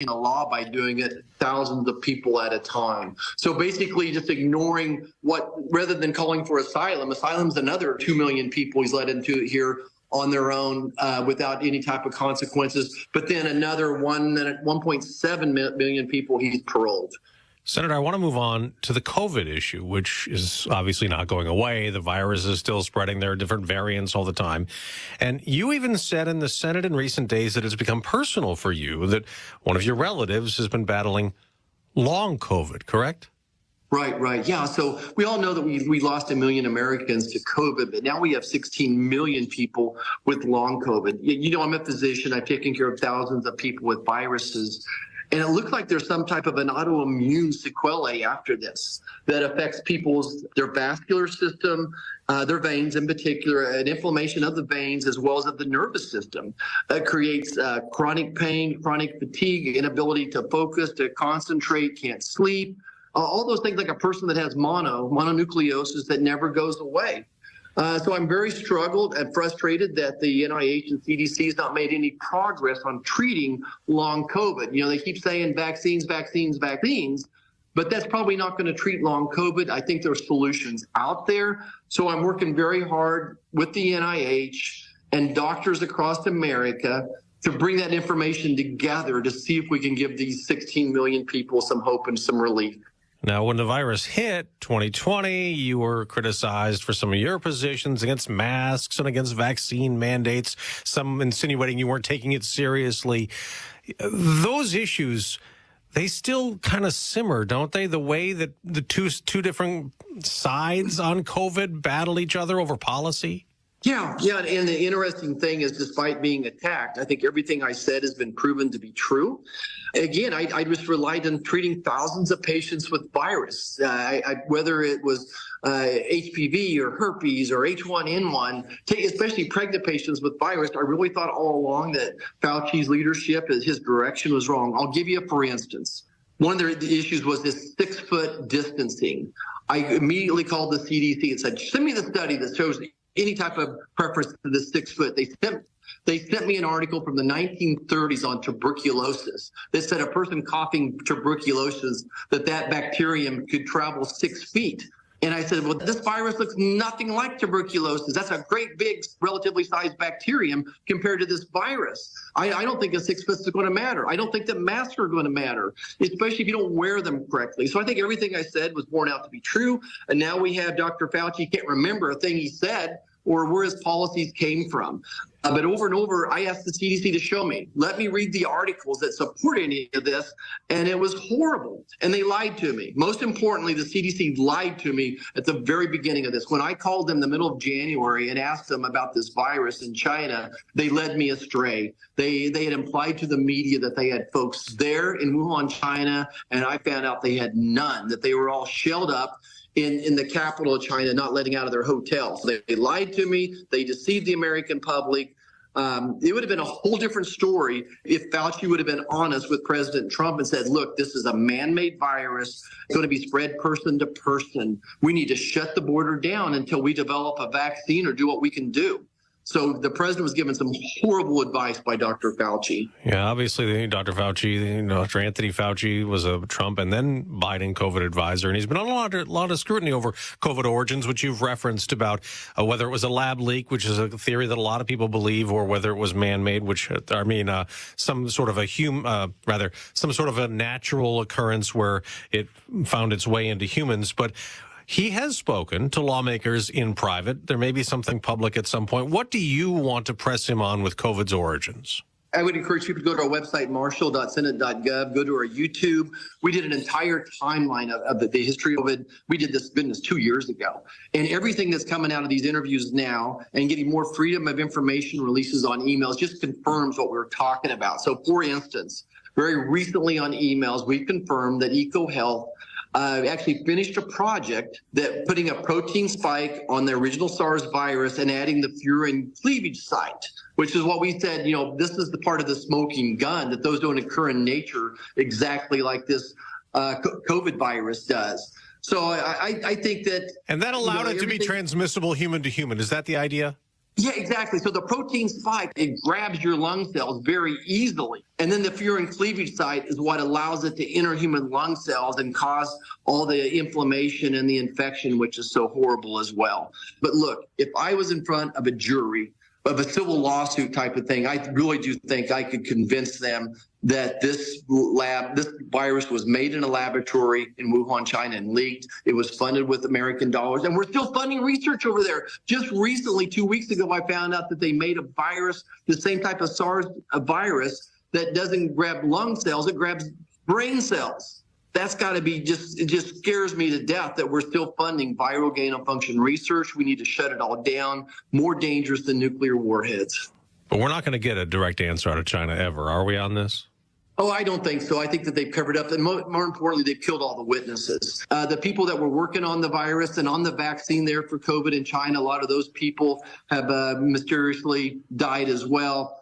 a law by doing it thousands of people at a time. So basically just ignoring rather than calling for asylum's another 2 million people he's let into it here on their own without any type of consequences. But then another 1.7 million people he's paroled. Senator, I want to move on to the COVID issue, which is obviously not going away. The virus is still spreading. There are different variants all the time. And you even said in the Senate in recent days that it's become personal for you, that one of your relatives has been battling long COVID, correct? Right. Yeah. So we all know that we lost 1 million Americans to COVID, but now we have 16 million people with long COVID. You know, I'm a physician. I've taken care of thousands of people with viruses. And it looks like there's some type of an autoimmune sequelae after this that affects their vascular system, their veins in particular, an inflammation of the veins as well as of the nervous system. That creates chronic pain, chronic fatigue, inability to focus, to concentrate, can't sleep, all those things like a person that has mononucleosis that never goes away. So I'm very struggled and frustrated that the NIH and CDC has not made any progress on treating long COVID. You know, they keep saying vaccines, but that's probably not going to treat long COVID. I think there's solutions out there. So I'm working very hard with the NIH and doctors across America to bring that information together to see if we can give these 16 million people some hope and some relief. Now, when the virus hit 2020, you were criticized for some of your positions against masks and against vaccine mandates, some insinuating you weren't taking it seriously. Those issues, they still kind of simmer, don't they? The way that the two different sides on COVID battle each other over policy? Yeah. And the interesting thing is, despite being attacked, I think everything I said has been proven to be true. Again, I just relied on treating thousands of patients with virus, whether it was HPV or herpes or H1N1, especially pregnant patients with virus. I really thought all along that Fauci's leadership, his direction was wrong. I'll give you for instance. One of the issues was this 6-foot distancing. I immediately called the CDC and said, send me the study that shows any type of preference to the 6 foot. They sent me an article from the 1930s on tuberculosis that said a person coughing tuberculosis, that bacterium could travel 6 feet. And I said, well, this virus looks nothing like tuberculosis. That's a great big, relatively sized bacterium compared to this virus. I don't think a 6 foot is going to matter. I don't think that masks are going to matter, especially if you don't wear them correctly. So I think everything I said was borne out to be true. And now we have Dr. Fauci can't remember a thing he said or where his policies came from. But over and over, I asked the CDC to show me. Let me read the articles that support any of this, and it was horrible. And they lied to me. Most importantly, the CDC lied to me at the very beginning of this. When I called them the middle of January and asked them about this virus in China, they led me astray. They had implied to the media that they had folks there in Wuhan, China, and I found out they had none, that they were all shelled up in the capital of China, not letting out of their hotels. They lied to me. They deceived the American public. It would have been a whole different story if Fauci would have been honest with President Trump and said, look, this is a man-made virus. It's going to be spread person to person. We need to shut the border down until we develop a vaccine or do what we can do. So the president was given some horrible advice by Dr. Fauci. Yeah, obviously, Dr. Fauci, Dr. Anthony Fauci was a Trump and then Biden COVID advisor, and he's been on a lot of scrutiny over COVID origins, which you've referenced about whether it was a lab leak, which is a theory that a lot of people believe, or whether it was man-made, which some sort of some sort of a natural occurrence where it found its way into humans, but. He has spoken to lawmakers in private. There may be something public at some point. What do you want to press him on with COVID's origins? I would encourage people to go to our website, marshall.senate.gov, go to our YouTube. We did an entire timeline of the history of it. We did this business 2 years ago. And everything that's coming out of these interviews now and getting more freedom of information releases on emails just confirms what we're talking about. So, for instance, very recently on emails, we confirmed that EcoHealth actually finished a project that putting a protein spike on the original SARS virus and adding the furin cleavage site, which is what we said, this is the part of the smoking gun, that those don't occur in nature exactly like this COVID virus does. So I think that... And that allowed it to be transmissible human to human. Is that the idea? Yeah, exactly. So the protein spike, it grabs your lung cells very easily. And then the furin cleavage site is what allows it to enter human lung cells and cause all the inflammation and the infection, which is so horrible as well. But look, if I was in front of a jury of a civil lawsuit type of thing, I really do think I could convince them that this virus was made in a laboratory in Wuhan, China, and leaked. It was funded with American dollars, and we're still funding research over there. Just recently, 2 weeks ago, I found out that they made a virus, the same type of SARS virus that doesn't grab lung cells, it grabs brain cells. That's got to be it just scares me to death that we're still funding viral gain-of-function research. We need to shut it all down. More dangerous than nuclear warheads. But we're not going to get a direct answer out of China ever, are we on this? Oh, I don't think so. I think that they've covered up, and more importantly, they've killed all the witnesses. The people that were working on the virus and on the vaccine there for COVID in China, a lot of those people have mysteriously died as well.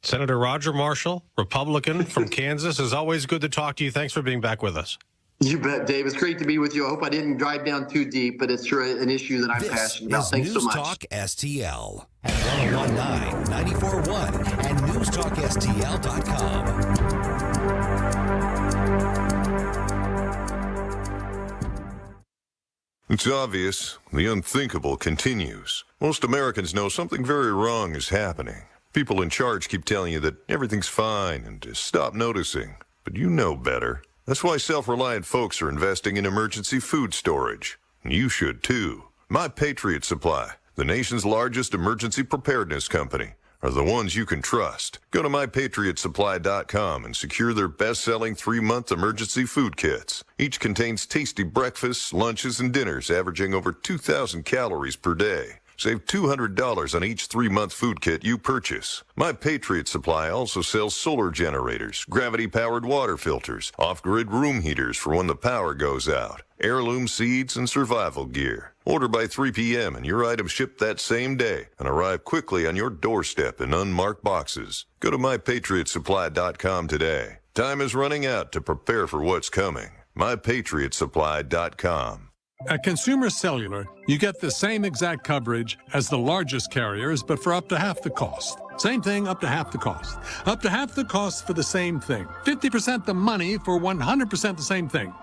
Senator Roger Marshall, Republican from Kansas, is always good to talk to you. Thanks for being back with us. You bet, Dave. It's great to be with you. I hope I didn't drive down too deep, but it's sure an issue that I'm passionate about. Thanks so much. News Talk STL at 1019, 94.1 and newstalkstl.com. It's obvious. The unthinkable continues. Most Americans know something very wrong is happening. People in charge keep telling you that everything's fine and to stop noticing. But you know better. That's why self-reliant folks are investing in emergency food storage. You should too. My Patriot Supply, the nation's largest emergency preparedness company, are the ones you can trust. Go to mypatriotsupply.com and secure their best-selling 3-month emergency food kits. Each contains tasty breakfasts, lunches, and dinners averaging over 2,000 calories per day. Save $200 on each 3-month food kit you purchase. My Patriot Supply also sells solar generators, gravity-powered water filters, off-grid room heaters for when the power goes out, heirloom seeds, and survival gear. Order by 3 p.m. and your items ship that same day and arrive quickly on your doorstep in unmarked boxes. Go to mypatriotsupply.com today. Time is running out to prepare for what's coming. mypatriotsupply.com. At Consumer Cellular, you get the same exact coverage as the largest carriers, but for up to half the cost. Same thing, up to half the cost. Up to half the cost for the same thing. 50% the money for 100% the same thing.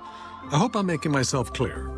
I hope I'm making myself clear.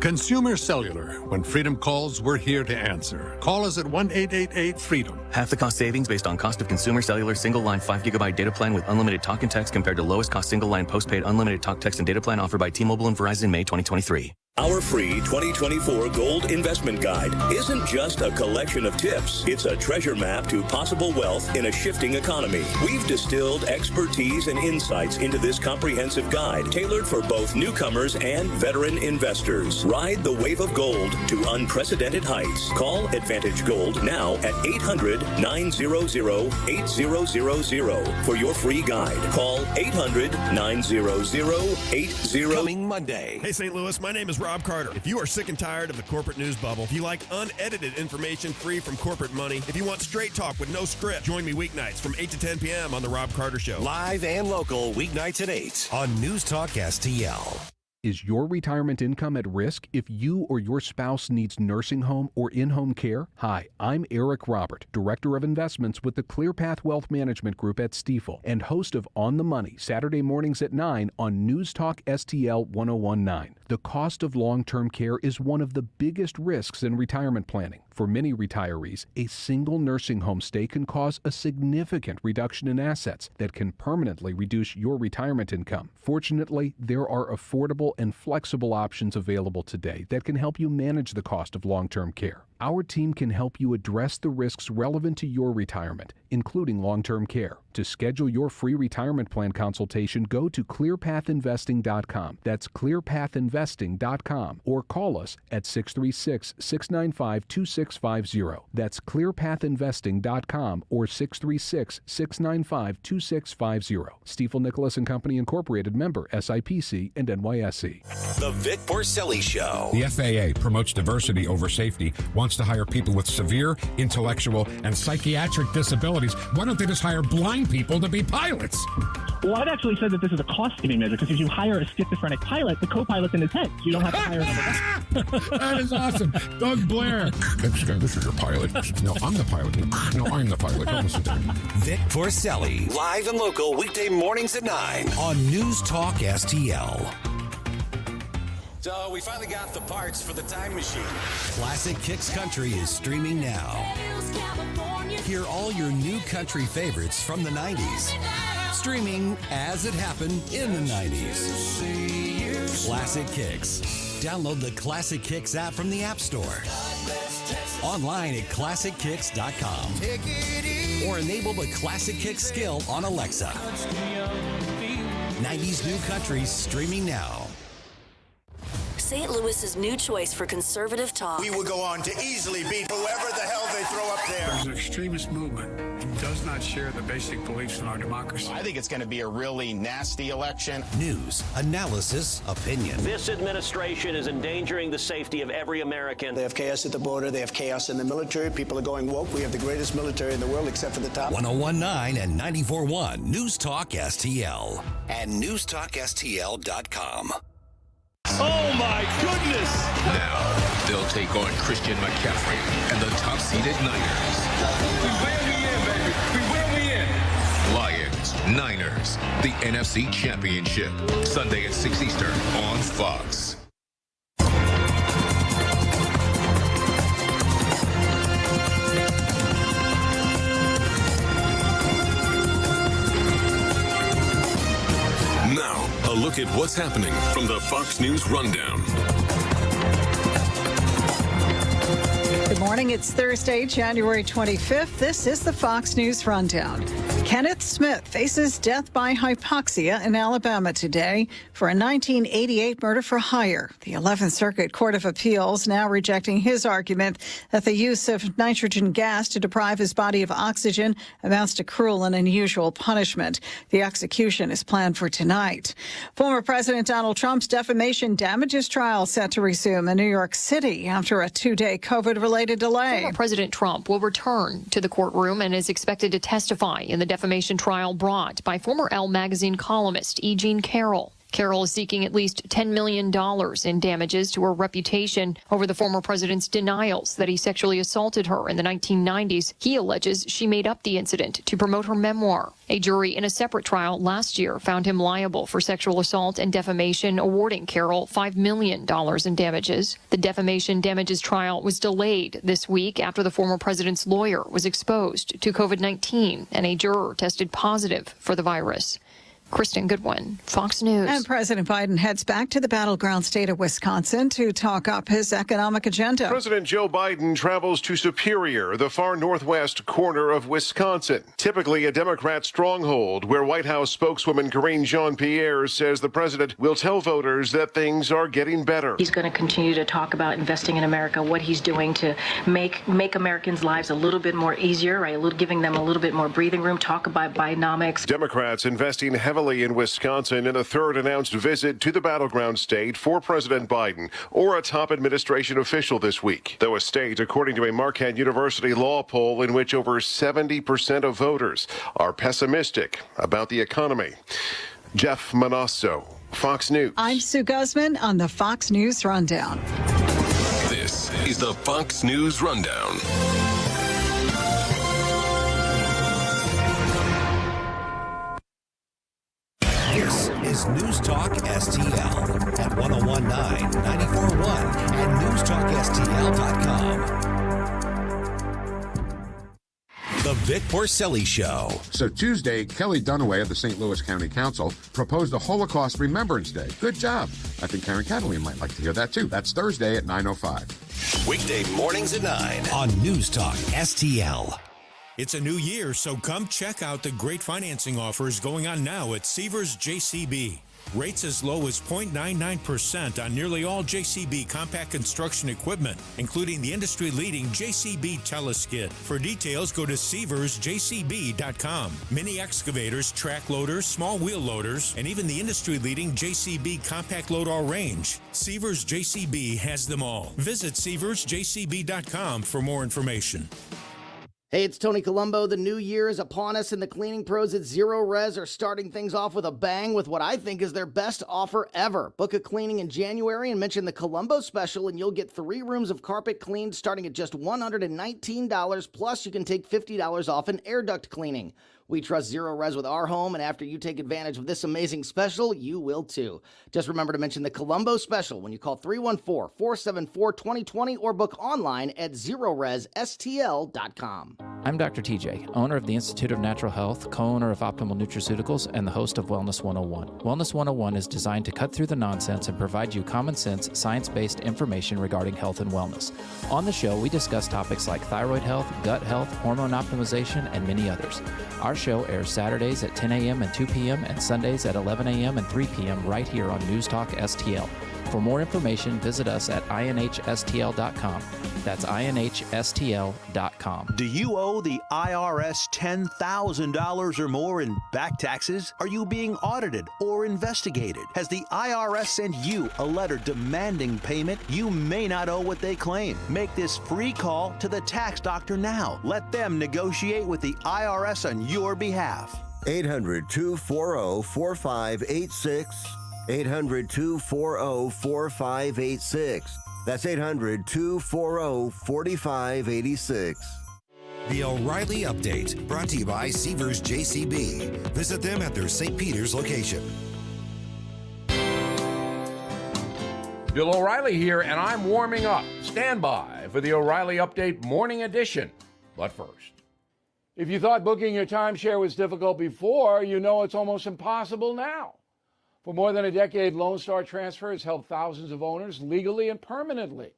Consumer Cellular. When freedom calls, we're here to answer. Call us at 1-888-FREEDOM. Half the cost savings based on cost of Consumer Cellular single-line 5GB data plan with unlimited talk and text compared to lowest cost single-line postpaid unlimited talk, text, and data plan offered by T-Mobile and Verizon May 2023. Our free 2024 Gold Investment Guide isn't just a collection of tips. It's a treasure map to possible wealth in a shifting economy. We've distilled expertise and insights into this comprehensive guide, tailored for both newcomers and veteran investors. Ride the wave of gold to unprecedented heights. Call Advantage Gold now at 800-900-8000 for your free guide. Call 800-900-8000. Coming Monday. Hey, St. Louis, my name is Rob Carter. If you are sick and tired of the corporate news bubble, if you like unedited information free from corporate money, if you want straight talk with no script, join me weeknights from 8 to 10 p.m. on The Rob Carter Show. Live and local, weeknights at 8 on News Talk STL. Is your retirement income at risk if you or your spouse needs nursing home or in-home care? Hi, I'm Eric Robert, Director of Investments with the ClearPath Wealth Management Group at Stifel and host of On the Money, Saturday mornings at 9 on News Talk STL 1019. The cost of long-term care is one of the biggest risks in retirement planning. For many retirees, a single nursing home stay can cause a significant reduction in assets that can permanently reduce your retirement income. Fortunately, there are affordable and flexible options available today that can help you manage the cost of long-term care. Our team can help you address the risks relevant to your retirement, including long-term care. To schedule your free retirement plan consultation, go to clearpathinvesting.com. That's clearpathinvesting.com, or call us at 636-695-2650. That's clearpathinvesting.com or 636-695-2650. Stifel Nicholas and Company Incorporated, member SIPC and NYSE. The Vic Porcelli Show. The FAA promotes diversity over safety, wants to hire people with severe intellectual and psychiatric disabilities. Why don't they just hire blind people to be pilots? Well, I'd actually said that this is a cost-saving measure because if you hire a schizophrenic pilot, the co-pilot's in his head. You don't have to hire another guy. That is awesome. Doug Blair. This is your pilot. No, I'm the pilot. No, I'm the pilot. Don't listen to me. Vic Porcelli, live and local weekday mornings at 9 on News Talk STL. So we finally got the parts for the time machine. Classic Kicks Country is streaming now. Hear all your new country favorites from the 90s. Streaming as it happened in the 90s. Classic Kicks. Download the Classic Kicks app from the App Store. Online at ClassicKicks.com. Or enable the Classic Kicks skill on Alexa. 90s New Country streaming now. St. Louis's new choice for conservative talk. We will go on to easily beat whoever the hell they throw up there. There's an extremist movement that does not share the basic beliefs in our democracy. I think it's going to be a really nasty election. News, analysis, opinion. This administration is endangering the safety of every American. They have chaos at the border. They have chaos in the military. People are going woke. We have the greatest military in the world except for the top. 101.9 and 94.1 News Talk STL and newstalkstl.com. Oh my goodness! Now, they'll take on Christian McCaffrey and the top-seeded Niners. We win, we in, baby. We win, we in. Lions, Niners, the NFC Championship. Sunday at 6 Eastern on Fox. Now, a look at what's happening from the Fox News Rundown. Good morning. It's Thursday, January 25th. This is the Fox News Rundown. Kenneth Smith faces death by hypoxia in Alabama today for a 1988 murder for hire. The 11th Circuit Court of Appeals now rejecting his argument that the use of nitrogen gas to deprive his body of oxygen amounts to cruel and unusual punishment. The execution is planned for tonight. Former President Donald Trump's defamation damages trial set to resume in New York City after a two-day COVID-related delay. Former President Trump will return to the courtroom and is expected to testify in the defamation trial brought by former Elle magazine columnist E. Jean Carroll. Carroll is seeking at least $10 million in damages to her reputation over the former president's denials that he sexually assaulted her in the 1990s. He alleges she made up the incident to promote her memoir. A jury in a separate trial last year found him liable for sexual assault and defamation, awarding Carroll $5 million in damages. The defamation damages trial was delayed this week after the former president's lawyer was exposed to COVID-19 and a juror tested positive for the virus. Kristen Goodwin, Fox News. And President Biden heads back to the battleground state of Wisconsin to talk up his economic agenda. President Joe Biden travels to Superior, the far northwest corner of Wisconsin, typically a Democrat stronghold, where White House spokeswoman Karine Jean-Pierre says the president will tell voters that things are getting better. He's going to continue to talk about investing in America, what he's doing to make Americans' lives a little bit more easier, right? Giving them a little bit more breathing room, talk about Bidenomics. Democrats investing heavily in Wisconsin in a third announced visit to the battleground state for President Biden or a top administration official this week. Though a state, according to a Marquette University law poll in which over 70% of voters are pessimistic about the economy. Jeff Manasso, Fox News. I'm Sue Guzman on the Fox News Rundown. This is the Fox News Rundown. This is News Talk STL at 101.9, 94.1, and newstalkstl.com. The Vic Porcelli Show. So Tuesday, Kelly Dunaway of the St. Louis County Council proposed a Holocaust Remembrance Day. Good job. I think Karen Catalina might like to hear that too. That's Thursday at 9:05. Weekday mornings at 9 on News Talk STL. It's a new year, so come check out the great financing offers going on now at Seavers JCB. Rates as low as 0.99% on nearly all JCB compact construction equipment, including the industry-leading JCB Teleskid. For details, go to SeaversJCB.com. Mini excavators, track loaders, small wheel loaders, and even the industry-leading JCB compact load all range. Seavers JCB has them all. Visit SeaversJCB.com for more information. Hey, it's Tony Colombo. The new year is upon us, and the cleaning pros at Zero Res are starting things off with a bang with what I think is their best offer ever. Book a cleaning in January and mention the Colombo special, and you'll get 3 rooms of carpet cleaned starting at just $119, plus you can take $50 off an air duct cleaning. We trust Zero Res with our home, and after you take advantage of this amazing special, you will too. Just remember to mention the Colombo special when you call 314-474-2020 or book online at ZeroResSTL.com. I'm Dr. TJ, owner of the Institute of Natural Health, co-owner of Optimal Nutraceuticals, and the host of Wellness 101. Wellness 101 is designed to cut through the nonsense and provide you common sense, science-based information regarding health and wellness. On the show, we discuss topics like thyroid health, gut health, hormone optimization, and many others. Our show airs Saturdays at 10 a.m. and 2 p.m. and Sundays at 11 a.m. and 3 p.m. right here on News Talk STL. For more information, visit us at INHSTL.com. That's INHSTL.com. Do you owe the IRS $10,000 or more in back taxes? Are you being audited or investigated? Has the IRS sent you a letter demanding payment? You may not owe what they claim. Make this free call to the tax doctor now. Let them negotiate with the IRS on your behalf. 800-240-4586. 800-240-4586. That's 800-240-4586. The O'Reilly Update, brought to you by Seavers JCB. Visit them at their St. Peter's location. Bill O'Reilly here, and I'm warming up. Stand by for the O'Reilly Update Morning Edition. But first, if you thought booking your timeshare was difficult before, you know it's almost impossible now. For more than a decade, Lone Star Transfer has helped thousands of owners legally and permanently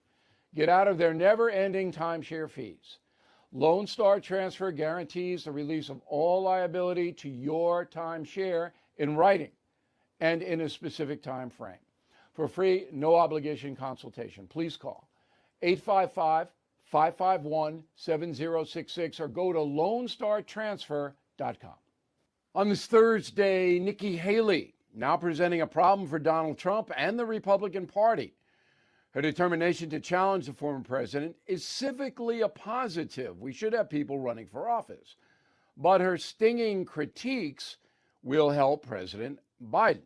get out of their never-ending timeshare fees. Lone Star Transfer guarantees the release of all liability to your timeshare in writing and in a specific time frame. For free, no-obligation consultation, please call 855-551-7066 or go to LoneStarTransfer.com. On this Thursday, Nikki Haley now presenting a problem for Donald Trump and the Republican Party. Her determination to challenge the former president is civically a positive. We should have people running for office. But her stinging critiques will help President Biden.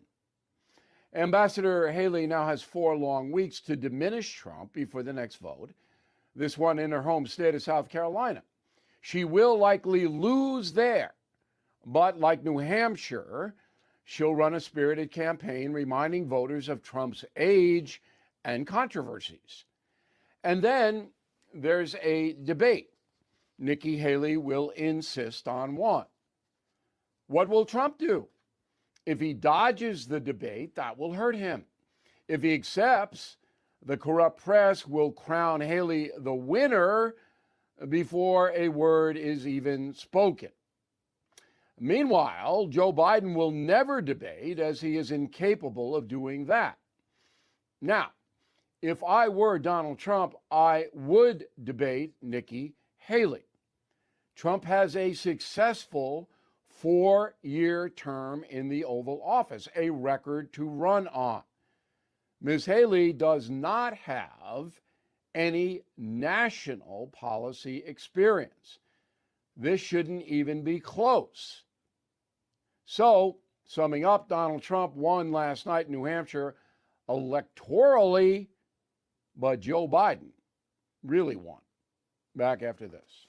Ambassador Haley now has 4 long weeks to diminish Trump before the next vote, this one in her home state of South Carolina. She will likely lose there, but like New Hampshire, she'll run a spirited campaign reminding voters of Trump's age and controversies. And then there's a debate. Nikki Haley will insist on one. What will Trump do? If he dodges the debate, that will hurt him. If he accepts, the corrupt press will crown Haley the winner before a word is even spoken. Meanwhile, Joe Biden will never debate, as he is incapable of doing that. Now, if I were Donald Trump, I would debate Nikki Haley. Trump has a successful 4-year term in the Oval Office, a record to run on. Ms. Haley does not have any national policy experience. This shouldn't even be close. So, summing up, Donald Trump won last night in New Hampshire electorally, but Joe Biden really won. Back after this.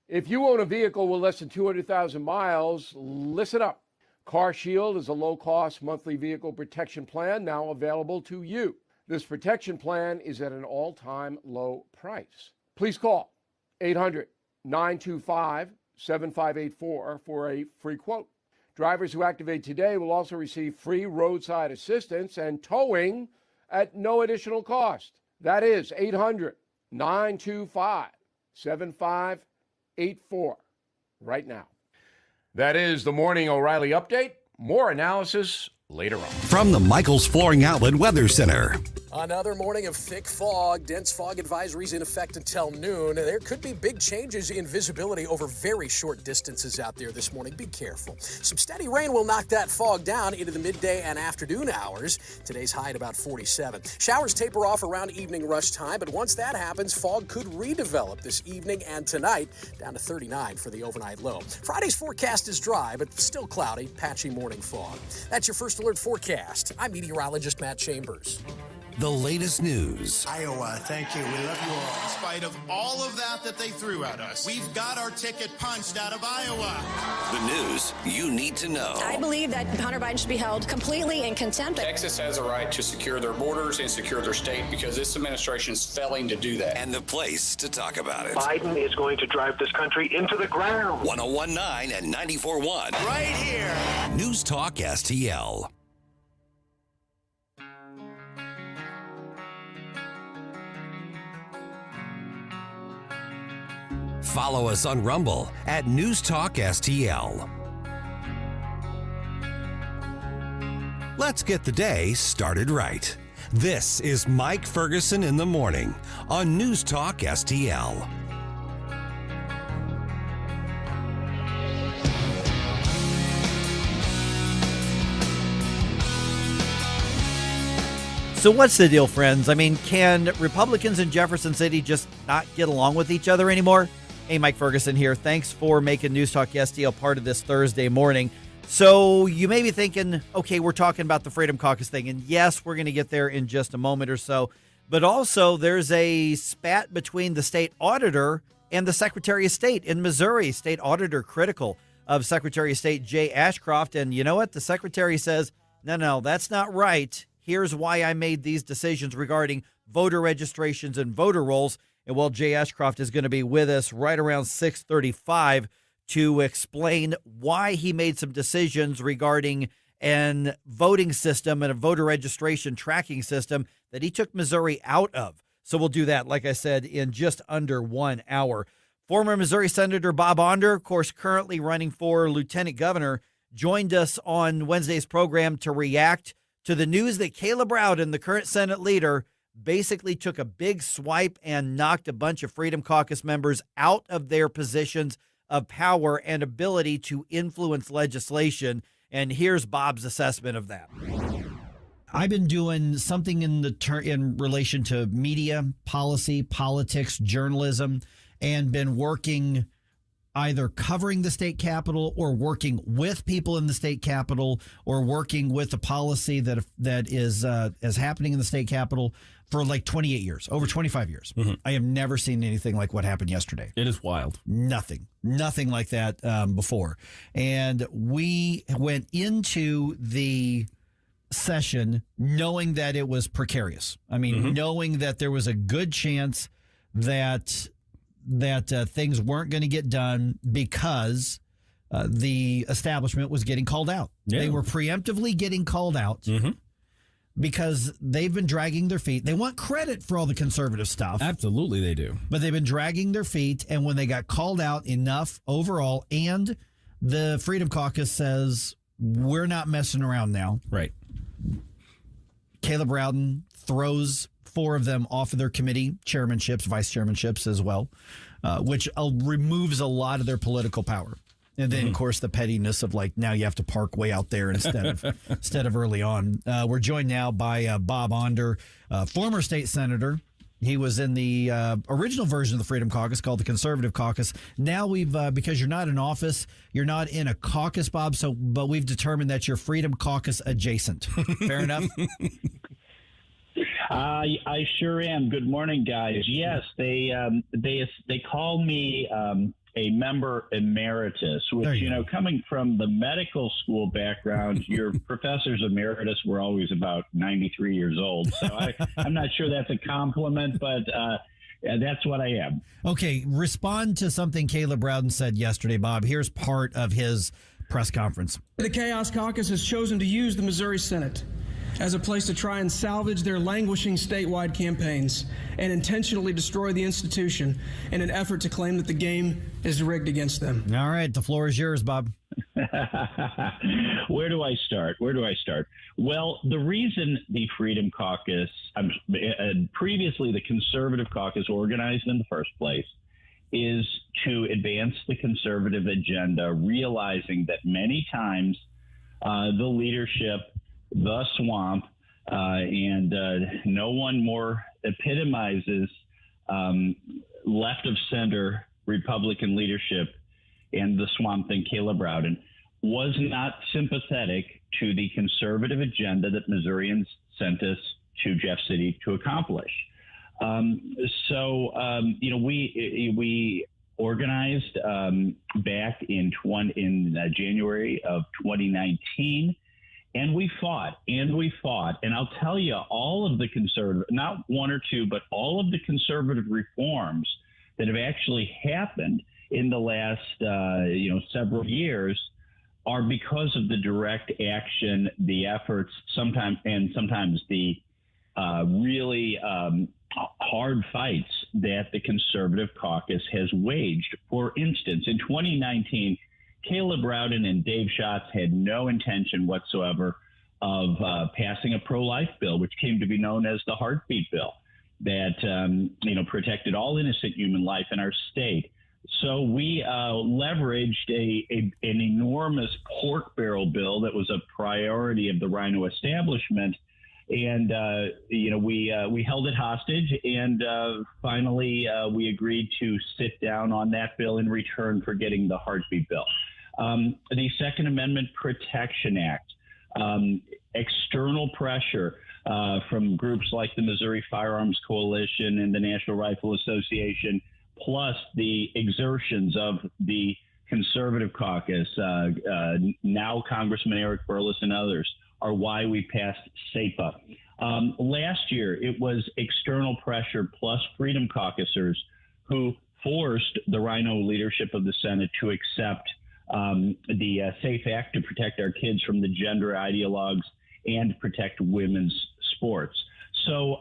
If you own a vehicle with less than 200,000 miles, listen up. CarShield is a low-cost monthly vehicle protection plan now available to you. This protection plan is at an all-time low price. Please call 800-925-7584 for a free quote. Drivers who activate today will also receive free roadside assistance and towing at no additional cost. That is 800-925-7584 right now. That is the Morning O'Reilly Update. More analysis later on. From the Michaels Flooring Outlet Weather Center. Another morning of thick fog. Dense fog advisories in effect until noon. There could be big changes in visibility over very short distances out there this morning. Be careful. Some steady rain will knock that fog down into the midday and afternoon hours. Today's high at about 47. Showers taper off around evening rush time, but once that happens, fog could redevelop this evening and tonight, down to 39 for the overnight low. Friday's forecast is dry, but still cloudy, patchy morning fog. That's your First Alert forecast. I'm meteorologist Matt Chambers. The latest news. Iowa, thank you. We love you all. In spite of all of that they threw at us, we've got our ticket punched out of Iowa. The news you need to know. I believe that Hunter Biden should be held completely in contempt. Texas has a right to secure their borders and secure their state because this administration is failing to do that. And the place to talk about it. Biden is going to drive this country into the ground. 101.9 and 94.1. Right here. News Talk STL. Follow us on Rumble at News Talk STL. Let's get the day started right. This is Mike Ferguson in the morning on News Talk STL. So what's the deal, friends? I mean, can Republicans in Jefferson City just not get along with each other anymore? Hey, Mike Ferguson here. Thanks for making News Talk STL part of this Thursday morning. So you may be thinking, okay, we're talking about the Freedom Caucus thing. And yes, we're going to get there in just a moment or so. But also there's a spat between the state auditor and the Secretary of State in Missouri. State auditor critical of Secretary of State Jay Ashcroft. And you know what? The secretary says, no, that's not right. Here's why I made these decisions regarding voter registrations and voter rolls. And well, Jay Ashcroft is going to be with us right around 6:35 to explain why he made some decisions regarding an voting system and a voter registration tracking system that he took Missouri out of. So we'll do that, like I said, in just under 1 hour. Former Missouri Senator Bob Onder, of course, currently running for lieutenant governor, joined us on Wednesday's program to react to the news that Caleb Rowden, the current Senate leader, basically took a big swipe and knocked a bunch of Freedom Caucus members out of their positions of power and ability to influence legislation. And here's Bob's assessment of that. I've been doing something in relation to media, policy, politics, journalism, and been working either covering the state capitol or working with people in the state capitol or working with the policy that is happening in the state capitol for like 28 years, over 25 years. Mm-hmm. I have never seen anything like what happened yesterday. It is wild. Nothing like that before. And we went into the session knowing that it was precarious. I mean, knowing that there was a good chance that things weren't going to get done because the establishment was getting called out. Yeah. They were preemptively getting called out because they've been dragging their feet. They want credit for all the conservative stuff. Absolutely they do. But they've been dragging their feet, and when they got called out enough overall, and the Freedom Caucus says, we're not messing around now. Right. Caleb Rowden throws 4 of them off of their committee chairmanships, vice chairmanships as well, which removes a lot of their political power. And then, of course, the pettiness of like, now you have to park way out there instead of early on. We're joined now by Bob Onder, former state senator. He was in the original version of the Freedom Caucus called the Conservative Caucus. Now we've, because you're not in office, you're not in a caucus, Bob, but we've determined that you're Freedom Caucus adjacent. Fair enough? I sure am. Good morning, guys. Yes, they call me a member emeritus, which, coming from the medical school background, your professors emeritus were always about 93 years old. So I'm not sure that's a compliment, but that's what I am. Okay, respond to something Caleb Rowden said yesterday, Bob. Here's part of his press conference. The Chaos Caucus has chosen to use the Missouri Senate as a place to try and salvage their languishing statewide campaigns and intentionally destroy the institution in an effort to claim that the game is rigged against them. All right, the floor is yours, Bob. Where do I start? Well, the reason the Freedom Caucus, previously the Conservative Caucus organized in the first place, is to advance the conservative agenda, realizing that many times the leadership, the swamp, and no one more epitomizes left of center Republican leadership and the swamp than Caleb Rowden, was not sympathetic to the conservative agenda that Missourians sent us to Jeff City to accomplish. We organized back in January of 2019, and we fought. And I'll tell you, all of the conservative, not one or two, but all of the conservative reforms that have actually happened in the last, several years are because of the direct action, the efforts, sometimes the really hard fights that the Conservative Caucus has waged. For instance, in 2019, Caleb Rowden and Dave Schatz had no intention whatsoever of passing a pro-life bill, which came to be known as the heartbeat bill, that protected all innocent human life in our state. So we leveraged an enormous pork barrel bill that was a priority of the Rhino establishment, and we held it hostage, and finally we agreed to sit down on that bill in return for getting the heartbeat bill. The Second Amendment Protection Act, external pressure from groups like the Missouri Firearms Coalition and the National Rifle Association, plus the exertions of the Conservative Caucus, now Congressman Eric Burless and others, are why we passed SAPA. Last year, it was external pressure plus Freedom Caucusers who forced the Rhino leadership of the Senate to accept the SAFE Act to protect our kids from the gender ideologues and protect women's sports. So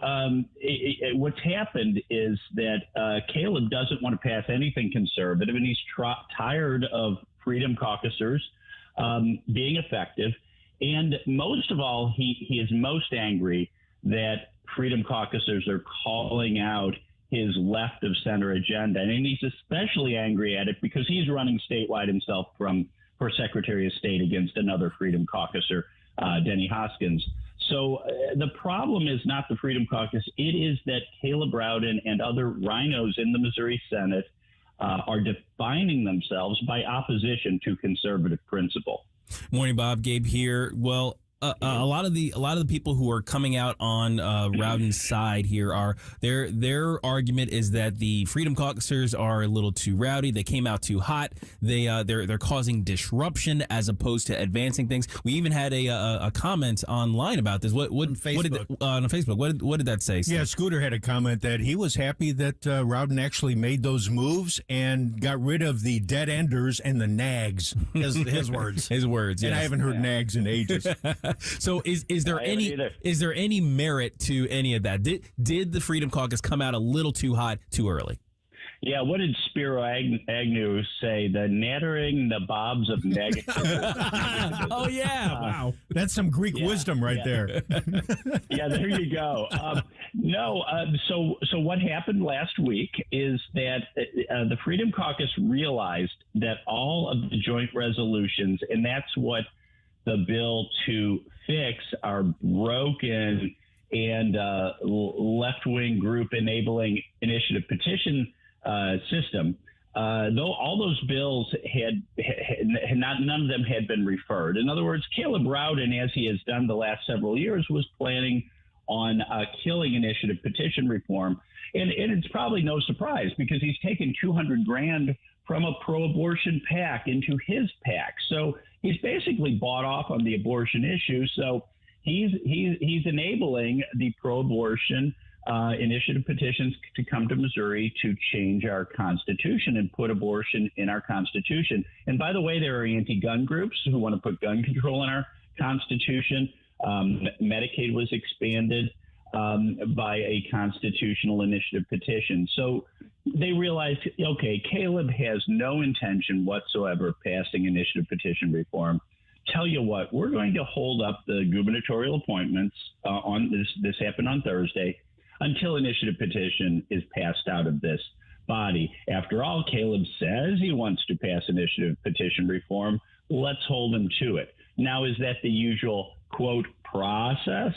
what's happened is that Caleb doesn't want to pass anything conservative, and he's tired of Freedom Caucusers being effective. And most of all, he is most angry that Freedom Caucusers are calling out his left of center agenda. And he's especially angry at it because he's running statewide himself for Secretary of State against another Freedom Caucuser, Denny Hoskins. So the problem is not the Freedom Caucus. It is that Caleb Rowden and other rhinos in the Missouri Senate are defining themselves by opposition to conservative principle. Morning, Bob. Gabe here. Well, a lot of the people who are coming out on Rowden's side here are their argument is that the Freedom Caucusers are a little too rowdy. They came out too hot. They're causing disruption as opposed to advancing things. We even had a comment online about this. What on Facebook? What did that say? Yeah, Scooter had a comment that he was happy that Rowden actually made those moves and got rid of the dead enders and the nags. His words. His words. Yes. And I haven't heard nags in ages. So is there any merit to any of that? Did the Freedom Caucus come out a little too hot too early? Yeah, what did Spiro Agnew say? The nattering the bobs of negativity. Oh, yeah. Wow. That's some Greek wisdom right there. Yeah, there you go. So what happened last week is that the Freedom Caucus realized that all of the joint resolutions, and that's what the bill to fix our broken and left-wing group enabling initiative petition system, though all those bills had none of them had been referred. In other words, Caleb Rowden, as he has done the last several years, was planning on killing initiative petition reform. And it's probably no surprise because he's taken $200,000 from a pro-abortion PAC into his PAC. So he's basically bought off on the abortion issue. So he's enabling the pro-abortion initiative petitions to come to Missouri to change our Constitution and put abortion in our Constitution. And by the way, there are anti-gun groups who want to put gun control in our Constitution. Medicaid was expanded by a constitutional initiative petition. So they realized, okay, Caleb has no intention whatsoever of passing initiative petition reform. Tell you what, we're going to hold up the gubernatorial appointments on this happened on Thursday until initiative petition is passed out of this body. After all, Caleb says he wants to pass initiative petition reform. Let's hold him to it. Now, is that the usual, quote, process?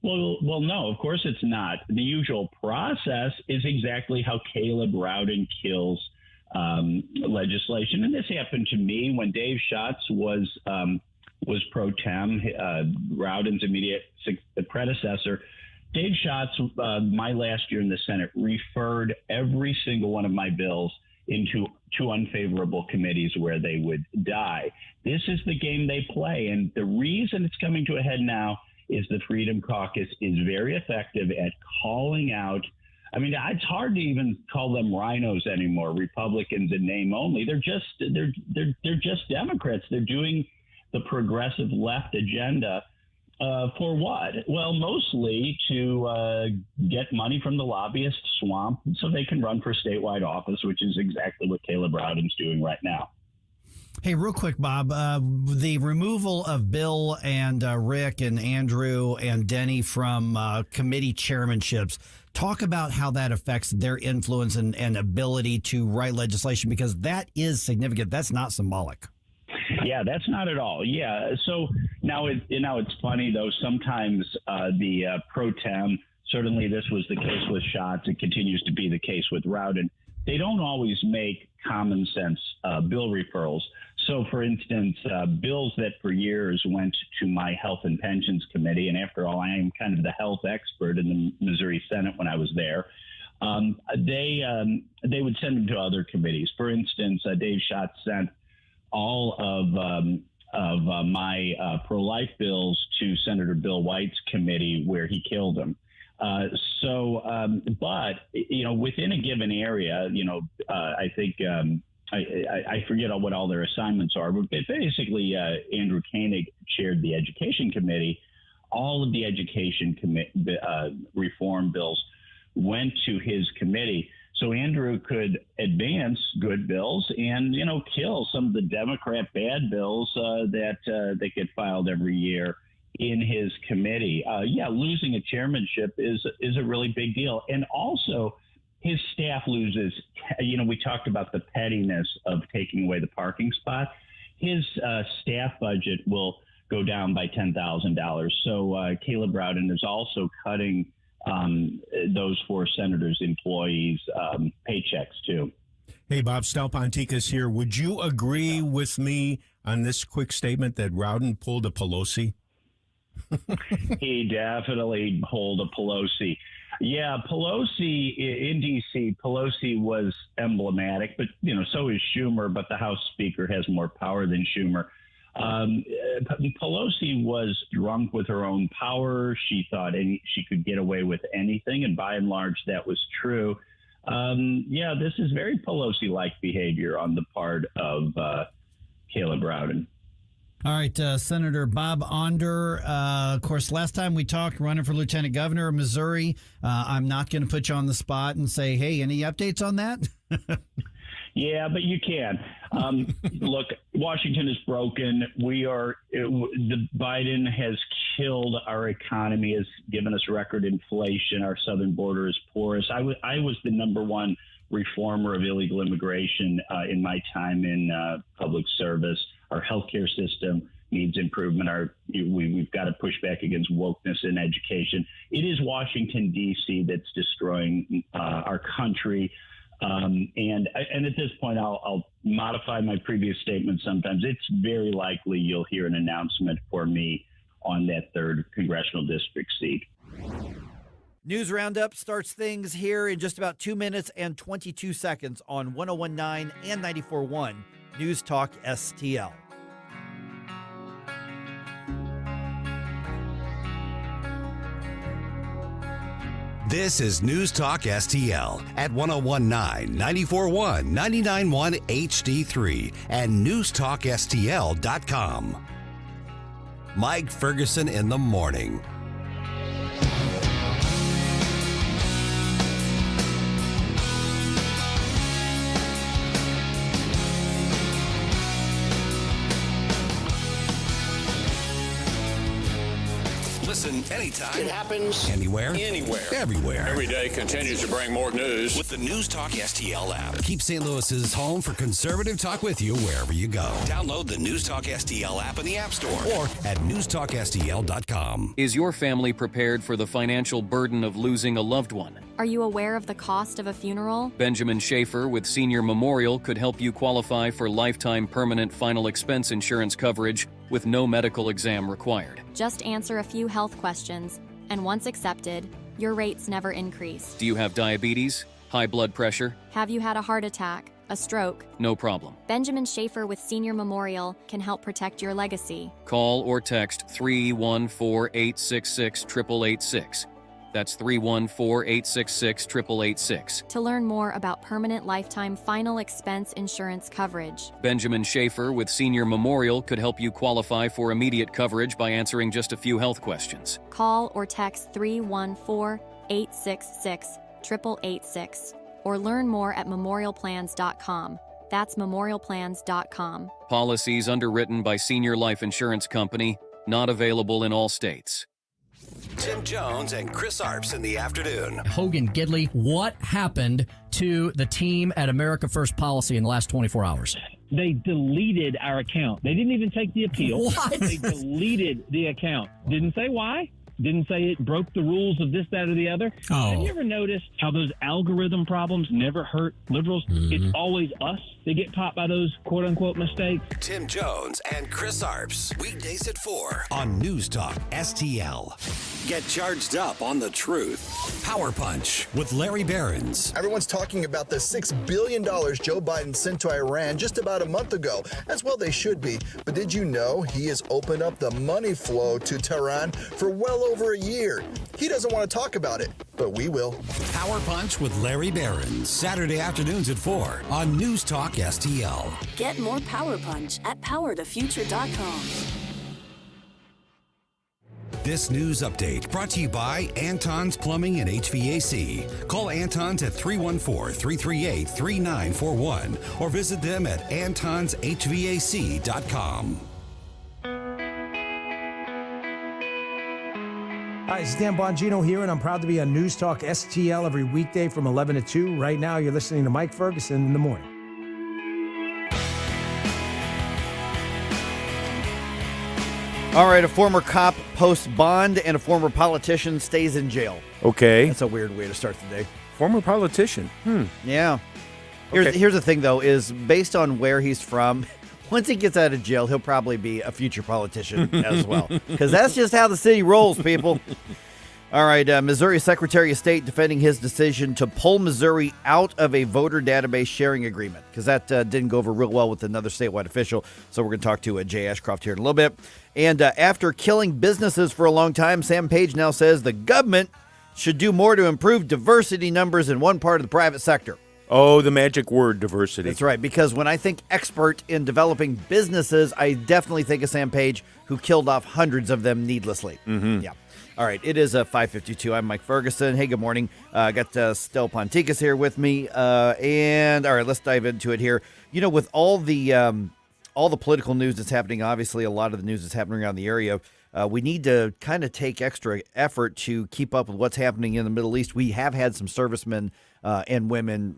Well, no, of course it's not. The usual process is exactly how Caleb Rowden kills legislation. And this happened to me when Dave Schatz was pro tem, Rowden's immediate predecessor. Dave Schatz, my last year in the Senate, referred every single one of my bills into two unfavorable committees where they would die. This is the game they play. And the reason it's coming to a head now is the Freedom Caucus is very effective at calling out. I mean, it's hard to even call them rhinos anymore, Republicans in name only. They're just Democrats. They're doing the progressive left agenda for what? Well, mostly to get money from the lobbyist swamp so they can run for statewide office, which is exactly what Caleb Rowden's doing right now. Hey, real quick, Bob, the removal of Bill and Rick and Andrew and Denny from committee chairmanships, talk about how that affects their influence and ability to write legislation, because that is significant. That's not symbolic. Yeah, that's not at all. Yeah. So now it's funny, though. Sometimes the pro tem, certainly this was the case with Schatz. It continues to be the case with Rowden. They don't always make common sense bill referrals. So, for instance, bills that for years went to my Health and Pensions Committee, and after all, I am kind of the health expert in the Missouri Senate when I was there, they would send them to other committees. For instance, Dave Schatz sent all of my pro-life bills to Senator Bill White's committee, where he killed him. But within a given area, I think I forget what all their assignments are, but basically Andrew Koenig chaired the Education Committee. All of the education reform bills went to his committee. So Andrew could advance good bills and, kill some of the Democrat bad bills that get filed every year in his committee. Losing a chairmanship is a really big deal. And also, his staff loses, we talked about the pettiness of taking away the parking spot. His staff budget will go down by $10,000. So Caleb Rowden is also cutting those four senators' employees' paychecks, too. Hey, Bob, Stal Ponticus here. Would you agree with me on this quick statement that Rowden pulled a Pelosi? He definitely pulled a Pelosi. Yeah, Pelosi in D.C., Pelosi was emblematic, but, so is Schumer, but the House Speaker has more power than Schumer. Pelosi was drunk with her own power. She thought she could get away with anything, and by and large, that was true. This is very Pelosi-like behavior on the part of Caleb Rowden. All right, Senator Bob Onder. Of course, last time we talked, running for lieutenant governor of Missouri. I'm not going to put you on the spot and say, hey, any updates on that? Yeah, but you can. Look, Washington is broken. Biden has killed our economy, has given us record inflation. Our southern border is porous. I was the number one reformer of illegal immigration in my time in public service. Our healthcare system needs improvement. We've got to push back against wokeness in education. It is Washington, D.C. that's destroying our country. And at this point, I'll modify my previous statement sometimes. It's very likely you'll hear an announcement for me on that 3rd congressional district seat. News Roundup starts things here in just about 2 minutes and 22 seconds on 101.9 and 94.1 News Talk STL. This is News Talk STL at 101.9, 94.1, 99.1 HD3 and newstalkstl.com. Mike Ferguson in the morning. Listen anytime. It happens anywhere. Everywhere. Every day continues to bring more news. With the News Talk STL app. Keep St. Louis's home for conservative talk with you wherever you go. Download the News Talk STL app in the App Store or at newstalkstl.com. Is your family prepared for the financial burden of losing a loved one? Are you aware of the cost of a funeral? Benjamin Schaefer with Senior Memorial could help you qualify for lifetime permanent final expense insurance coverage with no medical exam required. Just answer a few health questions, and once accepted, your rates never increase. Do you have diabetes? High blood pressure? Have you had a heart attack? A stroke? No problem. Benjamin Schaefer with Senior Memorial can help protect your legacy. Call or text 314-866-8886. That's 314-866-8886. To learn more about permanent lifetime final expense insurance coverage. Benjamin Schaefer with Senior Memorial could help you qualify for immediate coverage by answering just a few health questions. Call or text 314-866-8886 or learn more at memorialplans.com. That's memorialplans.com. Policies underwritten by Senior Life Insurance Company, not available in all states. Tim Jones and Chris Arps in the afternoon. Hogan Gidley, what happened to the team at America First Policy in the last 24 hours? They deleted our account. They didn't even take the appeal. What? They deleted the account. Didn't say why. Didn't say it broke the rules of this, that, or the other. Oh. Have you ever noticed how those algorithm problems never hurt liberals? It's always us that get popped by those quote-unquote mistakes. Tim Jones and Chris Arps. Weekdays at 4 on News Talk STL. Get charged up on the truth. Power Punch with Larry Behrens. Everyone's talking about the $6 billion Joe Biden sent to Iran just about a month ago. As well they should be. But did you know he has opened up the money flow to Tehran for well over a year? He doesn't want to talk about it, but we will. Power Punch with Larry Behrens. Saturday afternoons at 4 on News Talk STL. Get more Power Punch at powerthefuture.com. This news update brought to you by Anton's Plumbing and HVAC. Call Anton's at 314-338-3941 or visit them at antonshvac.com. Hi, it's Dan Bongino here, and I'm proud to be on News Talk STL every weekday from 11 to 2. Right now, you're listening to Mike Ferguson in the morning. All right, a former cop posts bond and a former politician stays in jail. Okay. That's a weird way to start the day. Former politician. Yeah. Okay. Here's the thing, though, is based on where he's from, once he gets out of jail, he'll probably be a future politician as well. Because that's just how the city rolls, people. All right, Missouri Secretary of State defending his decision to pull Missouri out of a voter database sharing agreement, because that didn't go over real well with another statewide official. So we're going to talk to Jay Ashcroft here in a little bit. And after killing businesses for a long time, Sam Page now says the government should do more to improve diversity numbers in one part of the private sector. Oh, the magic word, diversity. That's right, because when I think expert in developing businesses, I definitely think of Sam Page, who killed off hundreds of them needlessly. Mm-hmm. Yeah. All right, it is 5:52. I'm Mike Ferguson. Hey, good morning. I got Stel Ponticus here with me. And all right, let's dive into it here. You know, with all the political news that's happening, obviously a lot of the news that's happening around the area, we need to kind of take extra effort to keep up with what's happening in the Middle East. We have had some servicemen and women,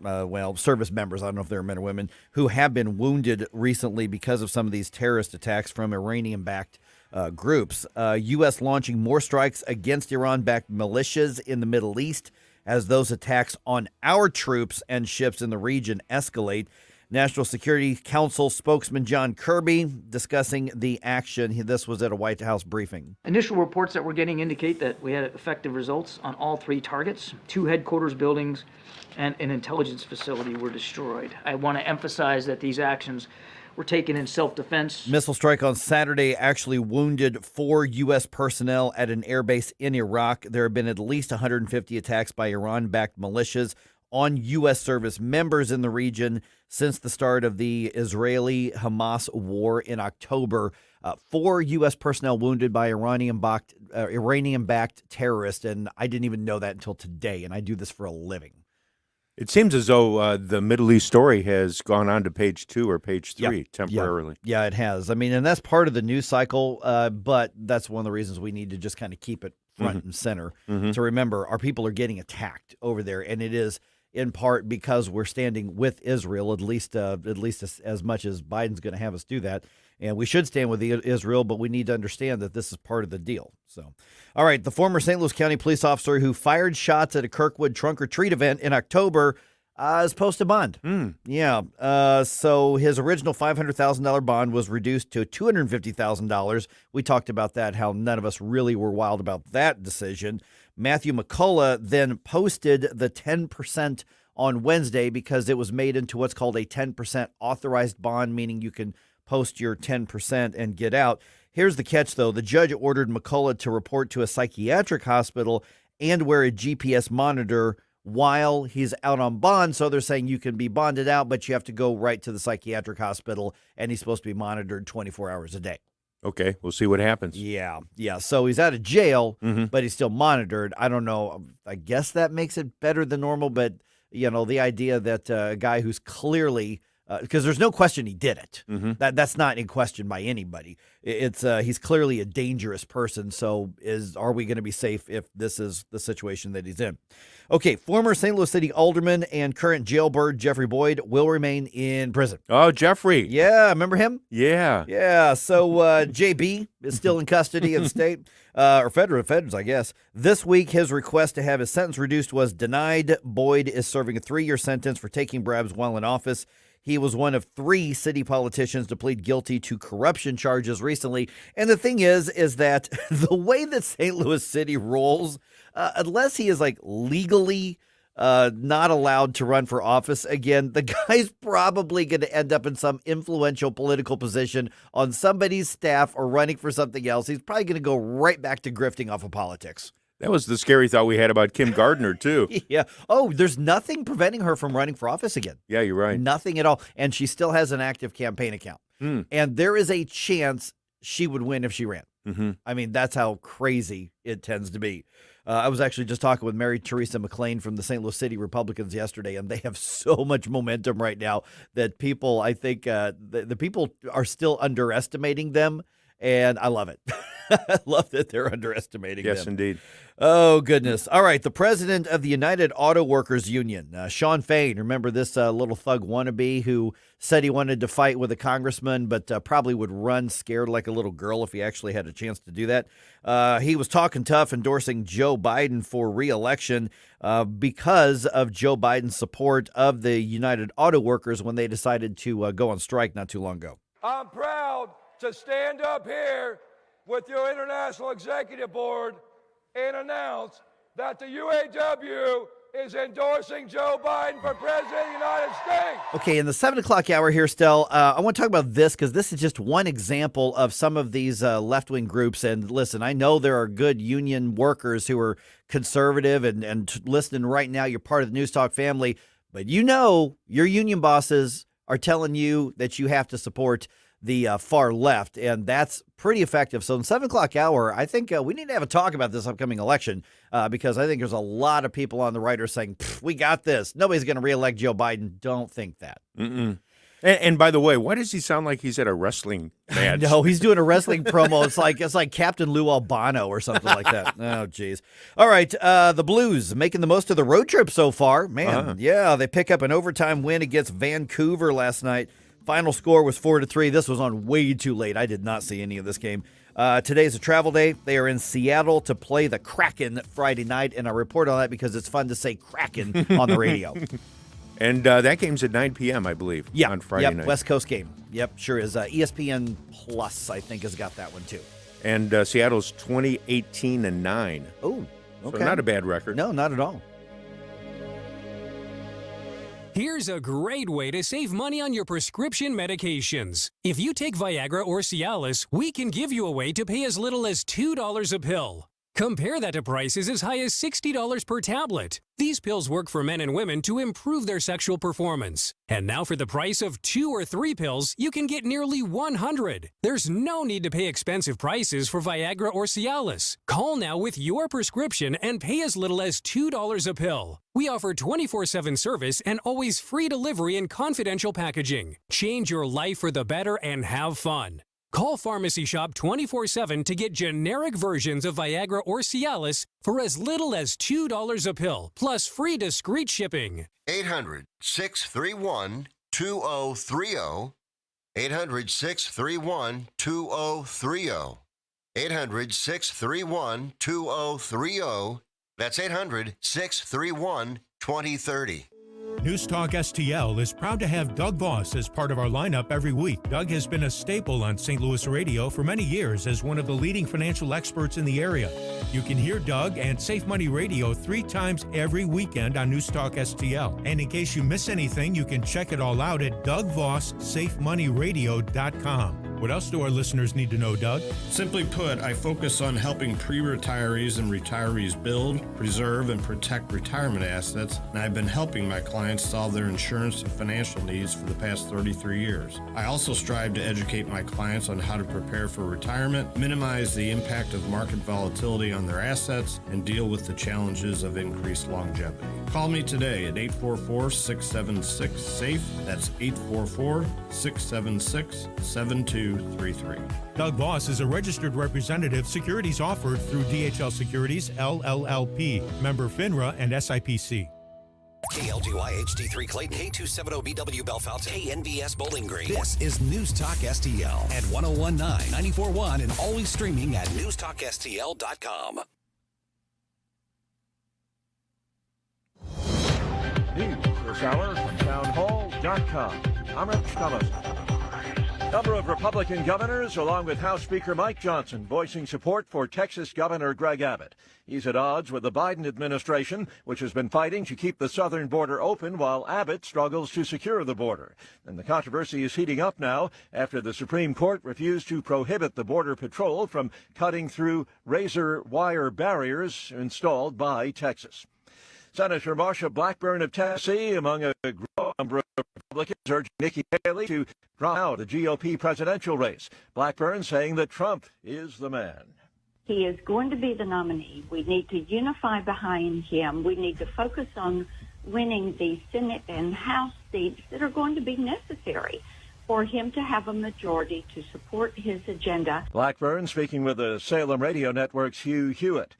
service members, I don't know if they're men or women, who have been wounded recently because of some of these terrorist attacks from Iranian-backed groups. U.S. launching more strikes against Iran-backed militias in the Middle East as those attacks on our troops and ships in the region escalate. National Security Council spokesman John Kirby discussing the action. This was at a White House briefing. Initial reports that we're getting indicate that we had effective results on all three targets. 2 headquarters buildings and an intelligence facility were destroyed. I want to emphasize that these actions were taken in self-defense. Missile strike on Saturday actually wounded 4 U.S. personnel at an airbase in Iraq. There have been at least 150 attacks by Iran-backed militias on U.S. service members in the region since the start of the Israeli-Hamas war in October. 4 U.S. personnel wounded by Iranian-backed terrorists, and I didn't even know that until today, and I do this for a living. It seems as though the Middle East story has gone on to page 2 or page 3 temporarily. Yeah, it has. I mean, and that's part of the news cycle, but that's one of the reasons we need to just kind of keep it front and center to remember our people are getting attacked over there, and it is in part because we're standing with Israel, at least as much as Biden's going to have us do that. And we should stand with Israel, but we need to understand that this is part of the deal. So, all right, the former St. Louis County police officer who fired shots at a Kirkwood trunk or treat event in October is posted bond. Yeah. So his original $500,000 bond was reduced to $250,000. We talked about that, how none of us really were wild about that decision. Matthew McCullough then posted the 10% on Wednesday because it was made into what's called a 10% authorized bond, meaning you can post your 10% and get out. Here's the catch, though. The judge ordered McCullough to report to a psychiatric hospital and wear a GPS monitor while he's out on bond. So they're saying you can be bonded out, but you have to go right to the psychiatric hospital, and he's supposed to be monitored 24 hours a day. Okay, we'll see what happens. Yeah. So he's out of jail, but he's still monitored. I don't know. I guess that makes it better than normal, but, the idea that a guy who's clearly because there's no question he did it. That's not in question by anybody. It's he's clearly a dangerous person. So are we going to be safe if this is the situation that he's in? Okay, former St. Louis City alderman and current jailbird Jeffrey Boyd will remain in prison. Oh, Jeffrey. Yeah, remember him? Yeah. Yeah, so JB is still in custody of the state, or feds, I guess. This week, his request to have his sentence reduced was denied. Boyd is serving a 3-year sentence for taking bribes while in office. He was one of 3 city politicians to plead guilty to corruption charges recently. And the thing is that the way that St. Louis City rolls, unless he is legally not allowed to run for office again, the guy's probably going to end up in some influential political position on somebody's staff or running for something else. He's probably going to go right back to grifting off of politics. That was the scary thought we had about Kim Gardner, too. Yeah. Oh, there's nothing preventing her from running for office again. Yeah, you're right. Nothing at all. And she still has an active campaign account. And there is a chance she would win if she ran. I mean, that's how crazy it tends to be. I was actually just talking with Mary Teresa McLean from the St. Louis City Republicans yesterday, and they have so much momentum right now that people, I think, the people are still underestimating them, and I love it. I love that they're underestimating them. Yes, indeed. Oh, goodness. All right. The president of the United Auto Workers Union, Sean Fain, remember this little thug wannabe who said he wanted to fight with a congressman, but probably would run scared like a little girl if he actually had a chance to do that. He was talking tough, endorsing Joe Biden for re-election because of Joe Biden's support of the United Auto Workers when they decided to go on strike not too long ago. I'm proud to stand up here with your International Executive Board and announce that the UAW is endorsing Joe Biden for President of the United States. Okay, in the 7 o'clock hour here, Stell, I want to talk about this because this is just one example of some of these left-wing groups. And listen, I know there are good union workers who are conservative and listening right now. You're part of the News Talk family, but your union bosses are telling you that you have to support the far left, and that's pretty effective. So in 7 o'clock hour, I think we need to have a talk about this upcoming election because I think there's a lot of people on the right are saying, we got this. Nobody's going to reelect Joe Biden. Don't think that. And by the way, why does he sound like he's at a wrestling match? No, he's doing a wrestling promo. It's like Captain Lou Albano or something like that. Oh, geez. All right, the Blues making the most of the road trip so far. Man, yeah, they pick up an overtime win against Vancouver last night. Final score was 4-3. This was on way too late. I did not see any of this game. Today's a travel day. They are in Seattle to play the Kraken Friday night, and I report on that because it's fun to say Kraken on the radio. And that game's at 9 p.m., I believe, on Friday night. West Coast game. Yep, sure is. ESPN Plus, I think, has got that one, too. And Seattle's 20-18-9. Oh, okay. So not a bad record. No, not at all. Here's a great way to save money on your prescription medications. If you take Viagra or Cialis, we can give you a way to pay as little as $2 a pill. Compare that to prices as high as $60 per tablet. These pills work for men and women to improve their sexual performance. And now for the price of 2 or 3 pills, you can get nearly 100. There's no need to pay expensive prices for Viagra or Cialis. Call now with your prescription and pay as little as $2 a pill. We offer 24/7 service and always free delivery and confidential packaging. Change your life for the better and have fun. Call Pharmacy Shop 24/7 to get generic versions of Viagra or Cialis for as little as $2 a pill, plus free discreet shipping. 800-631-2030. 800-631-2030. 800-631-2030. That's 800-631-2030. News Talk STL is proud to have Doug Voss as part of our lineup every week. Doug has been a staple on St. Louis radio for many years as one of the leading financial experts in the area. You can hear Doug and Safe Money Radio 3 times every weekend on News Talk STL. And in case you miss anything, you can check it all out at DougVossSafeMoneyRadio.com. What else do our listeners need to know, Doug? Simply put, I focus on helping pre-retirees and retirees build, preserve, and protect retirement assets, and I've been helping my clients solve their insurance and financial needs for the past 33 years. I also strive to educate my clients on how to prepare for retirement, minimize the impact of market volatility on their assets, and deal with the challenges of increased longevity. Call me today at 844-676-SAFE. That's 844-676-7233. Doug Voss is a registered representative. Securities offered through DHL Securities, LLLP, member FINRA and SIPC. KLGY HD3 Clayton, K270BW Bellefonte, KNBS Bowling Green. This is News Talk STL at 1019, 94.1, and always streaming at newstalkstl.com. News this hour from townhall.com. I'm Rich Thomas. Number of Republican governors, along with House Speaker Mike Johnson, voicing support for Texas Governor Greg Abbott. He's at odds with the Biden administration, which has been fighting to keep the southern border open while Abbott struggles to secure the border. And the controversy is heating up now after the Supreme Court refused to prohibit the Border Patrol from cutting through razor wire barriers installed by Texas. Senator Marsha Blackburn of Tennessee, among a growing number of Republicans, urging Nikki Haley to drop out the GOP presidential race. Blackburn saying that Trump is the man. He is going to be the nominee. We need to unify behind him. We need to focus on winning the Senate and House seats that are going to be necessary for him to have a majority to support his agenda. Blackburn speaking with the Salem Radio Network's Hugh Hewitt.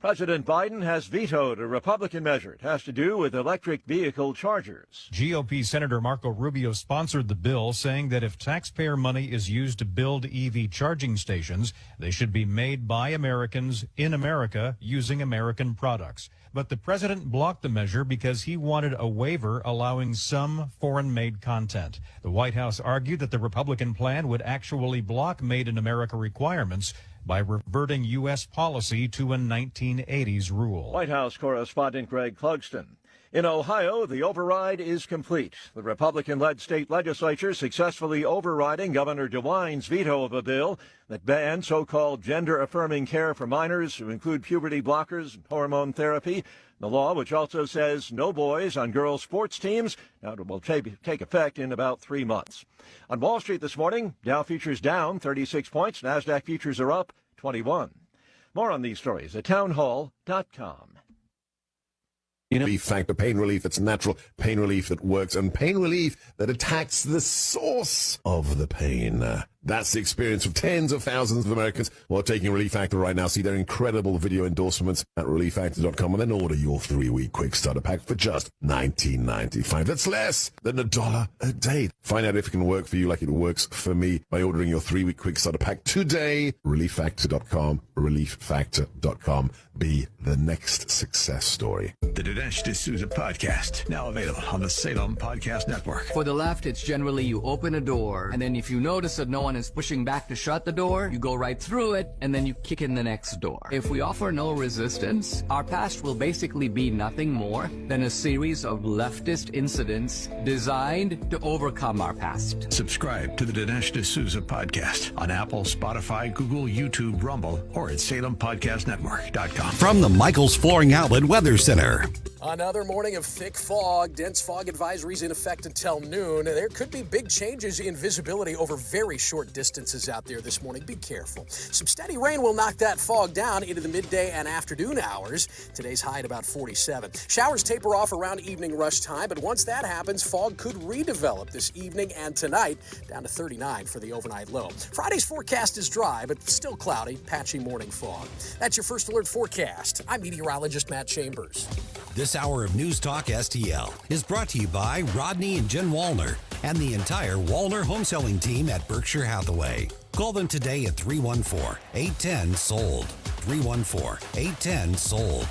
President Biden has vetoed a Republican measure. It has to do with electric vehicle chargers. GOP Senator Marco Rubio sponsored the bill, saying that if taxpayer money is used to build EV charging stations, they should be made by Americans in America using American products. But the president blocked the measure because he wanted a waiver allowing some foreign-made content. The White House argued that the Republican plan would actually block Made in America requirements by reverting U.S. policy to a 1980s rule. White House correspondent Greg Clugston. In Ohio, the override is complete. The Republican-led state legislature successfully overriding Governor DeWine's veto of a bill that bans so-called gender-affirming care for minors, who include puberty blockers and hormone therapy. The law, which also says no boys on girls' sports teams, now it will take effect in about 3 months. On Wall Street this morning, Dow futures down 36 points. NASDAQ futures are up 21. More on these stories at townhall.com. Relief Factor, pain relief that's natural, pain relief that works, and pain relief that attacks the source of the pain. That's the experience of tens of thousands of Americans who are taking Relief Factor right now. See their incredible video endorsements at relieffactor.com and then order your 3-week quick starter pack for just $19.95. That's less than $1 a day. Find out if it can work for you like it works for me by ordering your 3-week quick starter pack today. relieffactor.com, relieffactor.com. Be the next success story. The Dinesh D'Souza podcast, now available on the Salem Podcast Network. For the left, it's generally you open a door, and then if you notice that no one is pushing back to shut the door, you go right through it, and then you kick in the next door. If we offer no resistance, our past will basically be nothing more than a series of leftist incidents designed to overcome our past. Subscribe to the Dinesh D'Souza podcast on Apple, Spotify, Google, YouTube, Rumble, or at SalemPodcastNetwork.com. From the Michaels Flooring Outlet Weather Center. Another morning of thick fog. Dense fog advisories in effect until noon. There could be big changes in visibility over very short distances out there this morning. Be careful. Some steady rain will knock that fog down into the midday and afternoon hours. Today's high at about 47. Showers taper off around evening rush time, but once that happens, fog could redevelop this evening and tonight, down to 39 for the overnight low. Friday's forecast is dry, but still cloudy, patchy morning fog. That's your First Alert forecast. I'm meteorologist Matt Chambers. This hour of News Talk STL is brought to you by Rodney and Jen Wallner and the entire Wallner home selling team at Berkshire Hathaway. Call them today at 314-810-SOLD. 314-810-SOLD.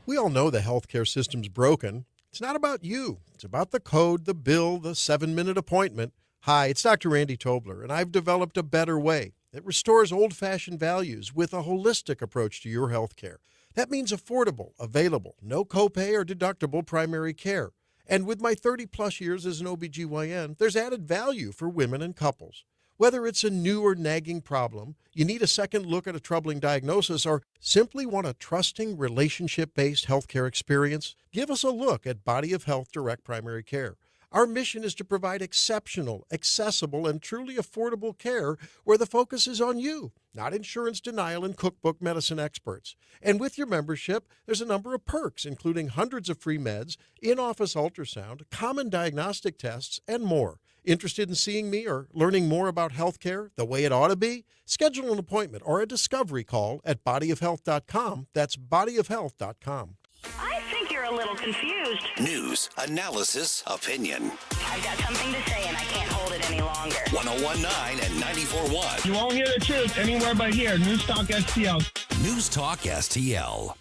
We all know the healthcare system's broken. It's not about you. It's about the code, the bill, the 7-minute appointment. Hi, it's Dr. Randy Tobler, and I've developed a better way that restores old-fashioned values with a holistic approach to your healthcare. That means affordable, available, no copay or deductible primary care. And with my 30-plus years as an OBGYN, there's added value for women and couples. Whether it's a new or nagging problem, you need a second look at a troubling diagnosis, or simply want a trusting, relationship-based healthcare experience, give us a look at Body of Health Direct Primary Care. Our mission is to provide exceptional, accessible, and truly affordable care where the focus is on you, not insurance denial and cookbook medicine experts. And with your membership, there's a number of perks, including hundreds of free meds, in-office ultrasound, common diagnostic tests, and more. Interested in seeing me or learning more about healthcare the way it ought to be? Schedule an appointment or a discovery call at bodyofhealth.com. That's bodyofhealth.com. I think you're a little confused. News, analysis, opinion. I've got something to say and I can't hold it any longer. 101.9 and 94.1. You won't hear the truth anywhere but here. News Talk STL. News Talk STL.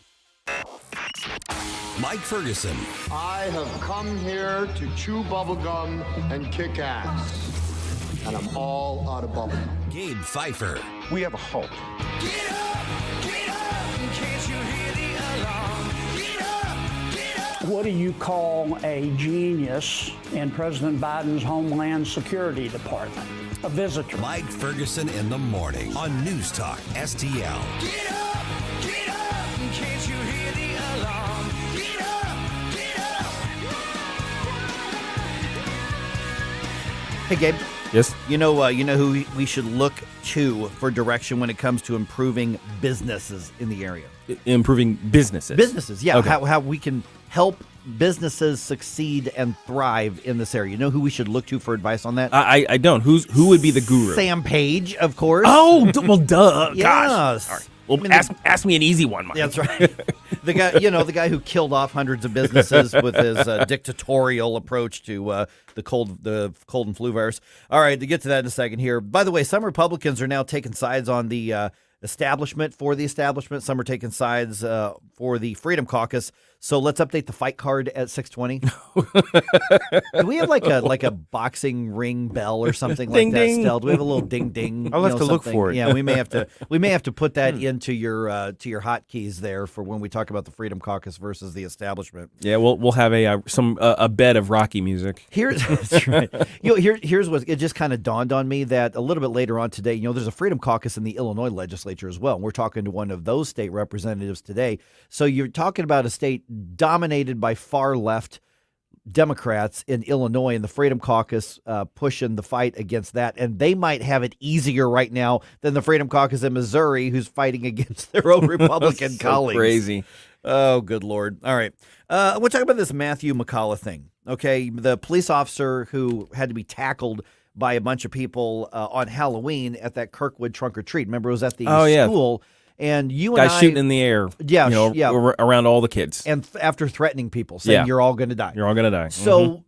Mike Ferguson. I have come here to chew bubblegum and kick ass. And I'm all out of bubblegum. Gabe Pfeiffer. We have a hope. Get up, in case you hear the alarm. Get up. What do you call a genius in President Biden's Homeland Security Department? A visitor. Mike Ferguson in the morning on News Talk STL. Get up, in case you hear the alarm. Get up. Hey, Gabe. Yes? You know who we should look to for direction when it comes to improving businesses in the area? Improving businesses. Businesses, yeah. Okay. How we can help businesses succeed and thrive in this area. You know who we should look to for advice on that? I don't. Who would be the guru? Sam Page, of course. Oh, well, duh. Yes. Gosh. All right. Well, ask me an easy one, Mike. That's right. The guy who killed off hundreds of businesses with his dictatorial approach to the cold and flu virus. All right, to get to that in a second here. By the way, some Republicans are now taking sides on the establishment, for the establishment. Some are taking sides for the Freedom Caucus. So let's update the fight card at 620. Do we have like a boxing ring bell or something ding, like that ding. still? Do we have a little ding ding? I'll have to look for it. Yeah, we may have to put that into your hotkeys there for when we talk about the Freedom Caucus versus the establishment. Yeah, we'll have a bed of Rocky music. That's right. Here's what it just kind of dawned on me that a little bit later on today, there's a Freedom Caucus in the Illinois legislature as well. And we're talking to one of those state representatives today. So you're talking about a state dominated by far left Democrats in Illinois, and the Freedom Caucus pushing the fight against that. And they might have it easier right now than the Freedom Caucus in Missouri, who's fighting against their own Republican colleagues. Crazy. Oh, good Lord. All right. We'll talk about this Matthew McCullough thing. Okay. The police officer who had to be tackled by a bunch of people on Halloween at that Kirkwood trunk or treat. Remember, it was at the school. And you and Guys shooting in the air, around all the kids, and after threatening people, saying you're all going to die. You're all going to die. So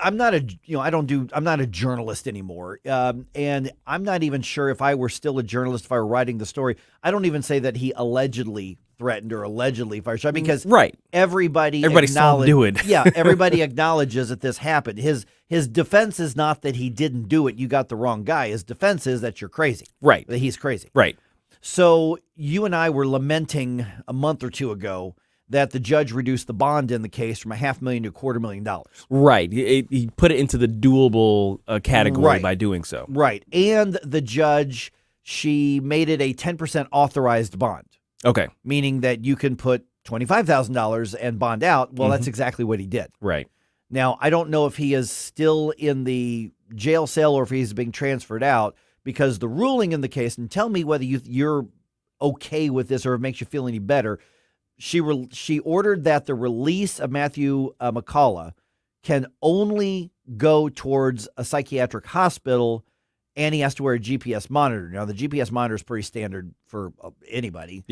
I'm not a journalist anymore, and I'm not even sure if I were still a journalist if I were writing the story. I don't even say that he allegedly threatened or allegedly fired shot because everybody saw him do it. Everybody acknowledges that this happened. His defense is not that he didn't do it. You got the wrong guy. His defense is that you're crazy. Right. That he's crazy. Right. So you and I were lamenting a month or two ago that the judge reduced the bond in the case from $500,000 to $250,000. Right. He put it into the doable category by doing so. Right. And the judge, she made it a 10% authorized bond. Okay. Meaning that you can put $25,000 and bond out. Well, that's exactly what he did. Right. Now, I don't know if he is still in the jail cell or if he's being transferred out because the ruling in the case, and tell me whether you're okay with this or if it makes you feel any better, she ordered that the release of Matthew McCullough can only go towards a psychiatric hospital, and he has to wear a GPS monitor. Now, the GPS monitor is pretty standard for anybody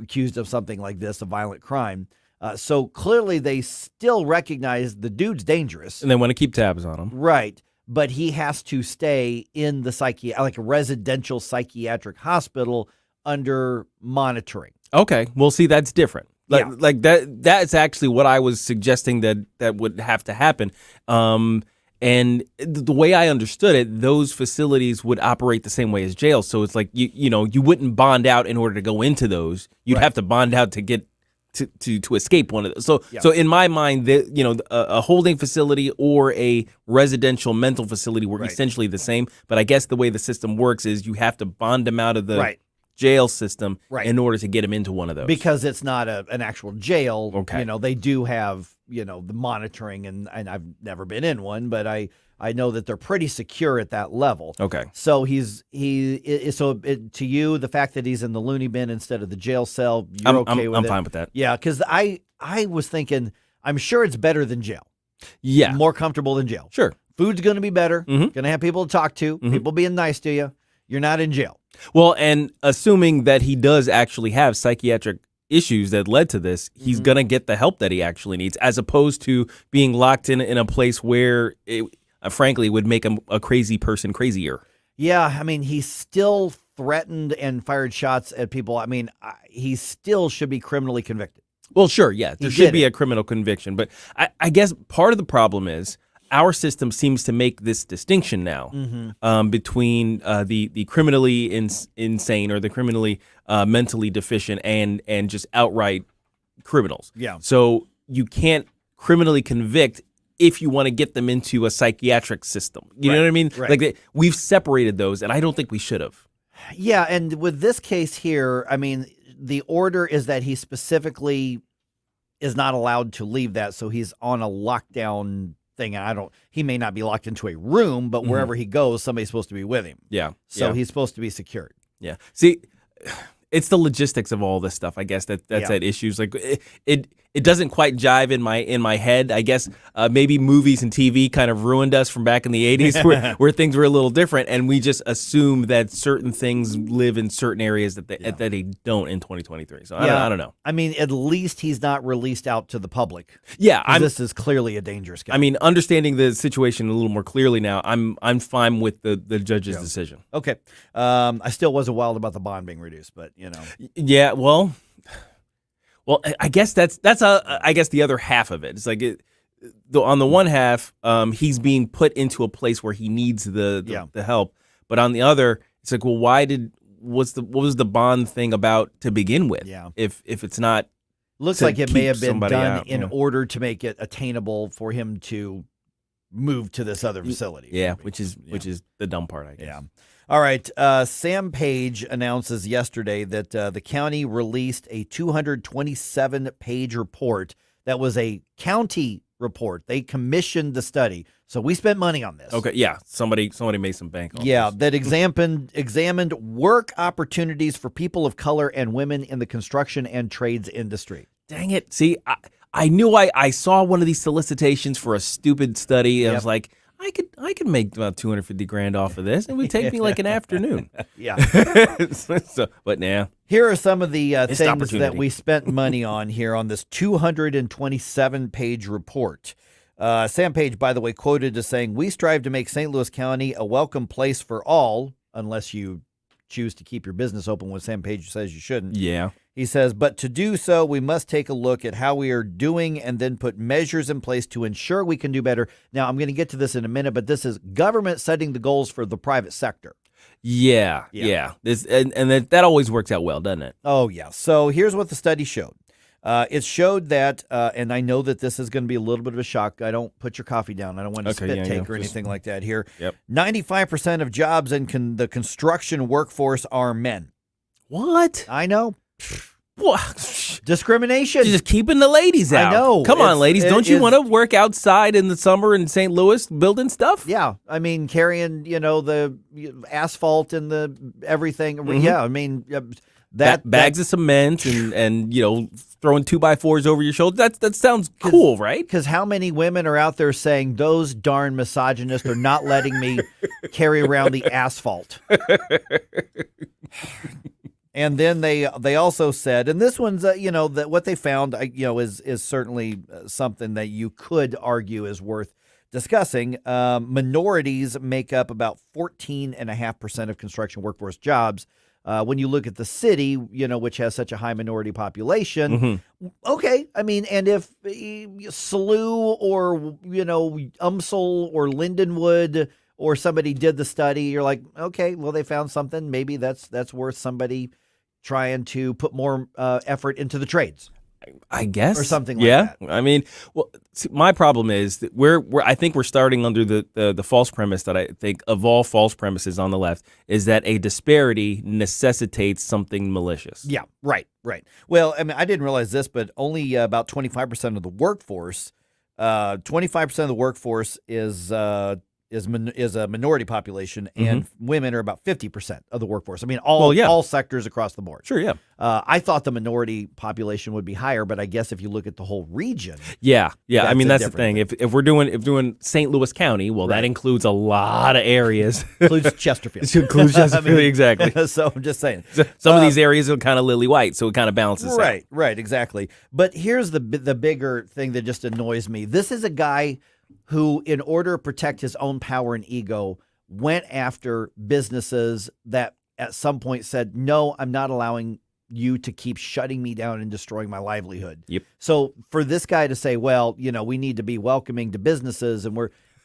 accused of something like this, a violent crime. So clearly they still recognize the dude's dangerous. And they want to keep tabs on him. Right. But he has to stay in the like a residential psychiatric hospital under monitoring. Okay. Well, see, that's different. Like that's actually what I was suggesting that would have to happen. And the way I understood it, those facilities would operate the same way as jails. So it's like, you wouldn't bond out in order to go into those. You'd have to bond out to get to escape one of those. So in my mind, a holding facility or a residential mental facility were essentially the same. But I guess the way the system works is you have to bond them out of the jail system in order to get them into one of those. Because it's not an actual jail. Okay. They do have, the monitoring, and I've never been in one, but I know that they're pretty secure at that level. Okay. So to you, the fact that he's in the loony bin instead of the jail cell, you're okay with it? I'm fine with that. Yeah, because I was thinking, I'm sure it's better than jail. Yeah. More comfortable than jail. Sure. Food's going to be better. Going to have people to talk to. People being nice to you. You're not in jail. Well, and assuming that he does actually have psychiatric issues that led to this, he's going to get the help that he actually needs, as opposed to being locked in a place where it, frankly, would make him a crazy person crazier. Yeah, I mean, he still threatened and fired shots at people. I mean, he still should be criminally convicted. Well, sure, yeah, there should be a criminal conviction. But I guess part of the problem is our system seems to make this distinction now between the criminally insane or the criminally mentally deficient and just outright criminals. Yeah. So you can't criminally convict if you want to get them into a psychiatric system. You know what I mean? Right. Like we've separated those, and I don't think we should have. Yeah, and with this case here, I mean, the order is that he specifically is not allowed to leave that, so he's on a lockdown thing. And he may not be locked into a room, but wherever he goes, somebody's supposed to be with him. Yeah. So he's supposed to be secured. Yeah. See, it's the logistics of all this stuff, I guess, that's at issues. Like it doesn't quite jive in my head. I guess maybe movies and TV kind of ruined us from back in the 80s where things were a little different, and we just assume that certain things live in certain areas that they don't in 2023. So I don't know. I mean, at least he's not released out to the public. Yeah, this is clearly a dangerous guy. I mean, understanding the situation a little more clearly now, I'm fine with the judge's decision. Okay. I still wasn't wild about the bond being reduced, but Yeah, well, I guess that's I guess the other half of it. It's like on the one half, he's being put into a place where he needs the help, but on the other, it's like, well, what was the bond thing about to begin with? Yeah. If it's not, looks like it may have been done in order to make it attainable for him to move to this other facility. Yeah, which is the dumb part, I guess. Yeah. All right. Sam Page announces yesterday that the county released a 227-page report that was a county report. They commissioned the study. So we spent money on this. Okay, yeah. Somebody made some bank on this. That examined work opportunities for people of color and women in the construction and trades industry. Dang it. See, I knew I saw one of these solicitations for a stupid study. I was like, I could make about $250,000 off of this. It would take me like an afternoon. Yeah. But now here are some of the things that we spent money on here on this 227-page report. Sam Page, by the way, quoted as saying, "We strive to make St. Louis County a welcome place for all, unless you choose to keep your business open when Sam Page says you shouldn't. Yeah. He says, but to do so, we must take a look at how we are doing and then put measures in place to ensure we can do better. Now, I'm going to get to this in a minute, but this is government setting the goals for the private sector. Yeah. This, and that always works out well, doesn't it? Oh, yeah. So here's what the study showed. It showed that, and I know that this is going to be a little bit of a shock. I don't put your coffee down. I don't want to spit take or anything like that here. Yep. 95% of jobs in the construction workforce are men. What? I know. What? Discrimination. You're just keeping the ladies out. I know. Come on, ladies. Don't you want to work outside in the summer in St. Louis building stuff? Yeah. I mean, carrying, the asphalt and the everything. Mm-hmm. Yeah. I mean, bags of cement and throwing 2x4s over your shoulder. That sounds cool, right? Because how many women are out there saying those darn misogynists are not letting me carry around the asphalt? And then they also said, and this one's that what they found is certainly something that you could argue is worth discussing. Minorities make up about 14.5% of construction workforce jobs. When you look at the city, which has such a high minority population, okay. I mean, and if SLU or UMSL or Lindenwood or somebody did the study, you're like, okay, well, they found something. Maybe that's worth somebody trying to put more effort into the trades. I guess, or something like that. I mean, see, my problem is that I think we're starting under the false premise that I think of all false premises on the left is that a disparity necessitates something malicious. Yeah, right. Well, I mean, I didn't realize this, but only about 25% of the workforce, 25% of the workforce is a minority population, and women are about 50% of the workforce. I mean, all sectors across the board. Sure, yeah. I thought the minority population would be higher, but I guess if you look at the whole region, yeah. I mean, that's the thing. If we're doing St. Louis County, well, that includes a lot of areas. Includes Chesterfield. It includes Chesterfield, exactly. So I'm just saying, some of these areas are kind of lily white, so it kind of balances out. Right, exactly. But here's the bigger thing that just annoys me. This is a guy who, in order to protect his own power and ego, went after businesses that at some point said, no, I'm not allowing you to keep shutting me down and destroying my livelihood. Yep. So for this guy to say, well, we need to be welcoming to businesses and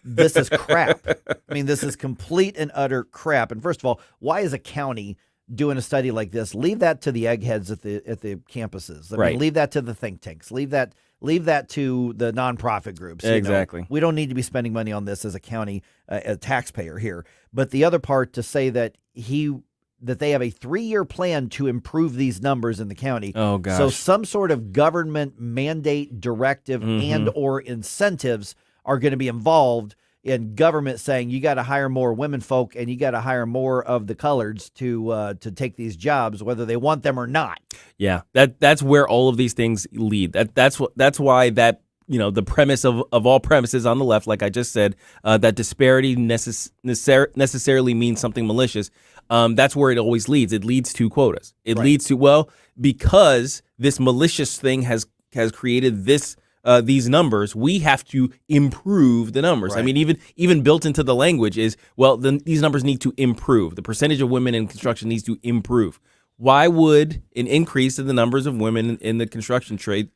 this is crap. I mean, this is complete and utter crap. And first of all, why is a county doing a study like this? Leave that to the eggheads at the campuses. I mean, leave that to the think tanks. Leave that to the nonprofit groups. Exactly. We don't need to be spending money on this as a county, a taxpayer here. But the other part to say that they have a 3-year plan to improve these numbers in the county. Oh, gosh. So some sort of government mandate, directive, and or incentives are going to be involved in government saying you got to hire more women folk and you got to hire more of the coloreds to take these jobs, whether they want them or not. Yeah, that's where all of these things lead. That's why the premise of all premises on the left, like I just said, that disparity necessarily means something malicious. That's where it always leads. It leads to quotas. It leads to, because this malicious thing has created these numbers, we have to improve the numbers. Right. I mean, even built into the language is, then these numbers need to improve. The percentage of women in construction needs to improve. Why would an increase in the numbers of women in the construction trade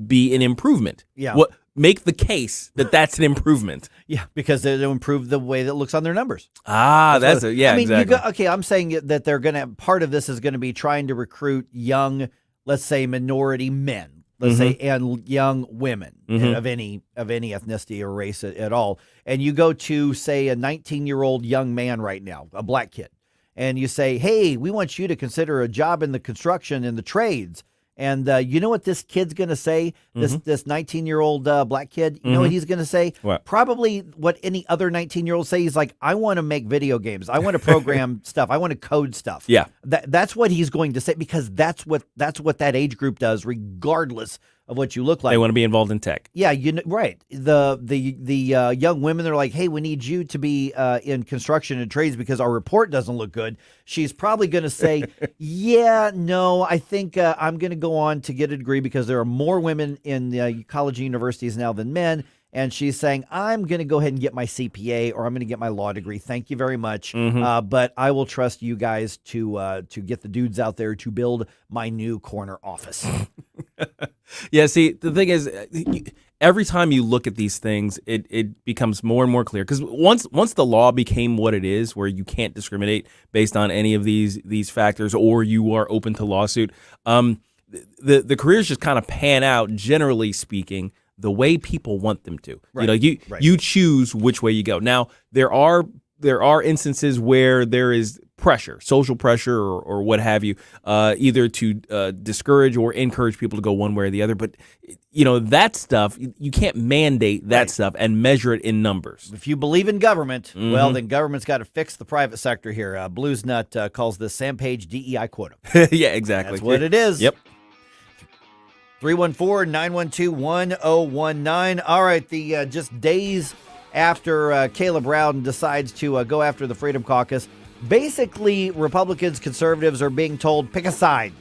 be an improvement? Yeah. Make the case that that's an improvement. Yeah, because it'll improve the way that looks on their numbers. That's it. Yeah, I mean, exactly. I'm saying that they're going to, part of this is going to be trying to recruit young, let's say, minority men, let's say, and young women of any ethnicity or race at all. And you go to, say, a 19-year-old young man right now, a black kid, and you say, hey, we want you to consider a job in the construction and the trades. And you know what this kid's going to say, this 19-year-old black kid? You know what he's going to say? What? Probably what any other 19-year-old say. He's like, I want to make video games. I want to program stuff. I want to code stuff. Yeah. That's what he's going to say, because that's what that age group does, regardless of what you look like. They want to be involved in tech. Yeah, right. The young women, they're like, hey, we need you to be in construction and trades because our report doesn't look good. She's probably going to say, yeah, no, I think I'm going to go on to get a degree because there are more women in college and universities now than men. and she's saying, I'm going to go ahead and get my CPA or I'm going to get my law degree. Thank you very much. But I will trust you guys to get the dudes out there to build my new corner office. Yeah, see, the thing is, every time you look at these things, it becomes more and more clear. Because once the law became what it is, where you can't discriminate based on any of these factors, or you are open to lawsuit, the careers just kind of pan out, generally speaking, the way people want them to. Right. You choose which way you go. Now, there are instances where there is pressure, social pressure or what have you, either to discourage or encourage people to go one way or the other. But, that stuff, you can't mandate that stuff and measure it in numbers. If you believe in government, well, then government's got to fix the private sector here. Blues Nut calls this Sam Page DEI quota. Yeah, exactly. That's what it is. Yep. 314-912-1019. All right, the just days after Caleb Rowden decides to go after the Freedom Caucus, basically Republicans, conservatives are being told, pick a side.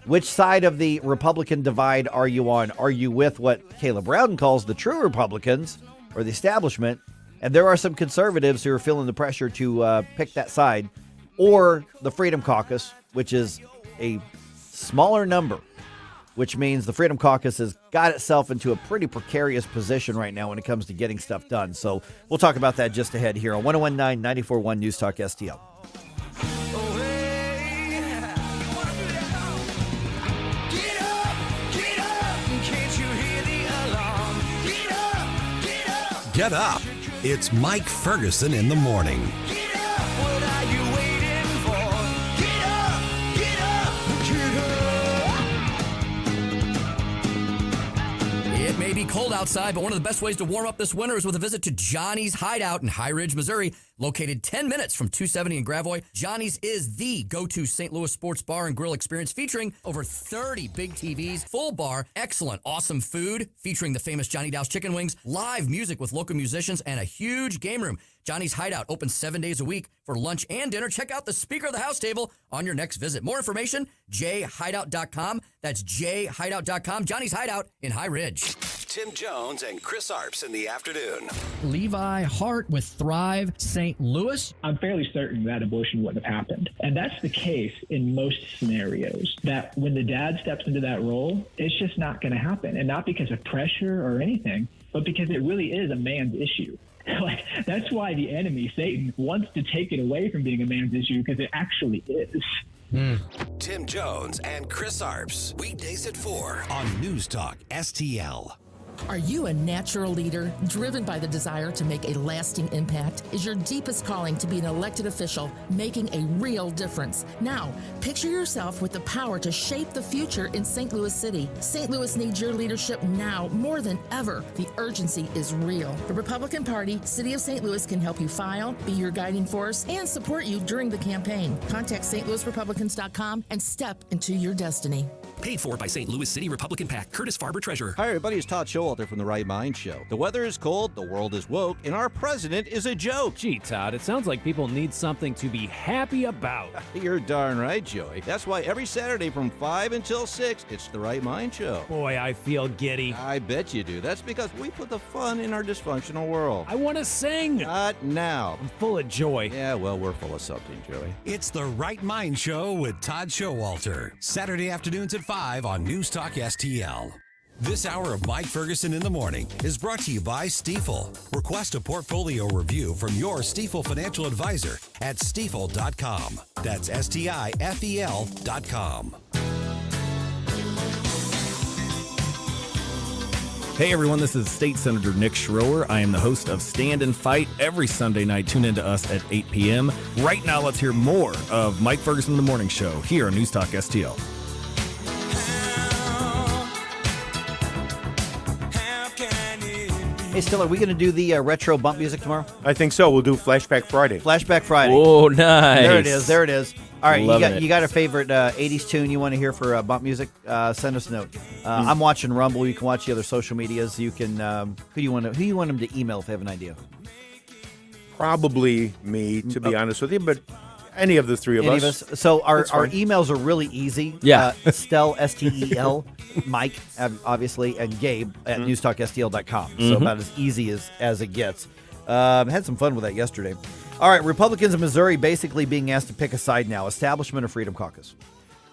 Which side of the Republican divide are you on? Are you with what Caleb Rowden calls the true Republicans or the establishment? And there are some conservatives who are feeling the pressure to pick that side, or the Freedom Caucus, which is a smaller number, which means the Freedom Caucus has got itself into a pretty precarious position right now when it comes to getting stuff done. So we'll talk about that just ahead here on 1019 94.1 News Talk STL. Get up. It's Mike Ferguson in the morning. It may be cold outside, but one of the best ways to warm up this winter is with a visit to Johnny's Hideout in High Ridge, Missouri. Located 10 minutes from 270 in Gravois, Johnny's is the go-to St. Louis sports bar and grill experience, featuring over 30 big TVs, full bar, excellent, awesome food, featuring the famous Johnny Dow's chicken wings, live music with local musicians, and a huge game room. Johnny's Hideout opens 7 days a week for lunch and dinner. Check out the Speaker of the House table on your next visit. More information, jhideout.com. That's jhideout.com. Johnny's Hideout in High Ridge. Tim Jones and Chris Arps in the afternoon. Levi Hart with Thrive St. Louis. I'm fairly certain that abortion wouldn't have happened. And that's the case in most scenarios, that when the dad steps into that role, it's just not going to happen. And not because of pressure or anything, but because it really is a man's issue. Like, that's why the enemy, Satan, wants to take it away from being a man's issue, because it actually is. Tim Jones and Chris Arps, weekdays at 4 on News Talk STL. Are you a natural leader driven by the desire to make a lasting impact? Is your deepest calling to be an elected official making a real difference? Now, picture yourself with the power to shape the future in St. Louis City. St. Louis needs your leadership now more than ever. The urgency is real. The Republican Party, City of St. Louis can help you file, be your guiding force, and support you during the campaign. Contact stlouisrepublicans.com and step into your destiny. Paid for by St. Louis City Republican PAC. Curtis Farber, Treasurer. Hi, everybody. It's Todd Showalter from The Right Mind Show. The weather is cold, the world is woke, and our president is a joke. Gee, Todd, it sounds like people need something to be happy about. You're darn right, Joey. That's why every Saturday from 5 until 6, it's The Right Mind Show. Boy, I feel giddy. I bet you do. That's because we put the fun in our dysfunctional world. I want to sing. Not now. I'm full of joy. Yeah, well, we're full of something, Joey. It's The Right Mind Show with Todd Showalter. Saturday afternoons at 5 on News Talk STL. This hour of Mike Ferguson in the Morning is brought to you by Stifel. Request a portfolio review from your Stifel financial advisor at stifel.com. That's STIFEL.com. Hey everyone, this is State Senator Nick Schroer. I am the host of Stand and Fight every Sunday night. Tune in to us at 8 p.m. Right now, let's hear more of Mike Ferguson in the Morning Show here on News Talk STL. Hey, Still, are we going to do the retro bump music tomorrow? I think so. We'll do Flashback Friday. Flashback Friday. Oh, nice. There it is. All right, Loving you got a favorite 80s tune you want to hear for bump music? Send us a note. I'm watching Rumble. You can watch the other social medias. You can who you want them to email if they have an idea? Probably me, to be honest with you, but Any of the three of us. So our That's fine. emails are really easy. Yeah. Stel, S-T-E-L, Mike, obviously, and Gabe at newstalkstl.com. So about as easy as it gets. Had some fun with that yesterday. All right, Republicans in Missouri basically being asked to pick a side now, establishment or Freedom Caucus.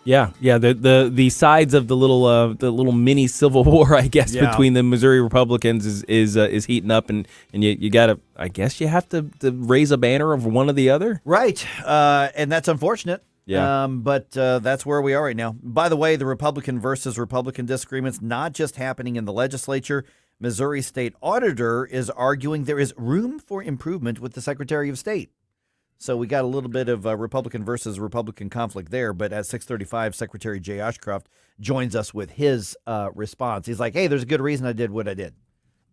Yeah. The sides of the little mini civil war, I guess, between the Missouri Republicans is heating up, and you gotta, I guess, you have to raise a banner of one or the other. Right, and that's unfortunate. Yeah. But that's where we are right now. By the way, the Republican versus Republican disagreements not just happening in the legislature. Missouri State Auditor is arguing there is room for improvement with the Secretary of State. So we got a little bit of Republican versus Republican conflict there, but at 6:35, Secretary Jay Ashcroft joins us with his response. He's like, hey, there's a good reason I did what I did.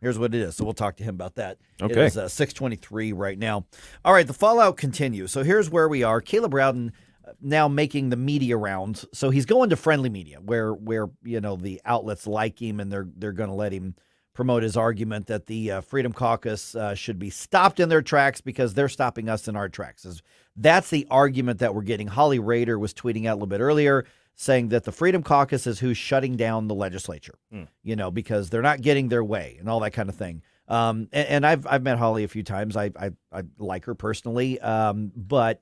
Here's what it is. So we'll talk to him about that. Okay. It is 6:23 right now. All right, the fallout continues. So here's where we are. Caleb Rowden now making the media rounds. So he's going to friendly media where the outlets like him and they're going to let him promote his argument that the Freedom Caucus should be stopped in their tracks because they're stopping us in our tracks. That's the argument that we're getting. Holly Rader was tweeting out a little bit earlier saying that the Freedom Caucus is who's shutting down the legislature, because they're not getting their way and all that kind of thing. And I've met Holly a few times. I like her personally. But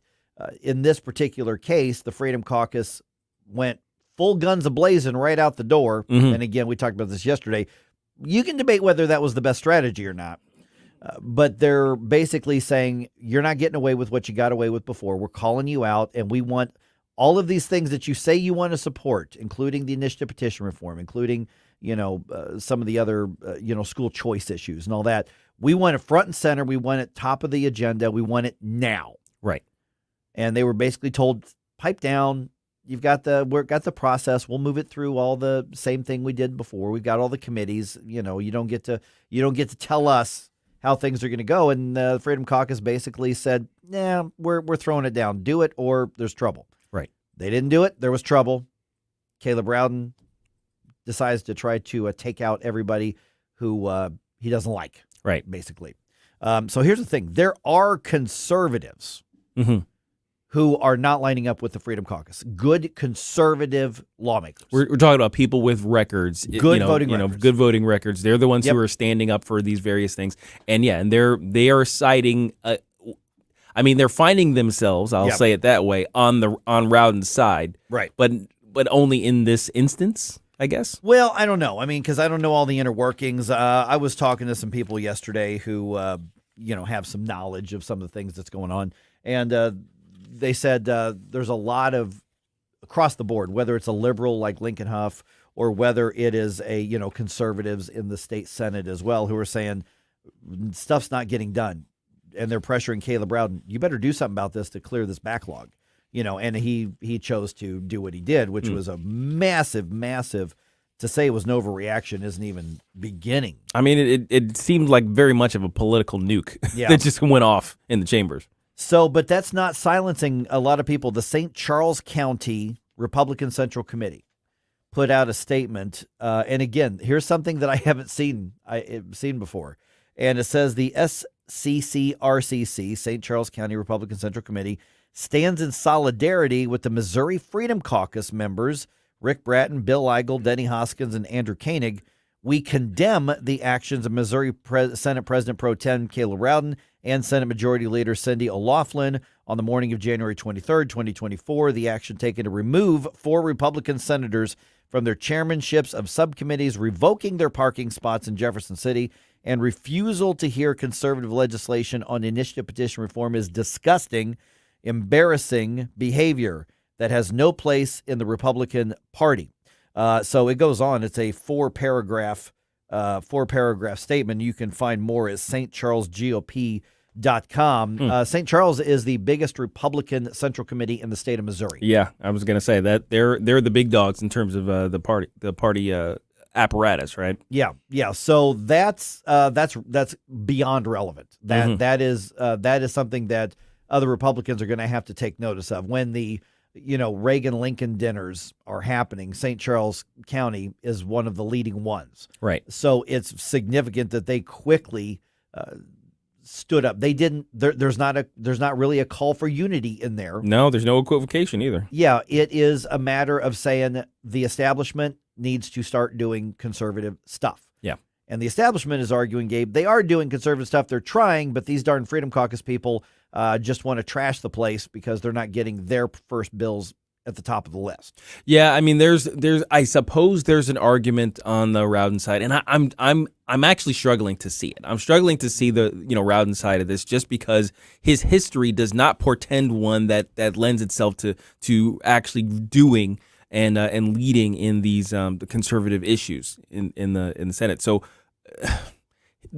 in this particular case, the Freedom Caucus went full guns a-blazing right out the door. And again, we talked about this yesterday. You can debate whether that was the best strategy or not, but they're basically saying you're not getting away with what you got away with before. We're calling you out, and we want all of these things that you say you want to support, including the initiative petition reform, including some of the other school choice issues and all that. We want it front and center. We want it top of the agenda. We want it now. Right. And they were basically told, pipe down. We've got the process. We'll move it through all the same thing we did before. We've got all the committees. You don't get to tell us how things are going to go. And the Freedom Caucus basically said, "Nah, we're throwing it down. Do it, or there's trouble." Right. They didn't do it. There was trouble. Caleb Rowden decides to try to take out everybody who he doesn't like. Right. Basically. So here's the thing: there are conservatives. Who are not lining up with the Freedom Caucus. Good conservative lawmakers. We're talking about people with records. Good voting records. Good voting records. They're the ones who are standing up for these various things. And they are citing, they're finding themselves, I'll say it that way, on Rowden's side. Right. But only in this instance, I guess. Well, I don't know. Because I don't know all the inner workings. I was talking to some people yesterday who, have some knowledge of some of the things that's going on. And, they said there's a lot of across the board, whether it's a liberal like Lincoln Huff or whether it is conservatives in the state Senate as well, who are saying stuff's not getting done, and they're pressuring Caleb Rowden. You better do something about this to clear this backlog, And he chose to do what he did, which was a massive. To say it was an overreaction isn't even beginning. It seemed like very much of a political nuke that just went off in the chambers. So, but that's not silencing a lot of people. The St. Charles County Republican Central Committee put out a statement. And again, here's something that I haven't seen before. And it says the SCCRCC, St. Charles County Republican Central Committee, stands in solidarity with the Missouri Freedom Caucus members, Rick Bratton, Bill Eigel, Denny Hoskins, and Andrew Koenig. We condemn the actions of Missouri Senate President Pro Tem Caleb Rowden and Senate Majority Leader Cindy O'Laughlin on the morning of January 23rd, 2024. The action taken to remove 4 Republican senators from their chairmanships of subcommittees, revoking their parking spots in Jefferson City, and refusal to hear conservative legislation on initiative petition reform is disgusting, embarrassing behavior that has no place in the Republican Party. So it goes on. It's a 4-paragraph statement. You can find more at stcharlesgop.com. St. Charles is the biggest Republican Central Committee in the state of Missouri. Yeah, I was going to say that they're the big dogs in terms of the party apparatus, right? Yeah. So that's beyond relevant. That is something that other Republicans are going to have to take notice of when the Reagan-Lincoln dinners are happening. St. Charles County is one of the leading ones. Right. So it's significant that they quickly stood up. They didn't. There's not really a call for unity in there. No, there's no equivocation either. Yeah, it is a matter of saying the establishment needs to start doing conservative stuff. Yeah. And the establishment is arguing, Gabe, they are doing conservative stuff. They're trying, but these darn Freedom Caucus people just want to trash the place because they're not getting their first bills at the top of the list. Yeah, I mean, I suppose there's an argument on the Rowden side, and I'm actually struggling to see it. I'm struggling to see the Rowden side of this, just because his history does not portend one that lends itself to actually doing and leading in these the conservative issues in the Senate. So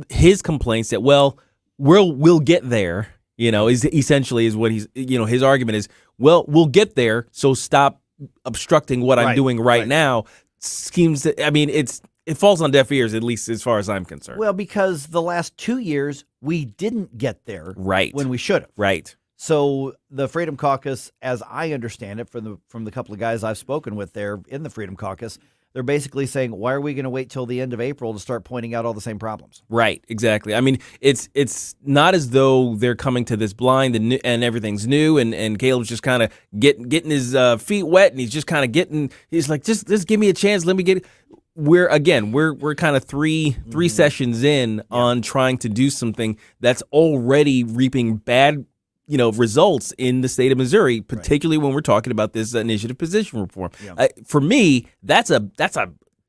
his complaints that we'll get there, is essentially is what he's his argument is, we'll get there, so stop obstructing what I'm doing right now. Seems that, I mean, it falls on deaf ears, at least as far as I'm concerned. Well, because the last 2 years we didn't get there when we should have. Right. So the Freedom Caucus, as I understand it from the couple of guys I've spoken with there in the Freedom Caucus, they're basically saying, why are we going to wait till the end of April to start pointing out all the same problems? Right, exactly. I mean, it's not as though they're coming to this blind and everything's new, and Caleb's just kind of getting his feet wet, and he's just kind of he's like, just give me a chance, let me get it. We're kind of three sessions in on trying to do something that's already reaping bad results in the state of Missouri, particularly when we're talking about this initiative position reform. Yeah. For me, that's a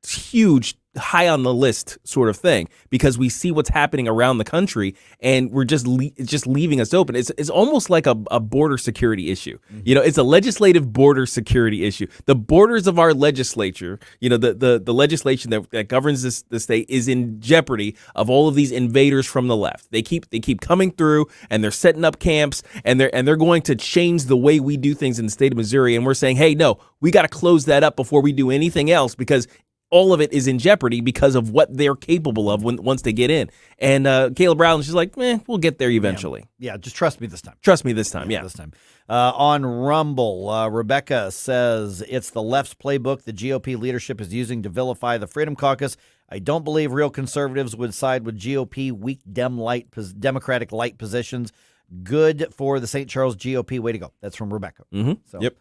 huge, high on the list sort of thing, because we see what's happening around the country, and we're just leaving us open. It's almost like a border security issue. Mm-hmm. It's a legislative border security issue. The borders of our legislature, the legislation that governs the state, is in jeopardy of all of these invaders from the left. They keep coming through, and they're setting up camps, and they're going to change the way we do things in the state of Missouri. And we're saying, hey, no, we got to close that up before we do anything else, because all of it is in jeopardy because of what they're capable of once they get in. And Caleb Rowland's just like, we'll get there eventually. Yeah, just trust me this time. Trust me this time, yeah. This time. On Rumble, Rebecca says, it's the left's playbook the GOP leadership is using to vilify the Freedom Caucus. I don't believe real conservatives would side with GOP weak Democratic light positions. Good for the St. Charles GOP. Way to go. That's from Rebecca. Mm-hmm. So, yep.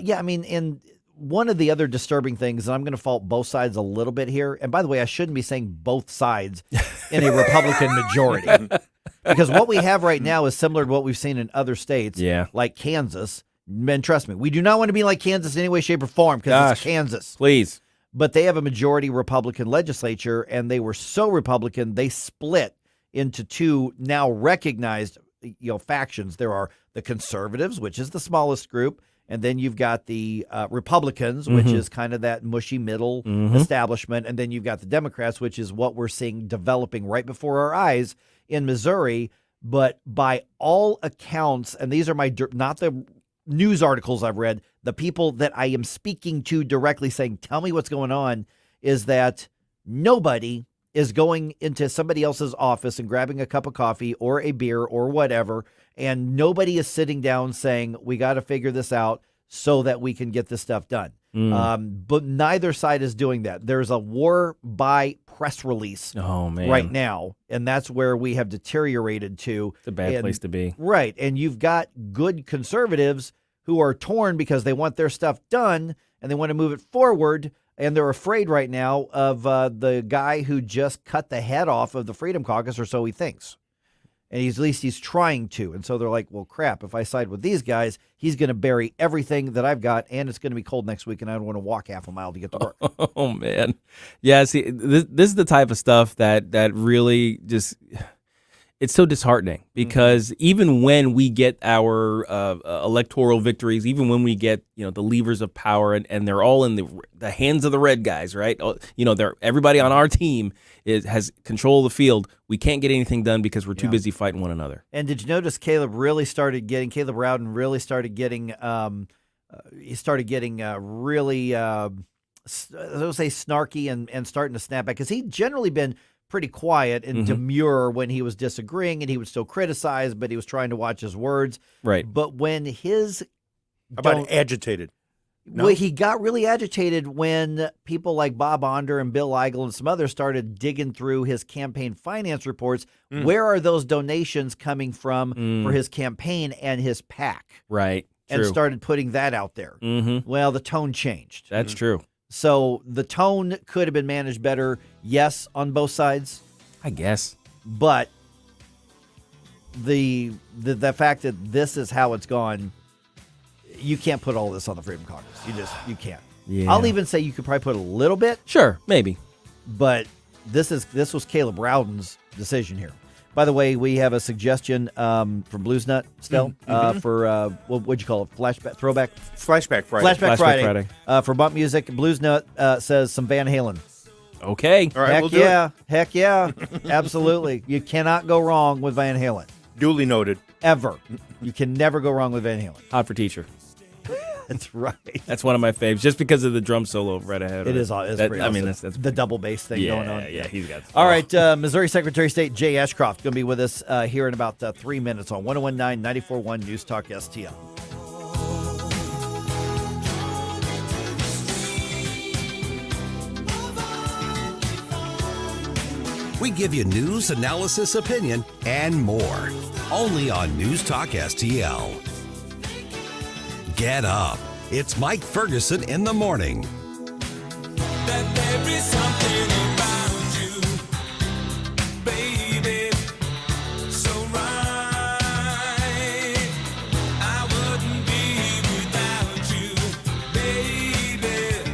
Yeah, I mean, and one of the other disturbing things, and I'm going to fault both sides a little bit here, and by the way, I shouldn't be saying both sides in a Republican majority, because what we have right now is similar to what we've seen in other states, like Kansas. And trust me, we do not want to be like Kansas in any way, shape, or form, because it's Kansas. Please. But they have a majority Republican legislature, and they were so Republican, they split into two now recognized factions. There are the conservatives, which is the smallest group, and then you've got the Republicans, which is kind of that mushy middle establishment. And then you've got the Democrats, which is what we're seeing developing right before our eyes in Missouri. But by all accounts, and these are not the news articles I've read, the people that I am speaking to directly saying, tell me what's going on, is that nobody is going into somebody else's office and grabbing a cup of coffee or a beer or whatever, and nobody is sitting down saying, we got to figure this out so that we can get this stuff done. But neither side is doing that. There's a war by press release right now, and that's where we have deteriorated to. It's a bad place to be. Right, and you've got good conservatives who are torn because they want their stuff done, and they want to move it forward, and they're afraid right now of the guy who just cut the head off of the Freedom Caucus, or so he thinks. And at least he's trying to. And so they're like, well, crap, if I side with these guys, he's going to bury everything that I've got, and it's going to be cold next week, and I don't want to walk half a mile to get to work. Oh, man. Yeah, see, this is the type of stuff that really just... It's so disheartening, because even when we get our electoral victories, even when we get the levers of power, and they're all in the hands of the red guys, right? Everybody on our team has control of the field. We can't get anything done because we're too busy fighting one another. And did you notice Caleb Rowden really started getting really let's say snarky and starting to snap back, because he'd generally been pretty quiet and demure when he was disagreeing, and he would still criticize, but he was trying to watch his words. Right. But when agitated? Well, he got really agitated when people like Bob Onder and Bill Eigel and some others started digging through his campaign finance reports. Where are those donations coming from for his campaign and his PAC? Right. And True. started putting that out there. Well, the tone changed. That's true. So the tone could have been managed better, yes, on both sides. I guess. But the fact that this is how it's gone, you can't put all this on the Freedom Caucus. You can't. Yeah. I'll even say you could probably put a little bit. Sure, maybe. But this was Caleb Rowden's decision here. By the way, we have a suggestion from Blues Nut still for what'd you call it? Flashback Friday. Flashback Friday. For bump music. Blues Nut says some Van Halen. Okay. All right, Heck we'll do yeah. Heck yeah. Absolutely. You cannot go wrong with Van Halen. Duly noted. Ever. You can never go wrong with Van Halen. Hot for Teacher. That's right. That's one of my faves, just because of the drum solo right ahead. It is. It's pretty awesome. that's the double bass thing going on. Yeah, he's got. All right, Missouri Secretary of State Jay Ashcroft going to be with us here in about 3 minutes on 101.9 94.1 News Talk STL. We give you news, analysis, opinion, and more. Only on News Talk STL. Get up. It's Mike Ferguson in the morning. That there is something about you, baby, so right. I wouldn't be without you, baby,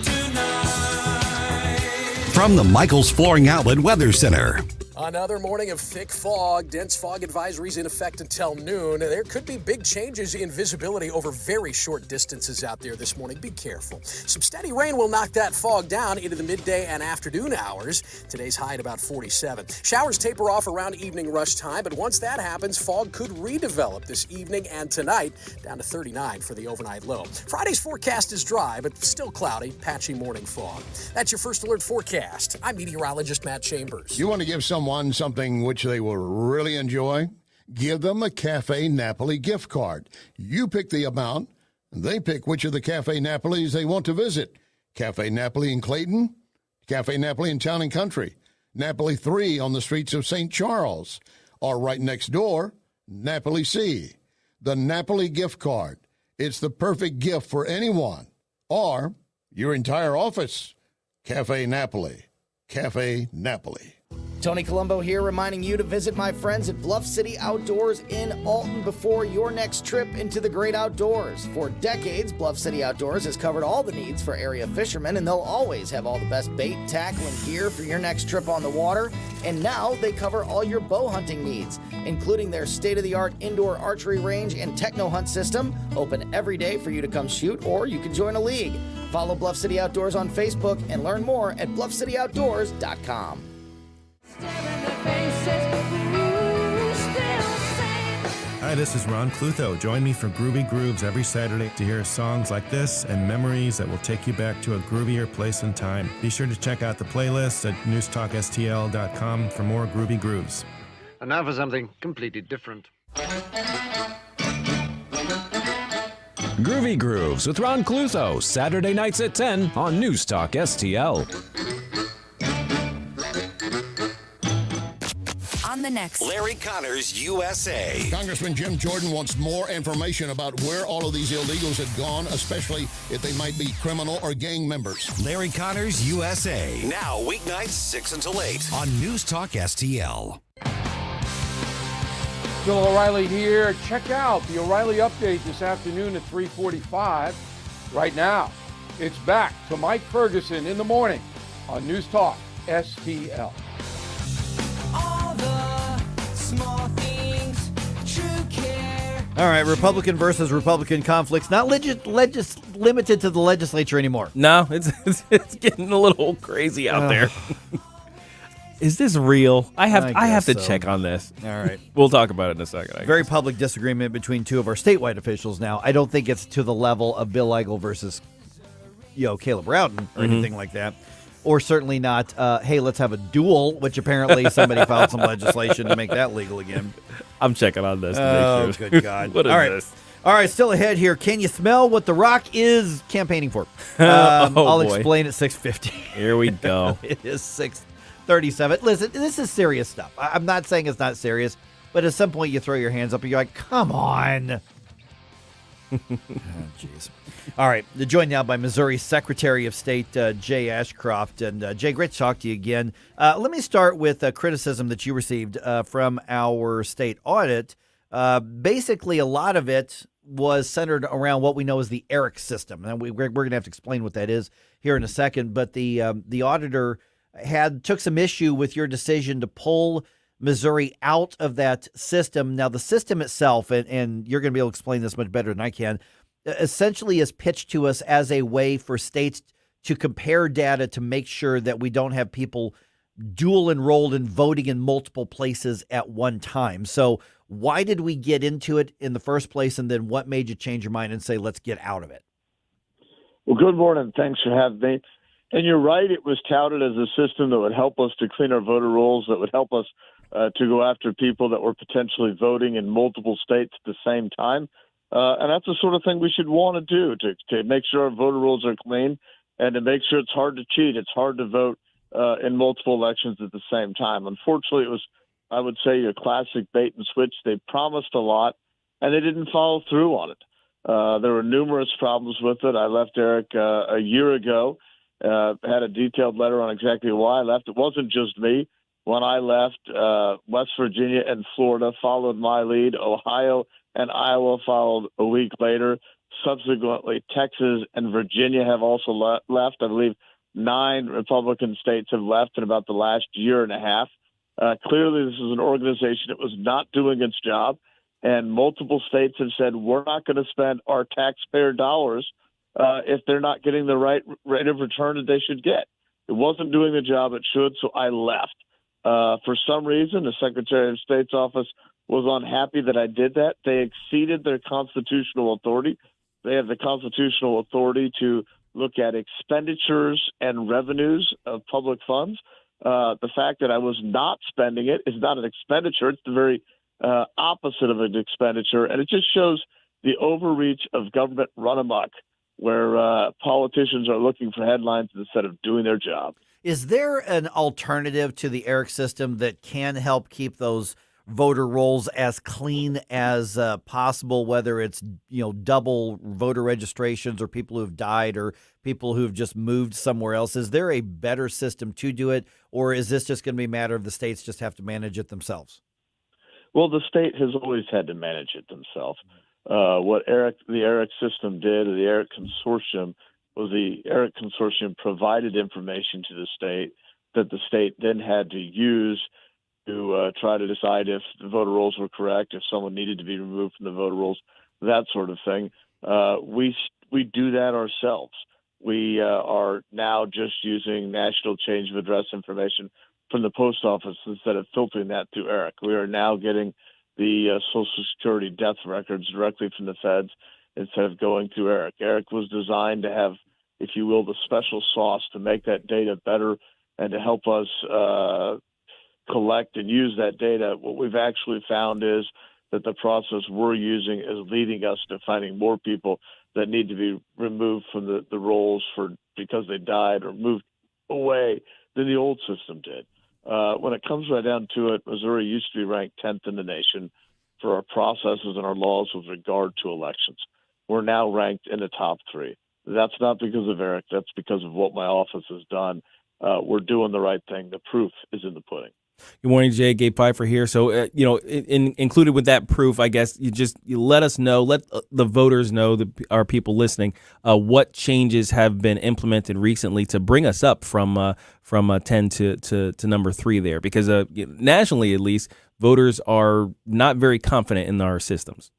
tonight. From the Michaels Flooring Outlet Weather Center. Another morning of thick fog, dense fog advisories in effect until noon. There could be big changes in visibility over very short distances out there this morning. Be careful. Some steady rain will knock that fog down into the midday and afternoon hours. Today's high at about 47. Showers taper off around evening rush time, but once that happens, fog could redevelop this evening and tonight, down to 39 for the overnight low. Friday's forecast is dry, but still cloudy, patchy morning fog. That's your first alert forecast. I'm meteorologist Matt Chambers. You want to give someone something which they will really enjoy? Give them a Cafe Napoli gift card. You pick the amount, and they pick which of the Cafe Napolis they want to visit. Cafe Napoli in Clayton, Cafe Napoli in Town and Country, Napoli 3 on the streets of St. Charles, or right next door, Napoli C. The Napoli gift card. It's the perfect gift for anyone or your entire office. Cafe Napoli. Cafe Napoli. Tony Colombo here, reminding you to visit my friends at Bluff City Outdoors in Alton before your next trip into the great outdoors. For decades, Bluff City Outdoors has covered all the needs for area fishermen, and they'll always have all the best bait, tackle, and gear for your next trip on the water. And now they cover all your bow hunting needs, including their state-of-the-art indoor archery range and techno hunt system, open every day for you to come shoot, or you can join a league. Follow Bluff City Outdoors on Facebook and learn more at bluffcityoutdoors.com. Hi, this is Ron Clutho. Join me for Groovy Grooves every Saturday to hear songs like this and memories that will take you back to a groovier place and time. Be sure to check out the playlist at newstalkstl.com for more Groovy Grooves. And now for something completely different. Groovy Grooves with Ron Clutho, Saturday nights at 10 on News Talk STL. On the next Larry Connors, USA. Congressman Jim Jordan wants more information about where all of these illegals had gone, especially if they might be criminal or gang members. Larry Connors, USA. Now, weeknights 6 until 8 on News Talk STL. Bill O'Reilly here. Check out the O'Reilly Update this afternoon at 3:45. Right now, it's back to Mike Ferguson in the morning on News Talk STL. All the small things, true care. All right, Republican versus Republican conflicts, not limited to the legislature anymore. No, it's getting a little crazy out there. Is this real? I have to check on this. All right. We'll talk about it in a second. Very public disagreement between two of our statewide officials now. I don't think it's to the level of Bill Eigel versus, Caleb Rowden or anything like that. Or certainly not, hey, let's have a duel, which apparently somebody filed some legislation to make that legal again. I'm checking on this to make sure. Good God. What is this? All right, still ahead here. Can you smell what The Rock is campaigning for? Oh, I'll boy. explain at 6:50. Here we go. It is 6:37. Listen, this is serious stuff. I'm not saying it's not serious, but at some point you throw your hands up and you're like, come on. Oh, jeez. All right, joined now by Missouri Secretary of State Jay Ashcroft. And Jay, great to talk to you again. Let me start with a criticism that you received from our state audit. Basically, a lot of it was centered around what we know as the ERIC system. And we're going to have to explain what that is here in a second. But the auditor took some issue with your decision to pull Missouri out of that system. Now, the system itself, and you're going to be able to explain this much better than I can, essentially is pitched to us as a way for states to compare data to make sure that we don't have people dual enrolled and voting in multiple places at one time. So why did we get into it in the first place? And then what made you change your mind and say, let's get out of it? Well, good morning. Thanks for having me. And you're right. It was touted as a system that would help us to clean our voter rolls, that would help us to go after people that were potentially voting in multiple states at the same time. And that's the sort of thing we should want to do to make sure our voter rolls are clean and to make sure it's hard to cheat. It's hard to vote in multiple elections at the same time. Unfortunately, it was, I would say, a classic bait and switch. They promised a lot, and they didn't follow through on it. There were numerous problems with it. I left ERIC a year ago, had a detailed letter on exactly why I left. It wasn't just me. When I left, West Virginia and Florida followed my lead. Ohio and Iowa followed a week later. Subsequently, Texas and Virginia have also left. I believe 9 Republican states have left in about the last year and a half. Clearly, this is an organization that was not doing its job, and multiple states have said, we're not going to spend our taxpayer dollars if they're not getting the right rate of return that they should get. It wasn't doing the job it should, so I left. For some reason, the Secretary of State's office was unhappy that I did that. They exceeded their constitutional authority. They have the constitutional authority to look at expenditures and revenues of public funds. The fact that I was not spending it is not an expenditure. It's the very opposite of an expenditure. And it just shows the overreach of government run amok, where politicians are looking for headlines instead of doing their job. Is there an alternative to the ERIC system that can help keep those voter rolls as clean as possible, whether it's double voter registrations or people who've died or people who've just moved somewhere else? Is there a better system to do it, or is this just going to be a matter of the states just have to manage it themselves? Well, the state has always had to manage it themselves. What the ERIC system did, or the ERIC consortium, was the ERIC consortium provided information to the state that the state then had to use to try to decide if the voter rolls were correct, if someone needed to be removed from the voter rolls, that sort of thing. We do that ourselves. We are now just using national change of address information from the post office instead of filtering that through ERIC. We are now getting the Social Security death records directly from the feds instead of going through ERIC. ERIC was designed to have, if you will, the special sauce to make that data better and to help us collect and use that data. What we've actually found is that the process we're using is leading us to finding more people that need to be removed from the rolls because they died or moved away than the old system did. When it comes right down to it, Missouri used to be ranked 10th in the nation for our processes and our laws with regard to elections. We're now ranked in the top 3. That's not because of ERIC. That's because of what my office has done. We're doing the right thing. The proof is in the pudding. Good morning, Jay. Gabe Pfeiffer here. So, included with that proof, I guess you let us know, let the voters know, our people listening, what changes have been implemented recently to bring us up from 10 to number 3 there, because nationally, at least, voters are not very confident in our systems.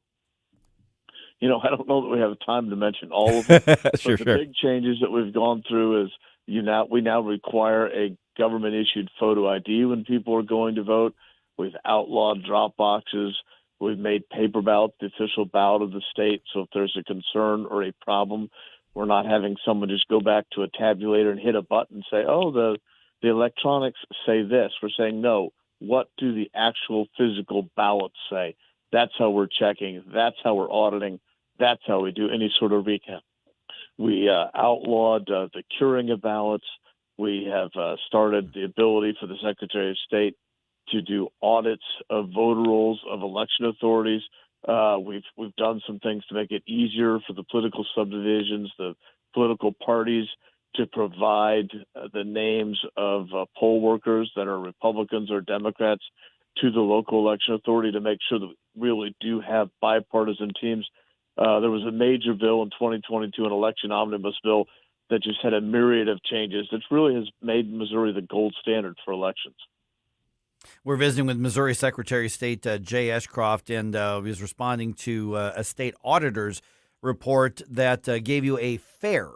I don't know that we have time to mention all of them. Sure. Big changes that we've gone through is we now require a government-issued photo ID when people are going to vote. We've outlawed drop boxes. We've made paper ballot the official ballot of the state. So if there's a concern or a problem, we're not having someone just go back to a tabulator and hit a button and say, oh, the electronics say this. We're saying, no, what do the actual physical ballots say? That's how we're checking. That's how we're auditing. That's how we do any sort of recount. We outlawed the curing of ballots. We have started the ability for the Secretary of State to do audits of voter rolls of election authorities. We've done some things to make it easier for the political subdivisions, the political parties, to provide the names of poll workers that are Republicans or Democrats to the local election authority to make sure that we really do have bipartisan teams. There was a major bill in 2022, an election omnibus bill, that just had a myriad of changes that really has made Missouri the gold standard for elections. We're visiting with Missouri Secretary of State Jay Ashcroft, and he was responding to a state auditor's report that gave you a fair,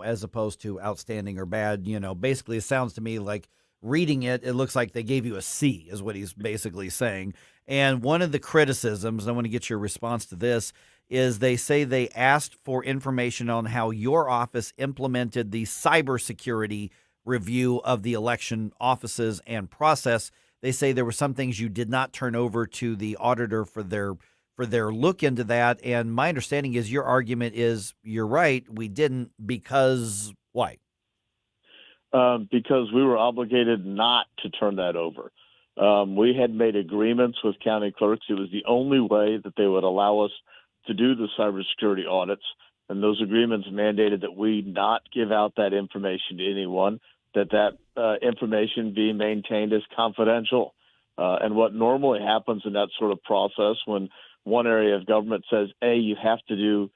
as opposed to outstanding or bad. Basically, it sounds to me like reading it, it looks like they gave you a C, is what he's basically saying. And one of the criticisms, I want to get your response to this, is they say they asked for information on how your office implemented the cybersecurity review of the election offices and process. They say there were some things you did not turn over to the auditor for their look into that. And my understanding is your argument is you're right, we didn't, because why? Because we were obligated not to turn that over. We had made agreements with county clerks. It was the only way that they would allow us to do the cybersecurity audits. And those agreements mandated that we not give out that information to anyone, that information be maintained as confidential. And what normally happens in that sort of process when one area of government says, A, you have to do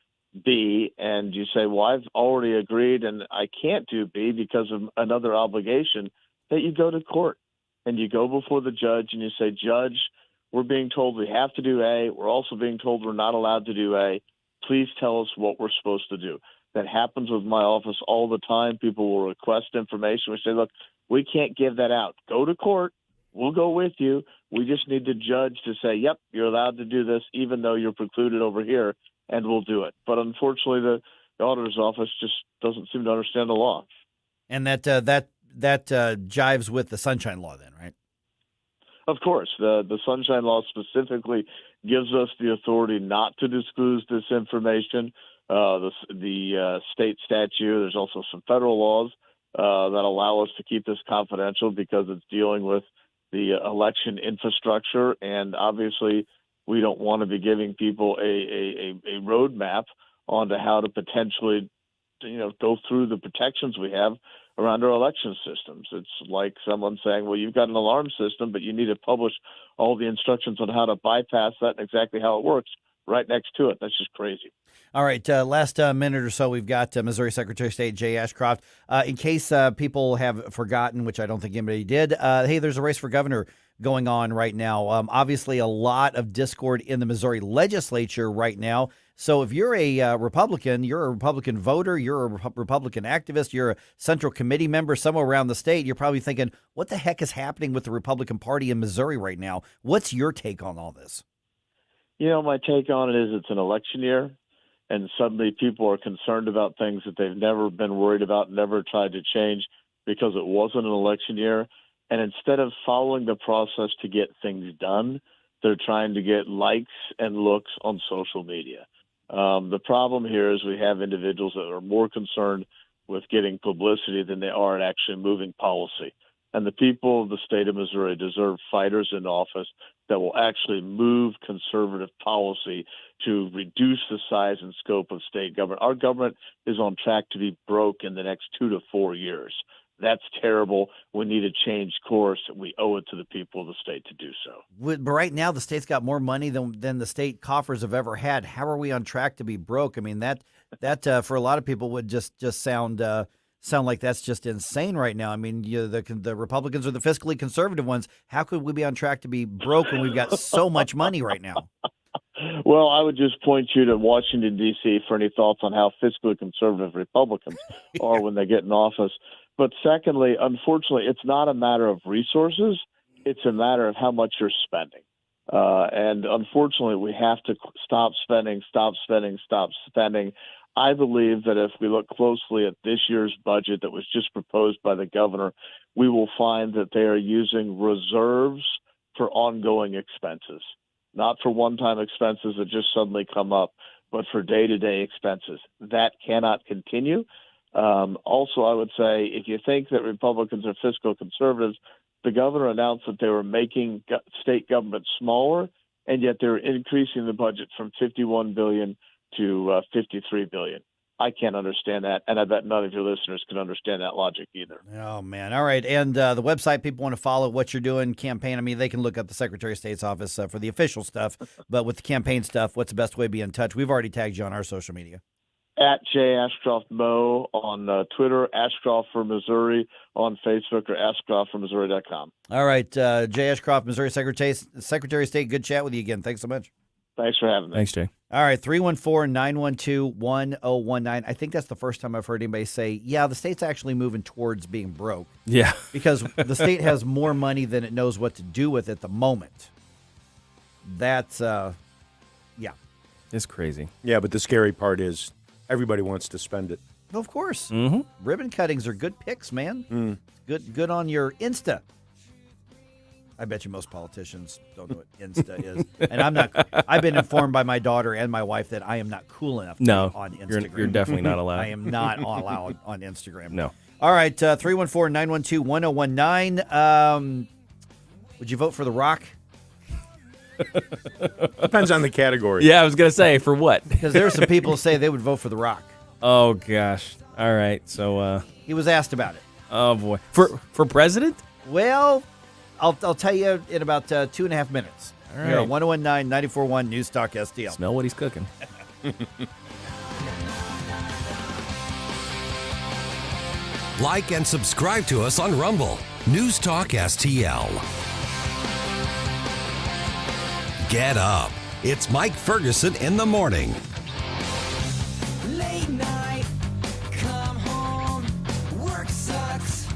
B, and you say, well, I've already agreed and I can't do B because of another obligation, that you go to court and you go before the judge and you say, Judge, we're being told we have to do A. We're also being told we're not allowed to do A. Please tell us what we're supposed to do. That happens with my office all the time. People will request information. We say, look, we can't give that out. Go to court. We'll go with you. We just need the judge to say, yep, you're allowed to do this, even though you're precluded over here, and we'll do it. But unfortunately, the auditor's office just doesn't seem to understand the law. And that jives with the Sunshine Law then, right? Of course. The Sunshine Law specifically gives us the authority not to disclose this information. The state statute, there's also some federal laws that allow us to keep this confidential because it's dealing with the election infrastructure. And obviously, we don't want to be giving people a roadmap onto how to potentially, go through the protections we have around our election systems. It's like someone saying, well, you've got an alarm system, but you need to publish all the instructions on how to bypass that and exactly how it works right next to it. That's just crazy. All right, last minute or so, we've got Missouri Secretary of State Jay Ashcroft. In case people have forgotten, which I don't think anybody did, hey, there's a race for governor going on right now. Obviously, a lot of discord in the Missouri legislature right now. So if you're a Republican, you're a Republican voter, you're a Republican activist, you're a Central Committee member somewhere around the state, you're probably thinking, what the heck is happening with the Republican Party in Missouri right now? What's your take on all this? My take on it is it's an election year, and suddenly people are concerned about things that they've never been worried about, never tried to change because it wasn't an election year. And instead of following the process to get things done, they're trying to get likes and looks on social media. The problem here is we have individuals that are more concerned with getting publicity than they are in actually moving policy. And the people of the state of Missouri deserve fighters in office that will actually move conservative policy to reduce the size and scope of state government. Our government is on track to be broke in the next 2 to 4 years. That's terrible. We need to change course. We owe it to the people of the state to do so. But right now, the state's got more money than the state coffers have ever had. How are we on track to be broke? I mean, that for a lot of people would just sound like that's just insane right now. I mean, the Republicans are the fiscally conservative ones. How could we be on track to be broke when we've got so much money right now? Well, I would just point you to Washington, D.C. for any thoughts on how fiscally conservative Republicans are when they get in office. But secondly, unfortunately, it's not a matter of resources. It's a matter of how much you're spending. And unfortunately, we have to stop spending. I believe that if we look closely at this year's budget that was just proposed by the governor, we will find that they are using reserves for ongoing expenses, not for one-time expenses that just suddenly come up, but for day-to-day expenses. That cannot continue. Also, I would say if you think that Republicans are fiscal conservatives, the governor announced that they were making state government smaller, and yet they're increasing the budget from $51 billion to $53 billion. I can't understand that, and I bet none of your listeners can understand that logic either. Oh, man. All right. And the website, people want to follow what you're doing, campaign. I mean, they can look up the Secretary of State's office for the official stuff, but with the campaign stuff, what's the best way to be in touch? We've already tagged you on our social media. At Jay Ashcroft Mo on Twitter, Ashcroft for Missouri on Facebook, or ashcroftformissouri.com. All right. Jay Ashcroft, Missouri Secretary of State, good chat with you again. Thanks so much. Thanks for having me. Thanks, Jay. All right, 314-912-1019. I think that's the first time I've heard anybody say, yeah, the state's actually moving towards being broke. Yeah. Because the state has more money than it knows what to do with at the moment. That's, yeah. It's crazy. Yeah, but the scary part is everybody wants to spend it. Of course. Mm-hmm. Ribbon cuttings are good picks, man. Good on your Insta. I bet you most politicians don't know what Insta is. And I'm not. I've been informed by my daughter and my wife that I am not cool enough to be on Instagram. You're definitely not allowed. I am not allowed on Instagram. No. All right, 314-912-1019. Would you vote for The Rock? Depends on the category. Yeah, I was going to say, for what? Because there are some people who say they would vote for The Rock. Oh, gosh. All right, so... he was asked about it. Oh, boy. For president? Well... I'll tell you in about 2.5 minutes. All right. Here on 101.9 94.1 News Talk STL. Smell what he's cooking. Like and subscribe to us on Rumble. News Talk STL. Get up. It's Mike Ferguson in the morning. Late night, come home, work sucks,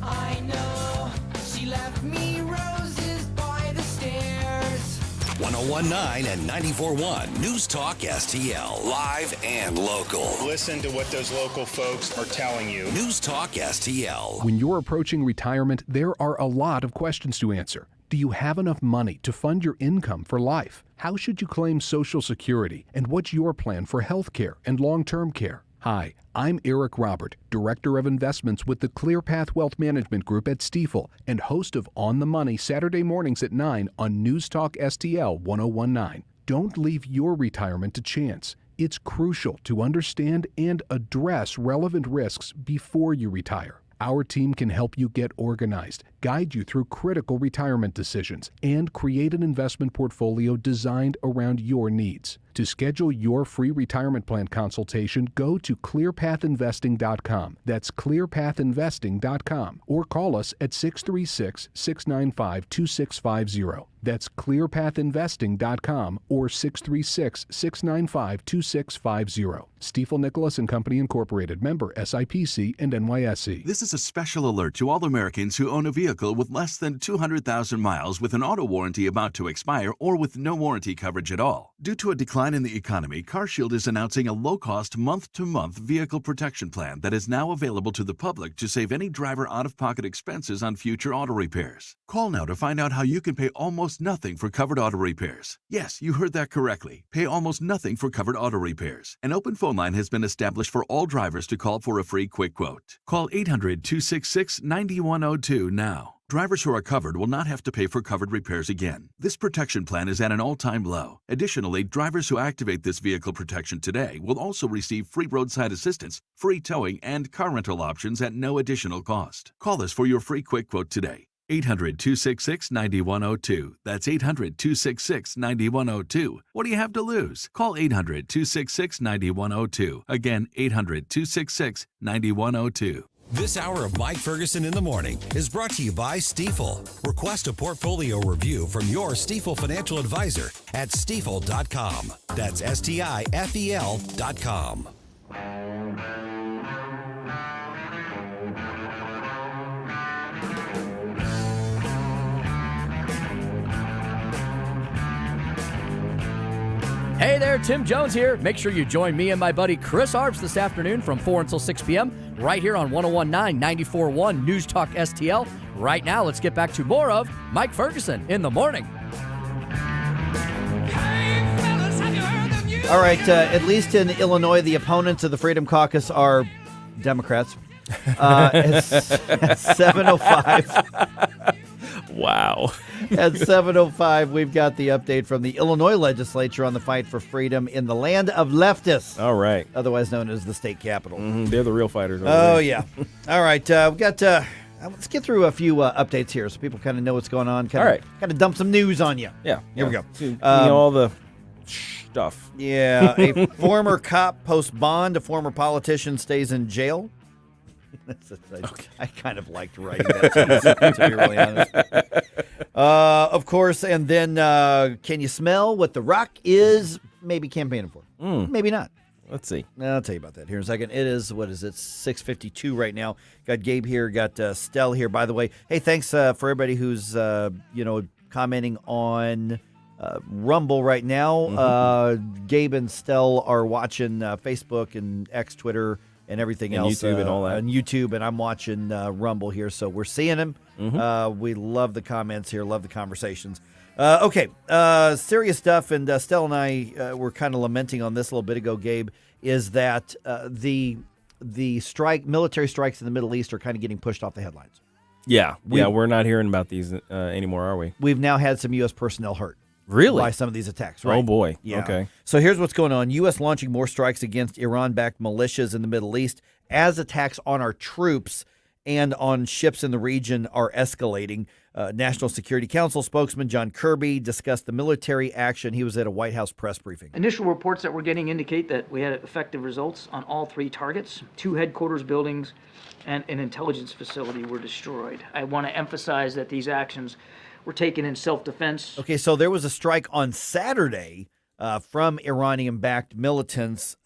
I know. She left me roses by the stairs. 101.9 and 94.1 News Talk STL. Live and local. Listen to what those local folks are telling you. News Talk STL. When you're approaching retirement, there are a lot of questions to answer. Do you have enough money to fund your income for life? How should you claim Social Security? And what's your plan for health care and long-term care? Hi, I'm Eric Robert, Director of Investments with the ClearPath Wealth Management Group at Stifel and host of On the Money Saturday mornings at 9 on News Talk STL 1019. Don't leave your retirement to chance. It's crucial to understand and address relevant risks before you retire. Our team can help you get organized, guide you through critical retirement decisions, and create an investment portfolio designed around your needs. To schedule your free retirement plan consultation, go to clearpathinvesting.com. That's clearpathinvesting.com. Or call us at 636-695-2650. That's clearpathinvesting.com or 636-695-2650. Stifel Nicholas and Company Incorporated, member SIPC and NYSE. This is a special alert to all Americans who own a vehicle with less than 200,000 miles with an auto warranty about to expire or with no warranty coverage at all. Due to a decline in the economy, CarShield is announcing a low-cost month-to-month vehicle protection plan that is now available to the public to save any driver out-of-pocket expenses on future auto repairs. Call now to find out how you can pay almost nothing for covered auto repairs. Yes, you heard that correctly. Pay almost nothing for covered auto repairs. An open phone line has been established for all drivers to call for a free quick quote. Call 800-266-9102 now. Drivers who are covered will not have to pay for covered repairs again. This protection plan is at an all-time low. Additionally, drivers who activate this vehicle protection today will also receive free roadside assistance, free towing, and car rental options at no additional cost. Call us for your free quick quote today. 800-266-9102. That's 800-266-9102. What do you have to lose? Call 800-266-9102. Again, 800-266-9102. This hour of Mike Ferguson in the morning is brought to you by Stifel. Request a portfolio review from your Stifel financial advisor at stifel.com. That's STIFEL.com. Hey there, Tim Jones here. Make sure you join me and my buddy Chris Arps this afternoon from 4 until 6 p.m. right here on 101.9 94.1 News Talk STL. Right now, let's get back to more of Mike Ferguson in the morning. Hey, fellas, have you heard the news? All right, at least in Illinois, the opponents of the Freedom Caucus are Democrats. It's 7:05. Wow. At 7:05, we've got the update from the Illinois legislature on the fight for freedom in the land of leftists. All right. Otherwise known as the state capitol. They're the real fighters. Oh, yeah. All right, we've got... let's get through a few updates here so people kind of know what's going on. All right. Kind of dump some news on you. Yeah. Here we go. All the stuff. Yeah. A former cop posts bond. A former politician stays in jail. I kind of liked writing that, to be really honest. Of course, and then can you smell what The Rock is maybe campaigning for? Maybe not. Let's see. I'll tell you about that here in a second. It is, 6:52 right now. Got Gabe here, got Stell here, by the way. Hey, thanks for everybody who's, commenting on Rumble right now. Gabe and Stell are watching Facebook and X, Twitter, and everything and else. YouTube and all that. On YouTube, and I'm watching Rumble here, so we're seeing him. We love the comments here, love the conversations. Okay, serious stuff, and Stell and I were kind of lamenting on this a little bit ago, Gabe, is that the military strikes in the Middle East are kind of getting pushed off the headlines. Yeah, we're not hearing about these anymore, are we? We've now had some U.S. personnel hurt. Really? By some of these attacks, right? Oh, boy. Yeah. Okay. So here's what's going on. U.S. launching more strikes against Iran-backed militias in the Middle East as attacks on our troops and on ships in the region are escalating. National Security Council spokesman John Kirby discussed the military action. He was at a White House press briefing. Initial reports that we're getting indicate that we had effective results on all 3 targets. 2 headquarters buildings and an intelligence facility were destroyed. I want to emphasize that these actions were taken in self-defense. Okay, so there was a strike on Saturday from Iranian-backed militants,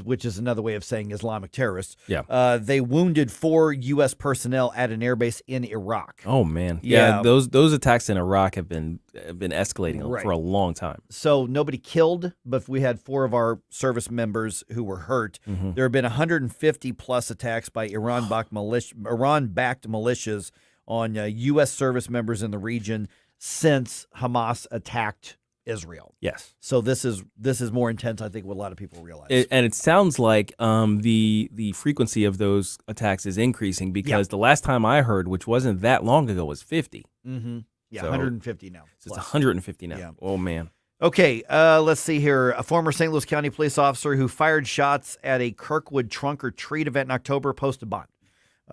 which is another way of saying Islamic terrorists. Yeah. They wounded 4 U.S. personnel at an airbase in Iraq. Oh, man. Yeah, those attacks in Iraq have been escalating for a long time. So nobody killed, but we had 4 of our service members who were hurt. There have been 150-plus attacks by Iran-backed militias on U.S. service members in the region since Hamas attacked Israel. Yes. So this is more intense, I think, what a lot of people realize. And it sounds like the frequency of those attacks is increasing because the last time I heard, which wasn't that long ago, was 50. Yeah, So 150 now. It's 150 now. Yeah. Oh, man. Okay, let's see here. A former St. Louis County police officer who fired shots at a Kirkwood trunk or treat event in October posted bond.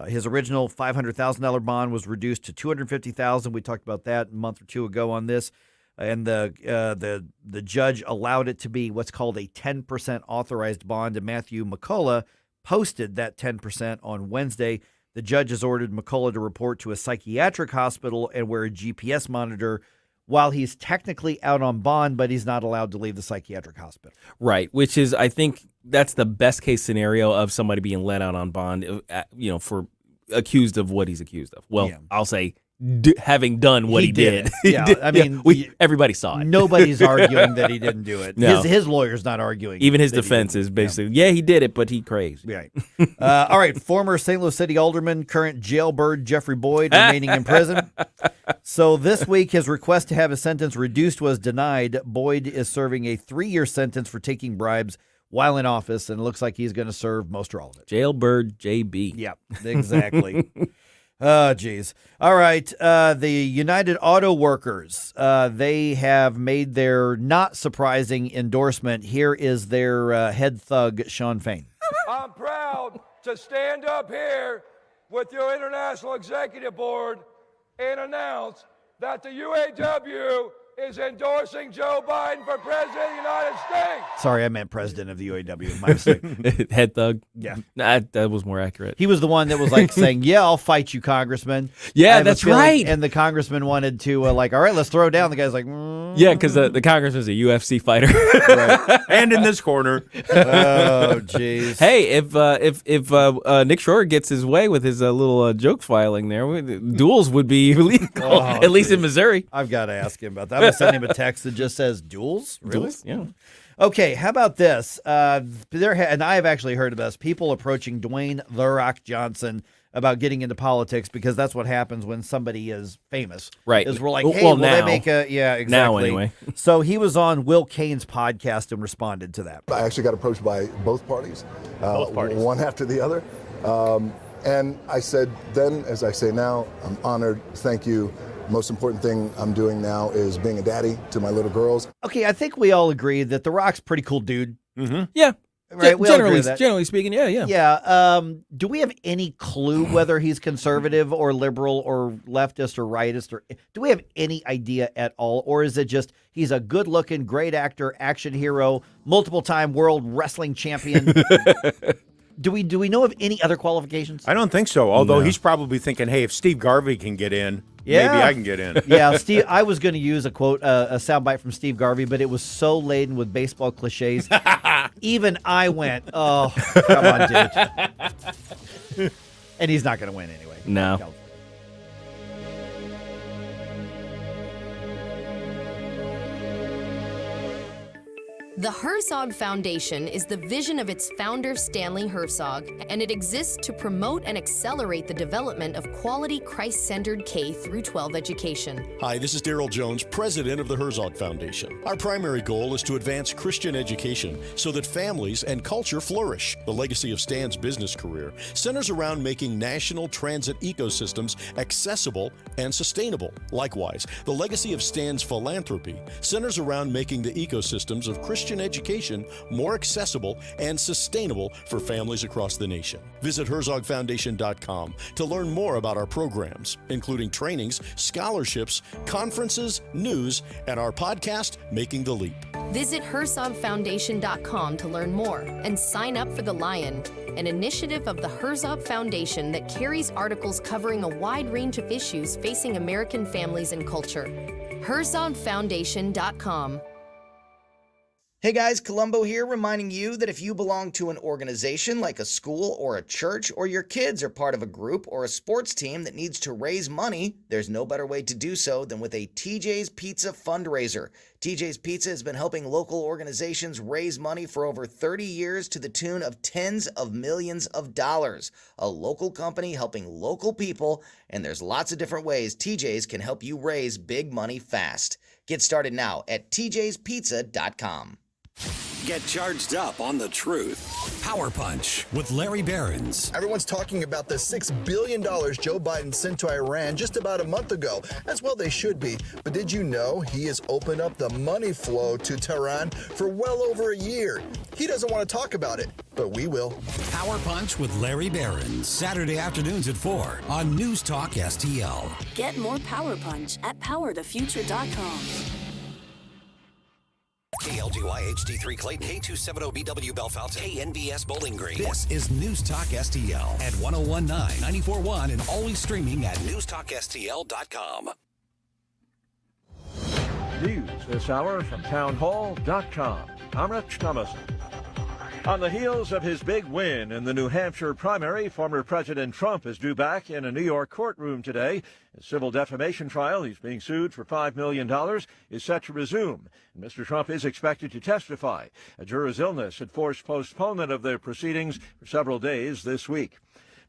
His original $500,000 bond was reduced to $250,000. We talked about that a month or 2 ago on this. And the judge allowed it to be what's called a 10% authorized bond. And Matthew McCullough posted that 10% on Wednesday. The judge has ordered McCullough to report to a psychiatric hospital and wear a GPS monitor while he's technically out on bond, but he's not allowed to leave the psychiatric hospital. Right, which is, I think, that's the best case scenario of somebody being let out on bond, for accused of what he's accused of. Well, I'll say having done what he did. Yeah, I mean, everybody saw it. Nobody's arguing that he didn't do it. No. His lawyer's not arguing. Even his defense is basically, he did it, but he crazed. Right. All right, former St. Louis City Alderman, current jailbird Jeffrey Boyd remaining in prison. So this week, his request to have his sentence reduced was denied. Boyd is serving a 3-year sentence for taking bribes while in office, and it looks like he's going to serve most or all of it. Jailbird JB. Yep, exactly. Oh, geez. All right. The United Auto Workers, they have made their not surprising endorsement. Here is their head thug, Sean Fain. I'm proud to stand up here with your International Executive Board and announce that the UAW is endorsing Joe Biden for President of the United States. Sorry, I meant President of the UAW. My mistake. Head thug? Yeah. That was more accurate. He was the one that was like saying, yeah, I'll fight you, Congressman. Yeah, that's right. And the Congressman wanted to all right, let's throw down. The guy's like, Yeah, because the Congressman's a UFC fighter. Right. And in this corner. Oh, jeez. Hey, if Nick Schroer gets his way with his little joke filing there, duels would be illegal, at least in Missouri. I've got to ask him about that. I'm going to send him a text that just says duels. Really? Duels? Yeah. Okay, how about this? And I have actually heard of this. People approaching Dwayne "The Rock" Johnson about getting into politics because that's what happens when somebody is famous. Right. Is we're like, Well, hey, will now. they make a yeah, exactly. Now, anyway. So he was on Will Kane's podcast and responded to that. I actually got approached by both parties. Both parties. One after the other. And I said then, as I say now, I'm honored. Thank you. Most important thing I'm doing now is being a daddy to my little girls. Okay, I think we all agree that The Rock's a pretty cool dude. Mm-hmm. Yeah. Right, we all agree with that. Generally speaking, yeah. Yeah. Do we have any clue whether he's conservative or liberal or leftist or rightist? Or do we have any idea at all? Or is it just he's a good-looking, great actor, action hero, multiple-time world wrestling champion? Do we know of any other qualifications? I don't think so. Although he's probably thinking, hey, if Steve Garvey can get in, maybe I can get in. Yeah, Steve. I was going to use a quote, a soundbite from Steve Garvey, but it was so laden with baseball cliches. Even I went, "Oh, come on, dude!" And he's not going to win anyway. No. The Herzog Foundation is the vision of its founder, Stanley Herzog, and it exists to promote and accelerate the development of quality, Christ-centered K-12 education. Hi, this is Daryl Jones, president of the Herzog Foundation. Our primary goal is to advance Christian education so that families and culture flourish. The legacy of Stan's business career centers around making national transit ecosystems accessible and sustainable. Likewise, the legacy of Stan's philanthropy centers around making the ecosystems of Christian education more accessible and sustainable for families across the nation. Visit HerzogFoundation.com to learn more about our programs, including trainings, scholarships, conferences, news, and our podcast, Making the Leap. Visit HerzogFoundation.com to learn more and sign up for The Lion, an initiative of the Herzog Foundation that carries articles covering a wide range of issues facing American families and culture. HerzogFoundation.com. Hey guys, Columbo here, reminding you that if you belong to an organization like a school or a church, or your kids are part of a group or a sports team that needs to raise money, there's no better way to do so than with a TJ's Pizza fundraiser. TJ's Pizza has been helping local organizations raise money for over 30 years to the tune of tens of millions of dollars. A local company helping local people, and there's lots of different ways TJ's can help you raise big money fast. Get started now at tjspizza.com. Get charged up on the truth. Power Punch with Larry Behrens. Everyone's talking about the $6 billion Joe Biden sent to Iran just about a month ago. As well they should be. But did you know he has opened up the money flow to Tehran for well over a year? He doesn't want to talk about it, but we will. Power Punch with Larry Behrens. Saturday afternoons at 4 on News Talk STL. Get more Power Punch at powerthefuture.com. KLGY HD3 Clayton, K270BW Bellefonte, KNBS Bowling Green. This is News Talk STL at 1019, 94.1, and always streaming at newstalkstl.com. News this hour from townhall.com. I'm Rich Thomason. On the heels of his big win in the New Hampshire primary, former President Trump is due back in a New York courtroom today. His civil defamation trial, he's being sued for $5 million, is set to resume. And Mr. Trump is expected to testify. A juror's illness had forced postponement of the proceedings for several days this week.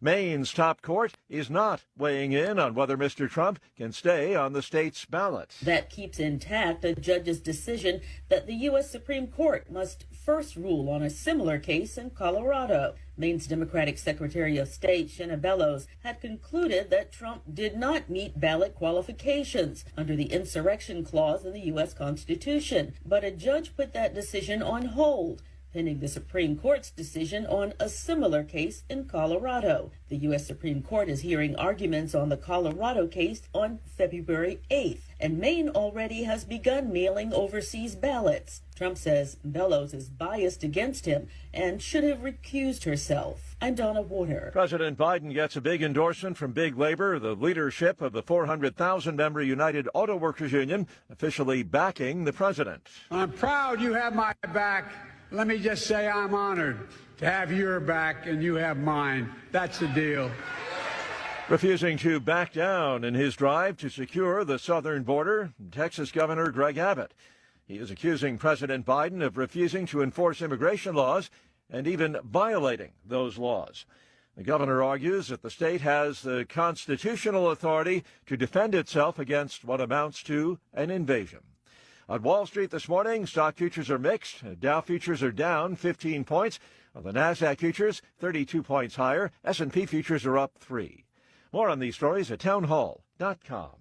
Maine's top court is not weighing in on whether Mr. Trump can stay on the state's ballot. That keeps intact a judge's decision that the U.S. Supreme Court must first rule on a similar case in Colorado. Maine's Democratic Secretary of State, Shenna Bellows, had concluded that Trump did not meet ballot qualifications under the insurrection clause in the U.S. Constitution, but a judge put that decision on hold, pending the Supreme Court's decision on a similar case in Colorado. The U.S. Supreme Court is hearing arguments on the Colorado case on February 8th, and Maine already has begun mailing overseas ballots. Trump says Bellows is biased against him and should have recused herself. I'm Donna Warner. President Biden gets a big endorsement from Big Labor, the leadership of the 400,000-member United Auto Workers Union, officially backing the president. I'm proud you have my back. Let me just say I'm honored to have your back and you have mine. That's the deal. Refusing to back down in his drive to secure the southern border, Texas Governor Greg Abbott. He is accusing President Biden of refusing to enforce immigration laws and even violating those laws. The governor argues that the state has the constitutional authority to defend itself against what amounts to an invasion. On Wall Street this morning, stock futures are mixed. Dow futures are down 15 points. On the NASDAQ futures, 32 points higher. S&P futures are up 3. More on these stories at townhall.com.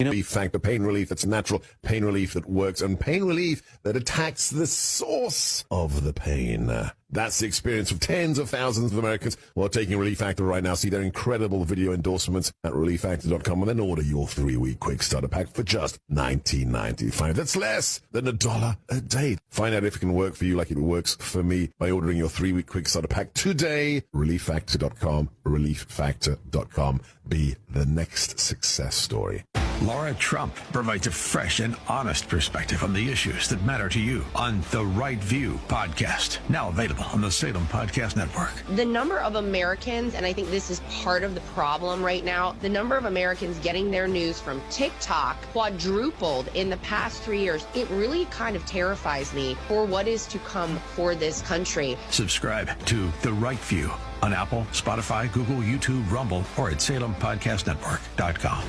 Relief factor, pain relief that's natural, pain relief that works, and pain relief that attacks the source of the pain. That's the experience of tens of thousands of Americans who are taking Relief Factor right now. See their incredible video endorsements at relieffactor.com and then order your 3-week quick starter pack for just $19.95. That's less than $1 a day. Find out if it can work for you like it works for me by ordering your 3-week quick starter pack today. Relieffactor.com, relieffactor.com. Be the next success story. Laura Trump provides a fresh and honest perspective on the issues that matter to you on The Right View podcast, now available on the Salem Podcast Network. The number of Americans, and I think this is part of the problem right now, the number of Americans getting their news from TikTok quadrupled in the past 3 years. It really kind of terrifies me for what is to come for this country. Subscribe to The Right View on Apple, Spotify, Google, YouTube, Rumble, or at SalemPodcastNetwork.com.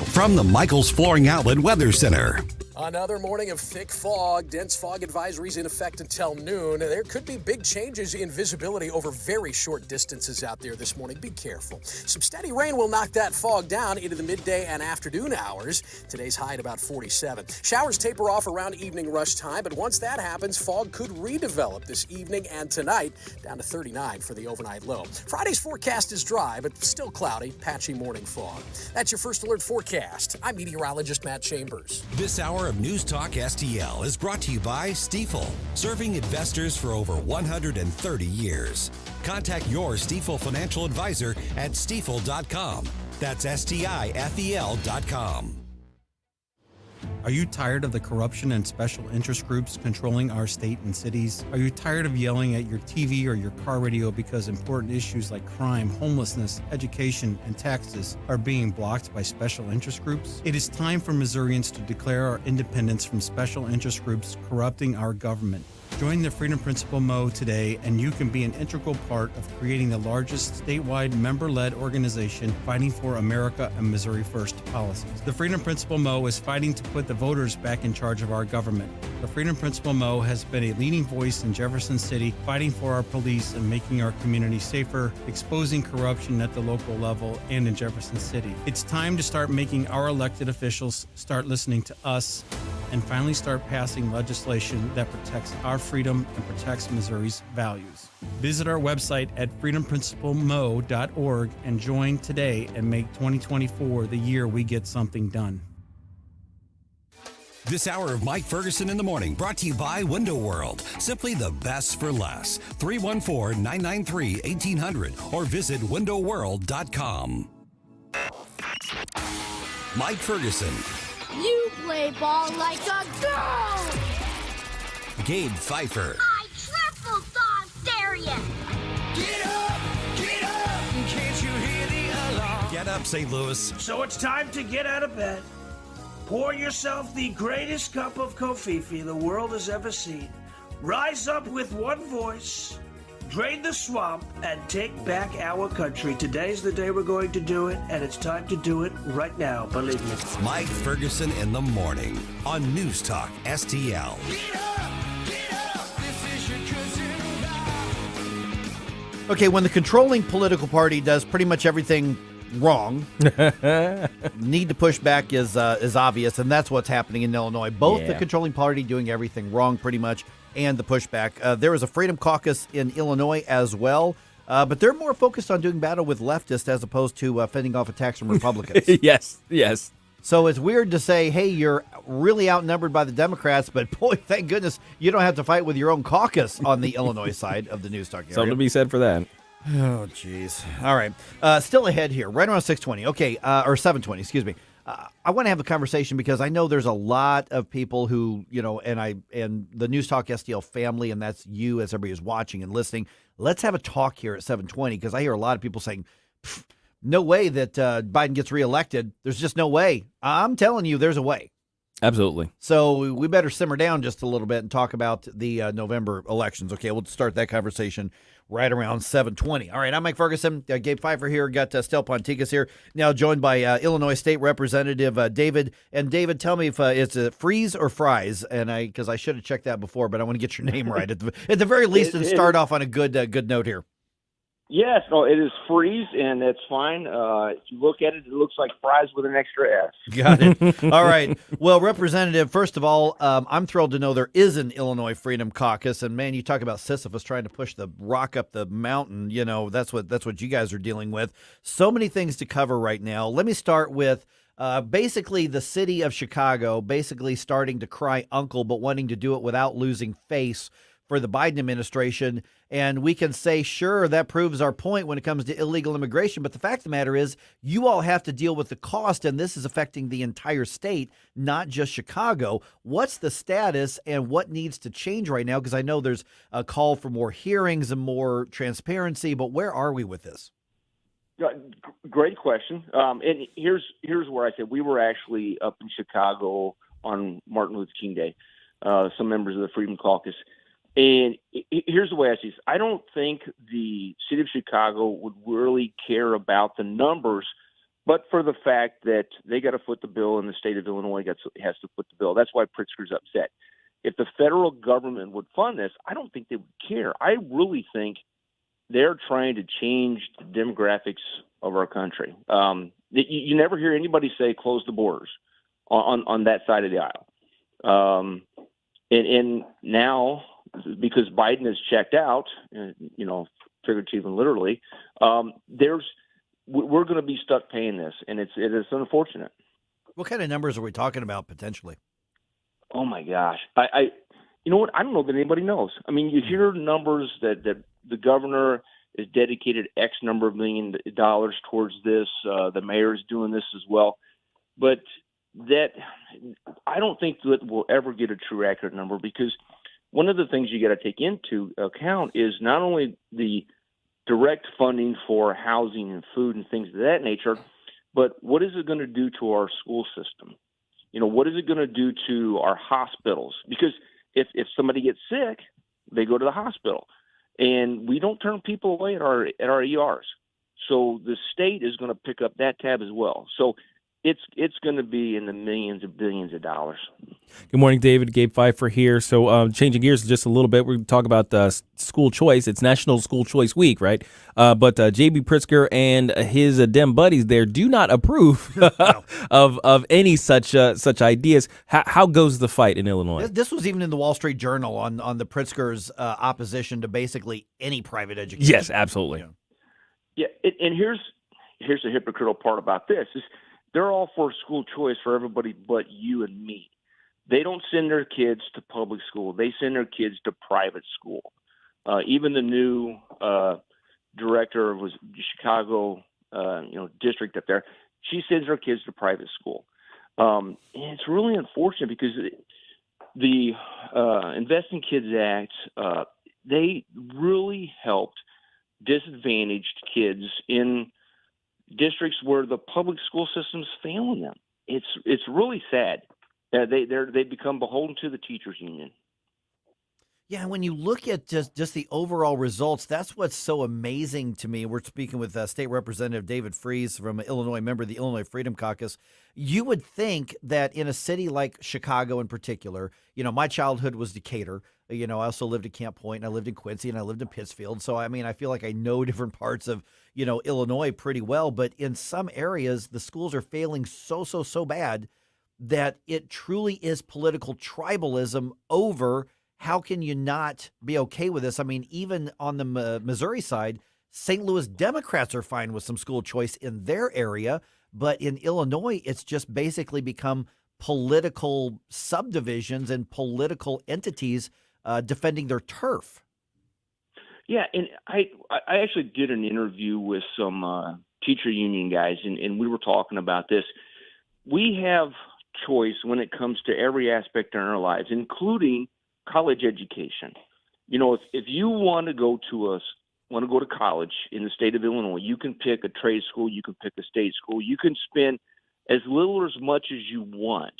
From the Michaels Flooring Outlet Weather Center. Another morning of thick fog, dense fog advisories in effect until noon. There could be big changes in visibility over very short distances out there this morning. Be careful. Some steady rain will knock that fog down into the midday and afternoon hours. Today's high at about 47. Showers taper off around evening rush time, but once that happens, fog could redevelop this evening and tonight, down to 39 for the overnight low. Friday's forecast is dry, but still cloudy, patchy morning fog. That's your first alert forecast. I'm meteorologist Matt Chambers. This hour of News Talk STL is brought to you by Stifel, serving investors for over 130 years. Contact your Stifel financial advisor at stifel.com. That's STIFEL.com. Are you tired of the corruption and special interest groups controlling our state and cities? Are you tired of yelling at your TV or your car radio because important issues like crime, homelessness, education, and taxes are being blocked by special interest groups? It is time for Missourians to declare our independence from special interest groups corrupting our government. Join the Freedom Principle Mo today, and you can be an integral part of creating the largest statewide member-led organization fighting for America and Missouri First policies. The Freedom Principle Mo is fighting to put the voters back in charge of our government. The Freedom Principle Mo has been a leading voice in Jefferson City, fighting for our police and making our community safer, exposing corruption at the local level and in Jefferson City. It's time to start making our elected officials start listening to us and finally start passing legislation that protects our freedom and protects Missouri's values. Visit our website at freedomprinciplemmo.org and join today and make 2024 the year we get something done. This hour of Mike Ferguson in the Morning brought to you by Window World. Simply the best for less. 314-993-1800 or visit windowworld.com. Mike Ferguson. You play ball like a girl! Gabe Pfeiffer. I triple dog dare you! Get up! Can't you hear the alarm? Get up, St. Louis. So it's time to get out of bed. Pour yourself the greatest cup of Kofifi the world has ever seen. Rise up with one voice, drain the swamp, and take back our country. Today's the day we're going to do it, and it's time to do it right now, believe me. Mike Ferguson in the Morning on News Talk STL. Okay, when the controlling political party does pretty much everything wrong, need to push back is obvious, and that's what's happening in Illinois. Both the controlling party doing everything wrong pretty much, and the pushback. There was a Freedom Caucus in Illinois as well, but they're more focused on doing battle with leftists as opposed to fending off attacks from Republicans. Yes. So it's weird to say, hey, you're really outnumbered by the Democrats, but boy, thank goodness you don't have to fight with your own caucus on the Illinois side of the News Talk area. Something to be said for that. Oh, jeez. All right. Still ahead here, right around 6:20. Okay, or 7:20, excuse me. I want to have a conversation because I know there's a lot of people who, and the News Talk STL family, and that's you as everybody who's watching and listening. Let's have a talk here at 7:20 because I hear a lot of people saying, no way that Biden gets reelected. There's just no way. I'm telling you, there's a way. Absolutely. So we better simmer down just a little bit and talk about the November elections. Okay, we'll start that conversation right around 7:20. All right, I'm Mike Ferguson. Gabe Pfeiffer here. Got Stel Ponticus here. Now joined by Illinois State Representative David. And David, tell me if it's Freeze or Fries, and because I should have checked that before, but I want to get your name right at the very least and start off on a good note here. Yes, no, it is Freeze, and that's fine. If you look at it, it looks like fries with an extra S. Got it. All right. Well, Representative, first of all, I'm thrilled to know there is an Illinois Freedom Caucus, and man, you talk about Sisyphus trying to push the rock up the mountain. You know, that's what you guys are dealing with. So many things to cover right now. Let me start with basically the city of Chicago basically starting to cry uncle, but wanting to do it without losing face for the Biden administration. And we can say, sure, that proves our point when it comes to illegal immigration. But the fact of the matter is, you all have to deal with the cost, and this is affecting the entire state, not just Chicago. What's the status and what needs to change right now? Because I know there's a call for more hearings and more transparency, but where are we with this? Great question. And here's where I said we were actually up in Chicago on Martin Luther King Day, some members of the Freedom Caucus. And here's the way I see this. I don't think the city of Chicago would really care about the numbers, but for the fact that they got to foot the bill and the state of Illinois has to foot the bill. That's why Pritzker's upset. If the federal government would fund this, I don't think they would care. I really think they're trying to change the demographics of our country. You never hear anybody say close the borders on that side of the aisle. And now, because Biden has checked out, figuratively and literally, we're going to be stuck paying this, and it is unfortunate. What kind of numbers are we talking about potentially? Oh my gosh, you know what? I don't know that anybody knows. I mean, you hear numbers that the governor has dedicated X number of $1 million towards this. The mayor is doing this as well, but that I don't think that we'll ever get a true accurate number, because one of the things you got to take into account is not only the direct funding for housing and food and things of that nature, but what is it going to do to our school system? What is it going to do to our hospitals? Because if somebody gets sick, they go to the hospital, and we don't turn people away at our ERs. So the state is going to pick up that tab as well. So it's going to be in the millions of billions of dollars. Good morning, David. Gabe Pfeiffer here. So changing gears just a little bit, we're going to talk about school choice. It's National School Choice Week, right? But J.B. Pritzker and his Dem buddies there do not approve of any such ideas. How goes the fight in Illinois? This was even in the Wall Street Journal on the Pritzker's opposition to basically any private education. Yes, absolutely. Yeah, and here's the hypocritical part about this is they're all for school choice for everybody but you and me. They don't send their kids to public school. They send their kids to private school. Even the new director of the Chicago district up there, she sends her kids to private school. And it's really unfortunate because the Invest in Kids Act, they really helped disadvantaged kids in districts where the public school system's failing them. It's really sad. They become beholden to the teachers union. Yeah, when you look at just the overall results, that's what's so amazing to me. We're speaking with State Representative David Freeze from Illinois, member of the Illinois Freedom Caucus. You would think that in a city like Chicago in particular, my childhood was Decatur. I also lived at Camp Point, and I lived in Quincy, and I lived in Pittsfield. So, I mean, I feel like I know different parts of, Illinois pretty well. But in some areas, the schools are failing so bad that it truly is political tribalism over how can you not be okay with this? I mean, even on the Missouri side, St. Louis Democrats are fine with some school choice in their area. But in Illinois, it's just basically become political subdivisions and political entities defending their turf. Yeah, and I actually did an interview with some teacher union guys, and we were talking about this. We have choice when it comes to every aspect in our lives, including college education. If you want to go to college in the state of Illinois, you can pick a trade school, you can pick a state school, you can spend as little or as much as you want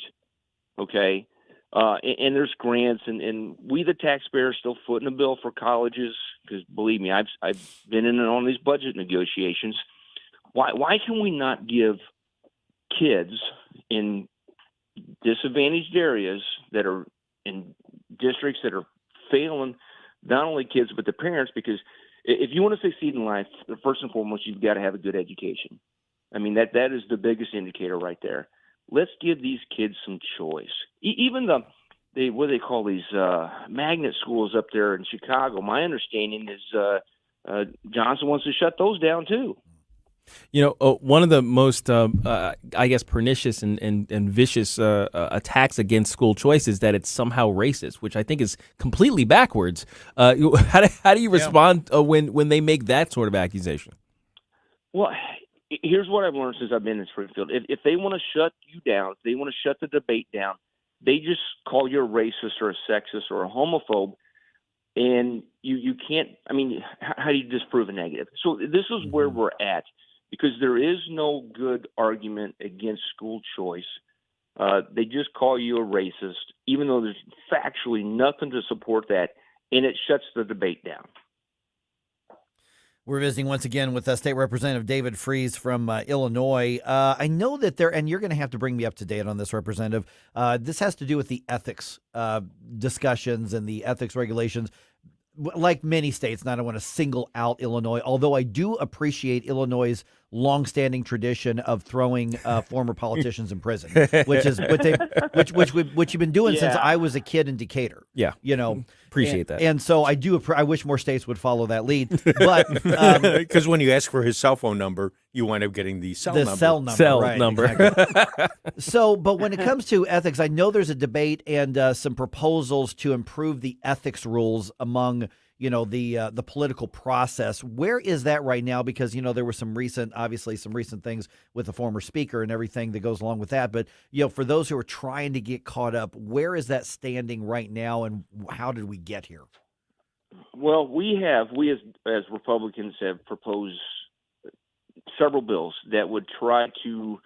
okay? And there's grants, and we, the taxpayers, still footing the bill for colleges because, believe me, I've been in on these budget negotiations. Why can we not give kids in disadvantaged areas that are in districts that are failing not only kids but the parents? Because if you want to succeed in life, first and foremost, you've got to have a good education. I mean, that is the biggest indicator right there. Let's give these kids some choice. Even what do they call these magnet schools up there in Chicago? My understanding is Johnson wants to shut those down too. One of the most, I guess, pernicious and vicious attacks against school choice is that it's somehow racist, which I think is completely backwards. How do you respond when they make that sort of accusation? Well, here's what I've learned since I've been in Springfield. If they want to shut you down, if they want to shut the debate down, they just call you a racist or a sexist or a homophobe. And you can't, I mean, how do you disprove a negative? So this is where we're at. Because there is no good argument against school choice. They just call you a racist, even though there's factually nothing to support that, and it shuts the debate down. We're visiting once again with State Representative David Freese from Illinois. I know that and you're going to have to bring me up to date on this, Representative. This has to do with the ethics discussions and the ethics regulations. Like many states, and I don't want to single out Illinois, although I do appreciate Illinois' longstanding tradition of throwing former politicians in prison, which you've been doing since I was a kid in Decatur. Yeah, appreciate that. And so I do. I wish more states would follow that lead. But because when you ask for his cell phone number, you wind up getting the cell number. Cell number. Exactly. So, but when it comes to ethics, I know there's a debate and some proposals to improve the ethics rules among the political process. Where is that right now? Because there were some recent things with the former speaker and everything that goes along with that. But for those who are trying to get caught up, where is that standing right now, and how did we get here? Well, we as Republicans have proposed several bills that would try to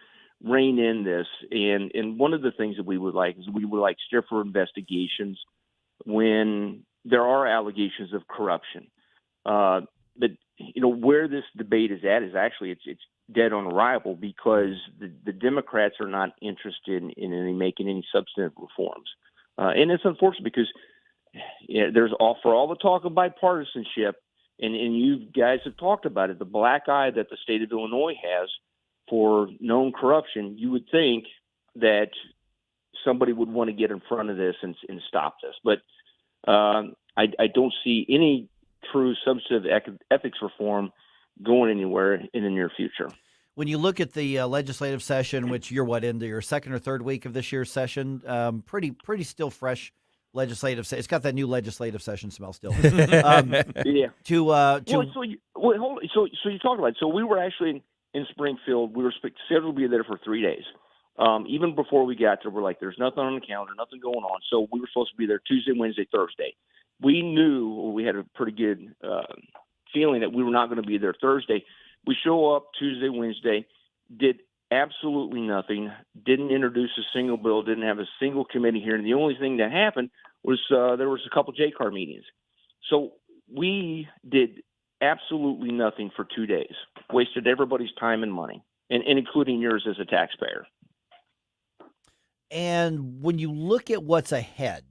rein in this, and one of the things that we would like is we would like stiffer investigations when there are allegations of corruption. But where this debate is at is actually it's dead on arrival because the Democrats are not interested in making any substantive reforms, and it's unfortunate because there's for all the talk of bipartisanship, and you guys have talked about it, the black eye that the state of Illinois has for known corruption. You would think that somebody would want to get in front of this and stop this, but I don't see any true substantive ethics reform going anywhere in the near future. When you look at the legislative session, which you're into your second or third week of this year's session, pretty still fresh legislative. It's got that new legislative session smell still. Yeah. So you talked about it. So we were actually in Springfield. We were scheduled to be there for 3 days. Even before we got there, we're like, there's nothing on the calendar, nothing going on. So we were supposed to be there Tuesday, Wednesday, Thursday. We knew, or we had a pretty good feeling that we were not going to be there Thursday. We show up Tuesday, Wednesday, did absolutely nothing, didn't introduce a single bill, didn't have a single committee hearing. The only thing that happened was there was a couple J-Car meetings. So we did absolutely nothing for 2 days, wasted everybody's time and money, and including yours as a taxpayer. And when you look at what's ahead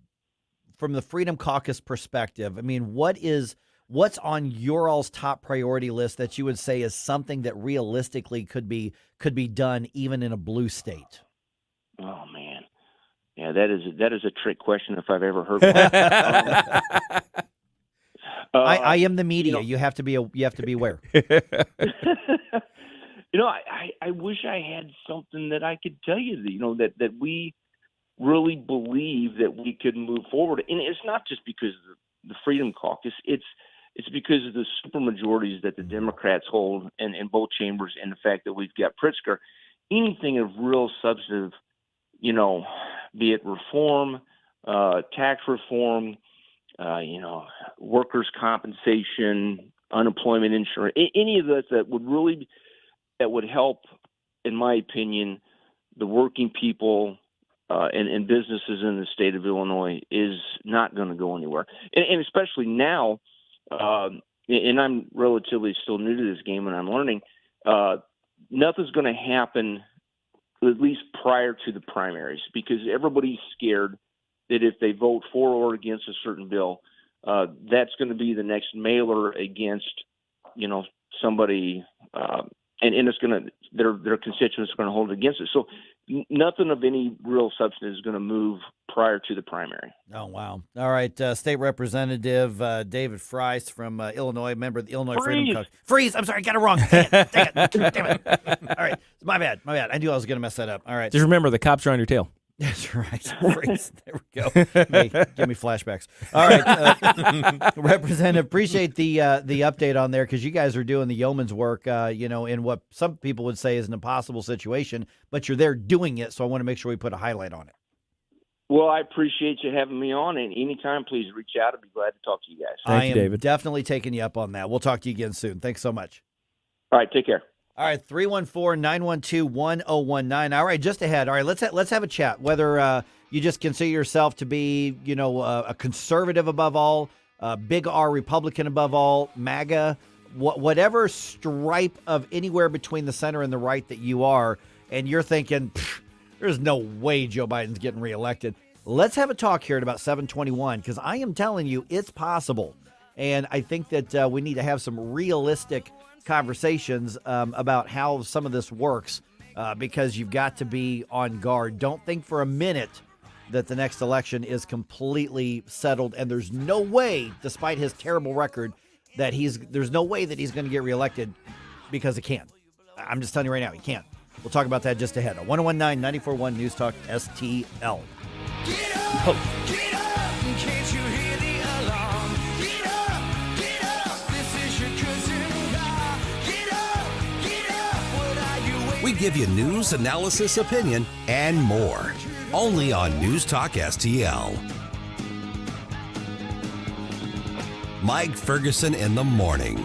from the Freedom Caucus perspective, I mean, what's on your all's top priority list that you would say is something that realistically could be done even in a blue state? Oh man, yeah, that is a trick question if I've ever heard one. I am the media. You have to be aware. I wish I had something that I could tell you that we really believe that we could move forward. And it's not just because of the Freedom Caucus. It's because of the supermajorities that the Democrats hold in both chambers, and the fact that we've got Pritzker. Anything of real substantive, be it reform, tax reform, workers' compensation, unemployment insurance, any of that would help, in my opinion, the working people and businesses in the state of Illinois is not going to go anywhere. And especially now, and I'm relatively still new to this game and I'm learning, nothing's going to happen at least prior to the primaries, because everybody's scared that if they vote for or against a certain bill, that's going to be the next mailer against, somebody, and it's going to, their constituents are going to hold it against it. So nothing of any real substance is going to move prior to the primary. Oh, wow. All right. State Representative David Freis from Illinois, member of the Illinois Freedom Caucus. Freeze. I'm sorry. I got it wrong. Dang it. Damn it. All right. My bad. I knew I was going to mess that up. All right. Just remember, the cops are on your tail. That's right. Freeze. There we go. Hey, give me flashbacks. All right. Representative, appreciate the update on there, because you guys are doing the yeoman's work, in what some people would say is an impossible situation, but you're there doing it, so I want to make sure we put a highlight on it. Well, I appreciate you having me on, and anytime, please reach out. I'd be glad to talk to you guys. Thank you, David. Definitely taking you up on that. We'll talk to you again soon. Thanks so much. All right, take care. All right, 314-912-1019. All right, just ahead. All right, let's have a chat. Whether you just consider yourself to be, a conservative above all, big R Republican above all, MAGA, whatever stripe of anywhere between the center and the right that you are, and you're thinking, there's no way Joe Biden's getting reelected. Let's have a talk here at about 7:21, because I am telling you it's possible. And I think that we need to have some realistic conversations about how some of this works, because you've got to be on guard. Don't think for a minute that the next election is completely settled, and there's no way, despite his terrible record, that there's no way that he's going to get reelected, because he can't. I'm just telling you right now, he can't. We'll talk about that just ahead. 1019-94.1 News Talk STL. Get up, get up, can't you hear the alarm? Get up, this is your cousin God. Get up, what are you waiting? We give you news, analysis, opinion, and more. Only on News Talk STL. Mike Ferguson in the morning.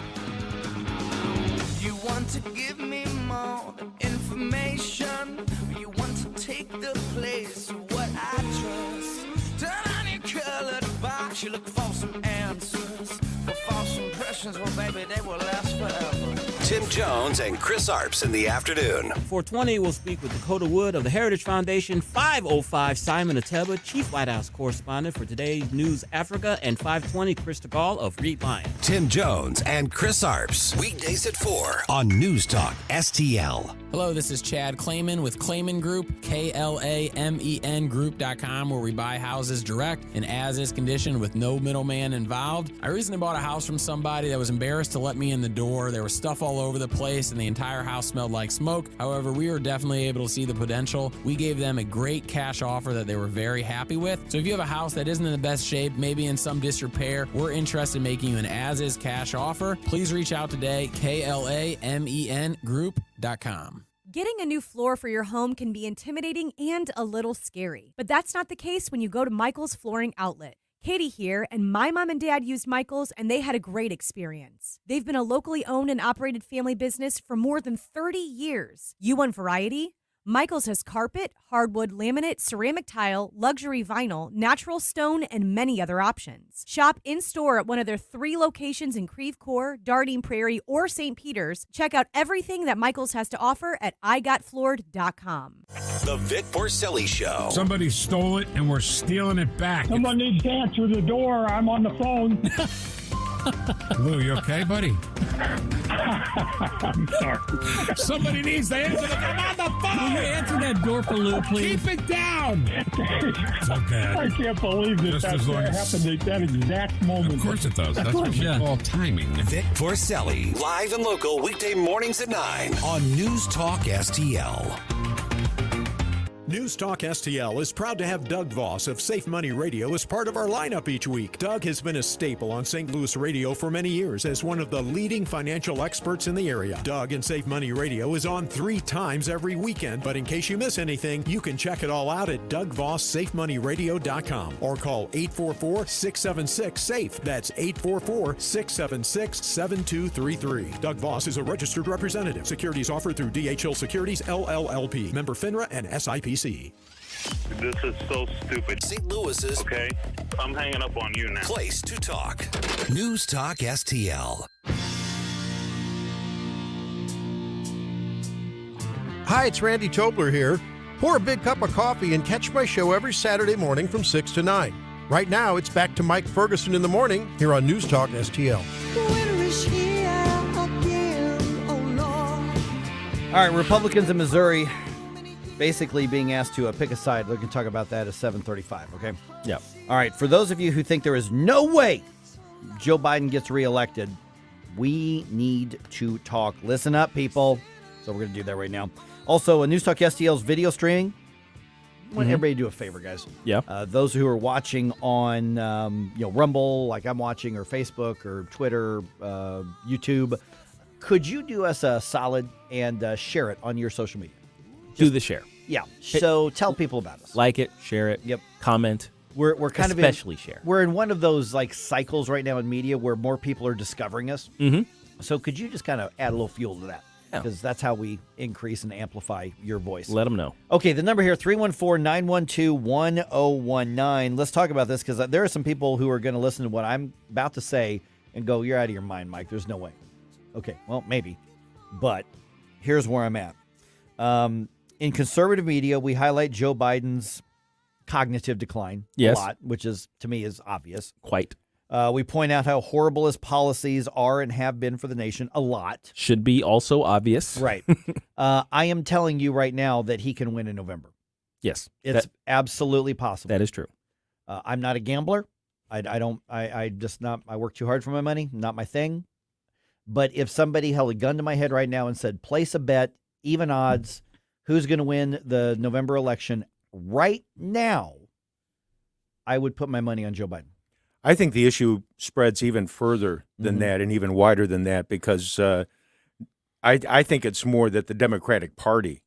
You want to give me more information? You want to take the place of what I trust? Turn on your colored box, you look for some answers. For false impressions, well, baby, they will last forever. Tim Jones and Chris Arps in the afternoon. 420 will speak with Dakota Wood of the Heritage Foundation. 505 Simon Ateba, Chief White House Correspondent for Today's News Africa. And 520 Chris DeGaulle of Reed Lion. Tim Jones and Chris Arps. Weekdays at 4 on News Talk STL. Hello, this is Chad Clayman with Clayman Group, KLAMEN Group.com, where we buy houses direct and as-is condition with no middleman involved. I recently bought a house from somebody that was embarrassed to let me in the door. There was stuff all over the place, and the entire house smelled like smoke. However, we were definitely able to see the potential. We gave them a great cash offer that they were very happy with. So if you have a house that isn't in the best shape, maybe in some disrepair, we're interested in making you an as-is cash offer. Please reach out today, KLAMEN Group.com. Getting a new floor for your home can be intimidating and a little scary. But that's not the case when you go to Michael's Flooring Outlet. Katie here, and my mom and dad used Michael's, and they had a great experience. They've been a locally owned and operated family business for more than 30 years. You want variety? Michael's has carpet, hardwood, laminate, ceramic tile, luxury vinyl, natural stone, and many other options. Shop in-store at one of their 3 locations in Creve Coeur, Dardine Prairie, or St. Peters. Check out everything that Michael's has to offer at igotfloored.com. The Vic Porcelli Show. Somebody stole it, and we're stealing it back. Someone needs to answer the door. I'm on the phone. Lou, you okay, buddy? I'm sorry. Somebody needs to answer the door. I'm on the phone. Will you answer that door for Lou, please? Keep it down. It's okay. I can't believe this happened at that exact moment. Of course it does. That's what we call timing. Vic Porcelli. Live and local weekday mornings at 9 on News Talk STL. News Talk STL is proud to have Doug Voss of Safe Money Radio as part of our lineup each week. Doug has been a staple on St. Louis radio for many years as one of the leading financial experts in the area. Doug and Safe Money Radio is on 3 times every weekend, but in case you miss anything, you can check it all out at DougVossSafeMoneyRadio.com or call 844-676-SAFE. That's 844-676-7233. Doug Voss is a registered representative. Securities offered through DHL Securities, LLLP. Member FINRA and SIPC. This is so stupid. St. Louis's. Okay, I'm hanging up on you now. Place to talk. News Talk STL. Hi, it's Randy Tobler here. Pour a big cup of coffee and catch my show every Saturday morning from 6 to 9. Right now, it's back to Mike Ferguson in the morning here on News Talk STL. All right, Republicans in Missouri basically being asked to pick a side. We can talk about that at 7:35, okay? Yeah. All right, for those of you who think there is no way Joe Biden gets reelected, we need to talk. Listen up, people. So we're going to do that right now. Also, News Talk STL's video streaming. I want everybody to do a favor, guys. Yeah. Those who are watching on Rumble, like I'm watching, or Facebook, or Twitter, YouTube, could you do us a solid and share it on your social media? Do the share. Yeah. So tell people about us. Like it, share it. Yep. Comment. We're kind especially of share. We're in one of those like cycles right now in media where more people are discovering us. Mm-hmm. So could you just kind of add a little fuel to that? Yeah. Because that's how we increase and amplify your voice. Let them know. Okay, the number here, 314-912-1019. Let's talk about this because there are some people who are going to listen to what I'm about to say and go, you're out of your mind, Mike. There's no way. Okay, well, maybe. But here's where I'm at. In conservative media, we highlight Joe Biden's cognitive decline Yes. a lot, which is, to me, is obvious. Quite. We point out how horrible his policies are and have been for the nation a lot. Should be also obvious. Right. I am telling you right now that he can win in November. Yes. It's absolutely possible. That is true. I'm not a gambler. I work too hard for my money. Not my thing. But if somebody held a gun to my head right now and said, place a bet, even odds, who's going to win the November election right now, I would put my money on Joe Biden. I think the issue spreads even further than that and even wider than that because I think it's more that the Democratic Party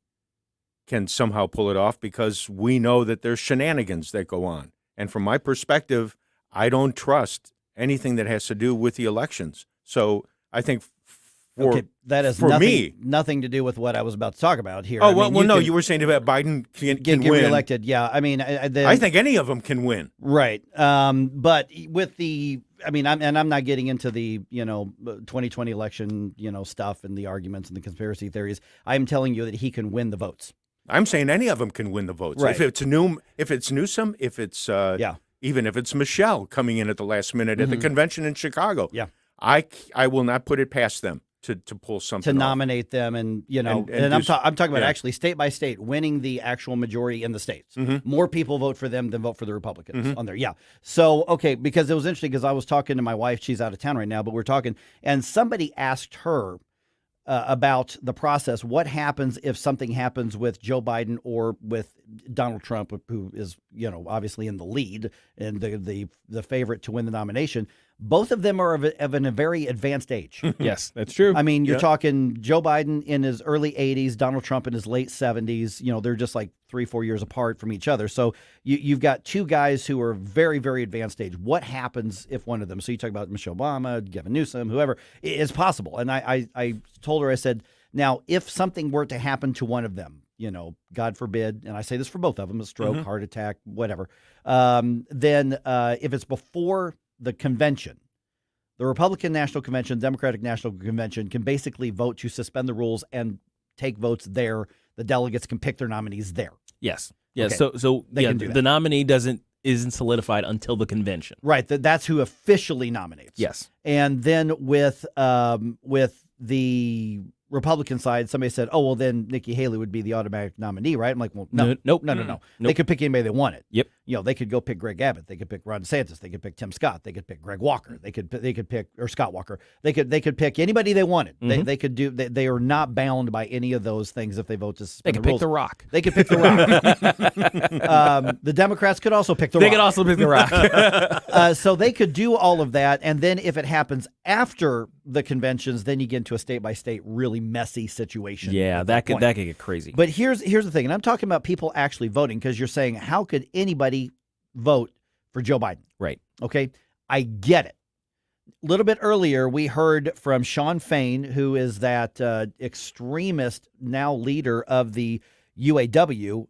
can somehow pull it off because we know that there's shenanigans that go on. And from my perspective, I don't trust anything that has to do with the elections. So I think that has nothing to do with what I was about to talk about here. Oh, you were saying about Biden can get win. reelected. Yeah, I mean, I think any of them can win. Right. But with I'm not getting into the 2020 election stuff and the arguments and the conspiracy theories. I'm telling you that he can win the votes. I'm saying any of them can win the votes. Right. If it's Newsom, if it's even if it's Michelle coming in at the last minute at the convention in Chicago. Yeah. I will not put it past them to pull something to off. nominate them and I'm talking about actually state by state winning the actual majority in the states. More people vote for them than vote for the Republicans on there. Yeah. So, okay, because it was interesting because I was talking to my wife. She's out of town right now, but we're talking and somebody asked her about the process. What happens if something happens with Joe Biden or with Donald Trump, who is, obviously in the lead and the favorite to win the nomination? Both of them are of a very advanced age. Yes, that's true. I mean, you're talking Joe Biden in his early 80s, Donald Trump in his late 70s. They're just like 3-4 years apart from each other. So you've got two guys who are very, very advanced age. What happens if one of them, so you talk about Michelle Obama, Gavin Newsom, whoever, is possible. And I told her, I said, now, if something were to happen to one of them, God forbid, and I say this for both of them, a stroke, heart attack, whatever, then if it's before the convention, the Republican National Convention, Democratic National Convention can basically vote to suspend the rules and take votes there. The delegates can pick their nominees there. Yes. Yeah. Okay. So They can do that. the nominee isn't solidified until the convention. Right. That's who officially nominates. Yes. And then with the Republican side, somebody said, oh, well, then Nikki Haley would be the automatic nominee, right? I'm like, well, no. Nope. They could pick anybody they wanted. Yep. They could go pick Greg Abbott. They could pick Ron DeSantis. They could pick Tim Scott. They could pick Greg Walker. They could pick or Scott Walker. They could pick anybody they wanted. They could do. They are not bound by any of those things if they vote to suspend They could the pick rules. The Rock. They could pick The Rock. The Democrats could also pick The Rock. They could also pick The Rock. So they could do all of that, and then if it happens after the conventions, then you get into a state-by-state really messy situation. Yeah, that could get crazy. But here's the thing, and I'm talking about people actually voting because you're saying, how could anybody vote for Joe Biden? Right. Okay, I get it. A little bit earlier, we heard from Sean Fain, who is that extremist now leader of the UAW,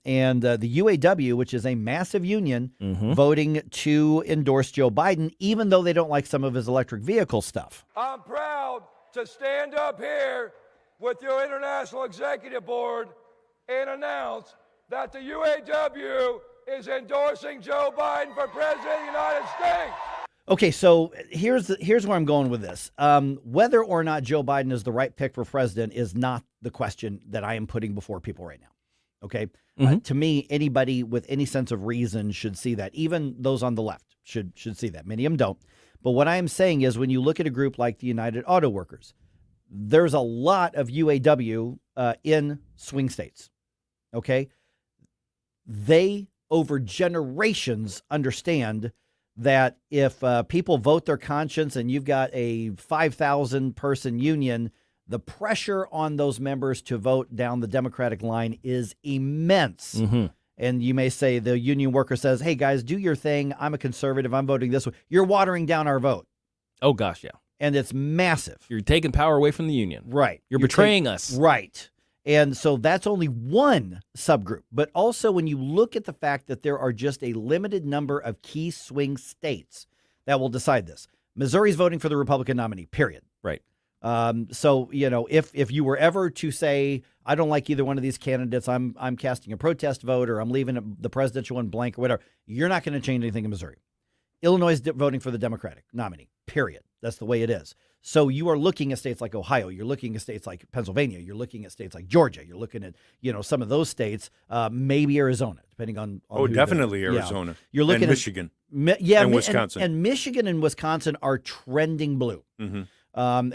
and the UAW, which is a massive union, voting to endorse Joe Biden, even though they don't like some of his electric vehicle stuff. I'm proud to stand up here with your International Executive Board and announce that the UAW is endorsing Joe Biden for President of the United States. Okay, so here's where I'm going with this. Whether or not Joe Biden is the right pick for president is not the question that I am putting before people right now. Okay, to me, anybody with any sense of reason should see that. Even those on the left should see that. Many of them don't. But what I am saying is, when you look at a group like the United Auto Workers, there's a lot of UAW in swing states. Okay, they over generations understand that if people vote their conscience and you've got a 5,000 person union, the pressure on those members to vote down the Democratic line is immense. And you may say the union worker says, hey, guys, do your thing. I'm a conservative. I'm voting this way. You're watering down our vote. Oh, gosh, yeah. And it's massive. You're taking power away from the union. Right. You're betraying us. Right. And so that's only one subgroup. But also when you look at the fact that there are just a limited number of key swing states that will decide this. Missouri's voting for the Republican nominee, period. Right. So, you know, if you were ever to say, I don't like either one of these candidates, I'm casting a protest vote, or I'm leaving the presidential one blank or whatever, you're not going to change anything in Missouri. Illinois is voting for the Democratic nominee, period. That's the way it is. So you are looking at states like Ohio. You're looking at states like Pennsylvania. You're looking at states like Georgia. You're looking at, some of those states, maybe Arizona, depending on definitely Arizona. You're looking and at Michigan. And Wisconsin. And Michigan and Wisconsin are trending blue,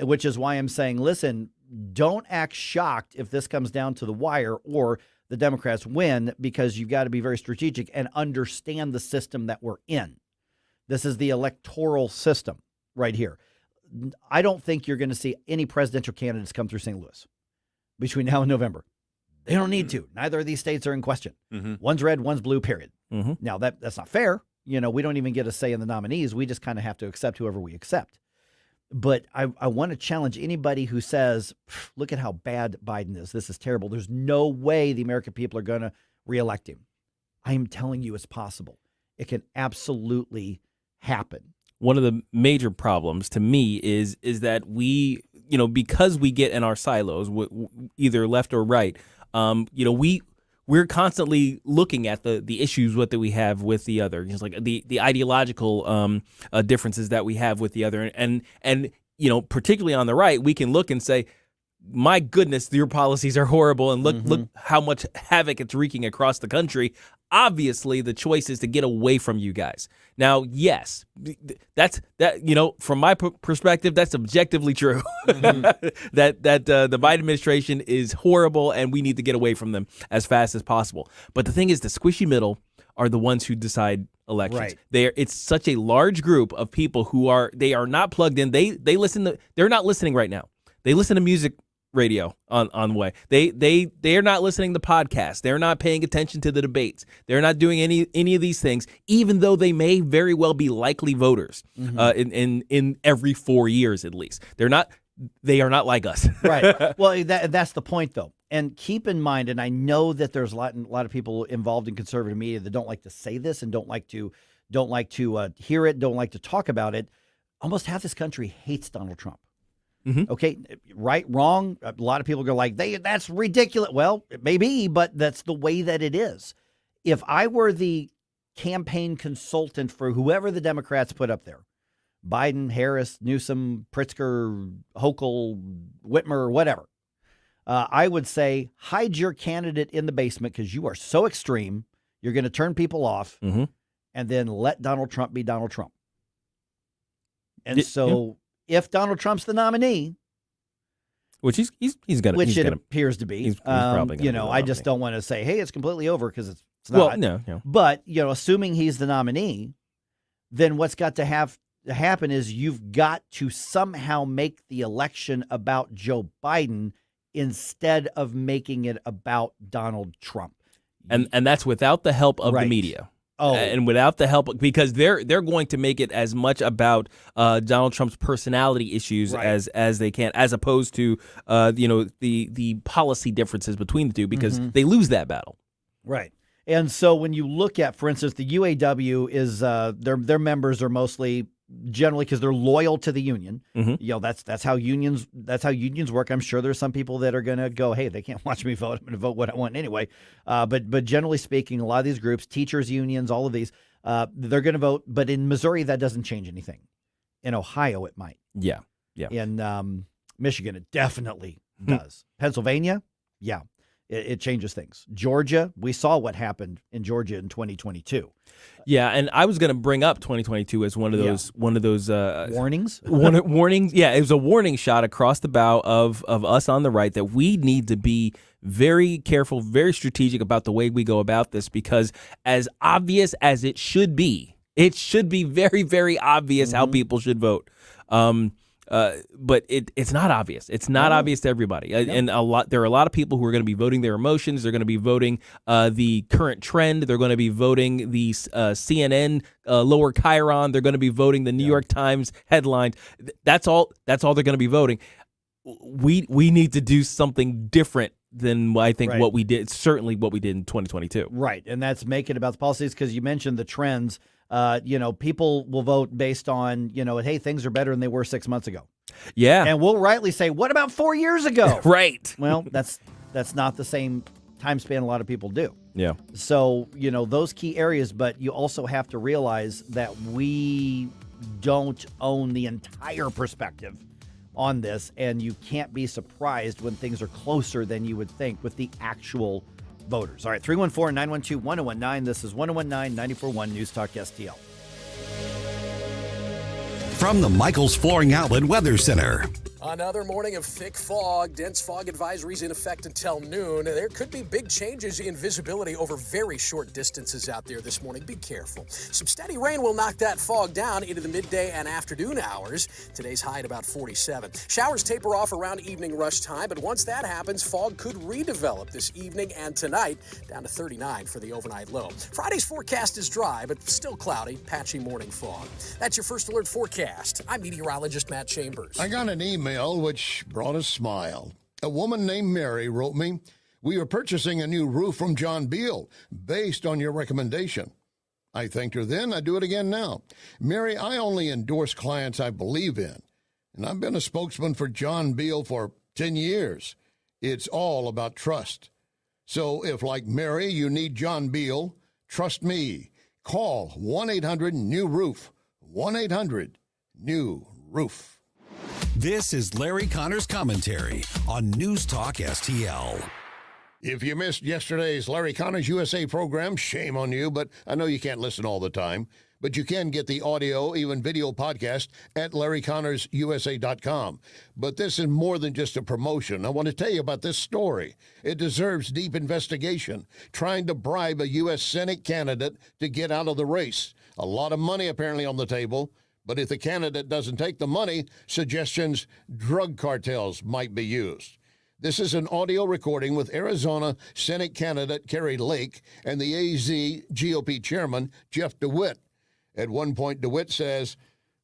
which is why I'm saying, listen, don't act shocked if this comes down to the wire or the Democrats win, because you've got to be very strategic and understand the system that we're in. This is the electoral system right here. I don't think you're going to see any presidential candidates come through St. Louis between now and November. They don't need to. Neither of these states are in question. One's red, one's blue, period. Now, that's not fair. We don't even get a say in the nominees. We just kind of have to accept whoever we accept. But I want to challenge anybody who says, look at how bad Biden is. This is terrible. There's no way the American people are going to reelect him. I am telling you it's possible. It can absolutely happen. One of the major problems to me is that we, because we get in our silos, either left or right, we're constantly looking at the issues that we have with the other, like the ideological differences that we have with the other, and particularly on the right, we can look and say, my goodness, your policies are horrible, and look how much havoc it's wreaking across the country. Obviously, the choice is to get away from you guys. Now, yes, that's from my perspective, that's objectively true. that the Biden administration is horrible, and we need to get away from them as fast as possible. But the thing is, the squishy middle are the ones who decide elections. Right. It's such a large group of people who are not plugged in. They listen. They're not listening right now. They listen to music radio on the way. They are not listening to podcasts. They're not paying attention to the debates. They're not doing any of these things, even though they may very well be likely voters in every 4 years at least. They are not like us. Right. Well, that's the point, though. And keep in mind, and I know that there's a lot of people involved in conservative media that don't like to say this and don't like to hear it, don't like to talk about it. Almost half this country hates Donald Trump. Okay, right, wrong. A lot of people go like, that's ridiculous. Well, it may be, but that's the way that it is. If I were the campaign consultant for whoever the Democrats put up there, Biden, Harris, Newsom, Pritzker, Hochul, Whitmer, whatever, I would say hide your candidate in the basement because you are so extreme, you're going to turn people off, and then let Donald Trump be Donald Trump. And if Donald Trump's the nominee, which he's going to, which it appears to be, he's probably going to. I just don't want to say, hey, it's completely over because it's not. Well, no. But assuming he's the nominee, then what's got to happen is you've got to somehow make the election about Joe Biden instead of making it about Donald Trump. And that's without the help of the media. and without the help, because they're going to make it as much about Donald Trump's personality issues as they can, as opposed to the policy differences between the two, because they lose that battle. Right. And so when you look at, for instance, the UAW is their members are mostly generally because they're loyal to the union. That's how unions work. I'm sure there's some people that are going to go, hey, they can't watch me vote. I'm going to vote what I want anyway. But generally speaking, a lot of these groups, teachers unions, all of these, they're going to vote. But in Missouri, that doesn't change anything. In Ohio, it might. Yeah. In Michigan, it definitely does. Pennsylvania, yeah. It changes things. Georgia, we saw what happened in Georgia in 2022. Yeah, and I was going to bring up 2022 as one of those warnings. Warnings. Yeah, it was a warning shot across the bow of us on the right that we need to be very careful, very strategic about the way we go about this, because as obvious as it should be very, very obvious how people should vote. But it's not obvious. It's not obvious to everybody. And there are a lot of people who are going to be voting their emotions. They're going to be voting the current trend. They're going to be voting the CNN lower chyron. They're going to be voting the New York Times headlines. That's all they're going to be voting. We need to do something different than I think what we did. Certainly what we did in 2022. Right, and that's make it about the policies, because you mentioned the trends. People will vote based on, hey, things are better than they were 6 months ago. Yeah. And we'll rightly say, what about 4 years ago? Right. Well, that's not the same time span a lot of people do. Yeah. So, those key areas, but you also have to realize that we don't own the entire perspective on this, and you can't be surprised when things are closer than you would think with the actual voters. All right, 314-912-1019. This is 1019-941 News Talk STL. From the Michaels Flooring Outlet Weather Center. Another morning of thick fog. Dense fog advisories in effect until noon. There could be big changes in visibility over very short distances out there this morning. Be careful. Some steady rain will knock that fog down into the midday and afternoon hours. Today's high at about 47. Showers taper off around evening rush time, but once that happens, fog could redevelop this evening and tonight, down to 39 for the overnight low. Friday's forecast is dry, but still cloudy, patchy morning fog. That's your First Alert forecast. I'm meteorologist Matt Chambers. I got an email which brought a smile. A woman named Mary wrote me, "We are purchasing a new roof from John Beal based on your recommendation." I thanked her then. I do it again now. Mary, I only endorse clients I believe in, and I've been a spokesman for John Beal for 10 years. It's all about trust. So if, like Mary, you need John Beal, trust me. Call 1-800-NEW-ROOF. 1-800-NEW-ROOF. This is Larry Connor's commentary on News Talk STL. If you missed yesterday's Larry Connor's USA program, shame on you, but I know you can't listen all the time. But you can get the audio, even video podcast at LarryConnorsUSA.com. But this is more than just a promotion. I want to tell you about this story. It deserves deep investigation. Trying to bribe a U.S. Senate candidate to get out of the race. A lot of money apparently on the table. But if the candidate doesn't take the money, suggestions drug cartels might be used. This is an audio recording with Arizona Senate candidate Carrie Lake and the AZ GOP chairman Jeff DeWitt. At one point, DeWitt says,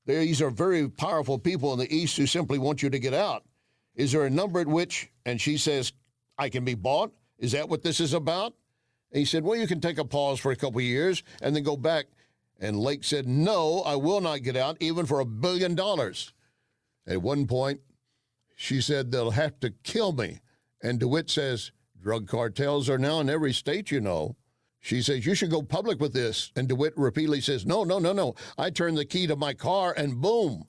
"These are very powerful people in the East who simply want you to get out. Is there a number at which," and she says, "I can be bought? Is that what this is about?" And he said, "Well, you can take a pause for a couple of years and then go back." And Lake said, "No, I will not get out, even for $1 billion. At one point, she said, "They'll have to kill me." And DeWitt says, "Drug cartels are now in every state, you know." She says, "You should go public with this." And DeWitt repeatedly says, No. I turned the key to my car and boom.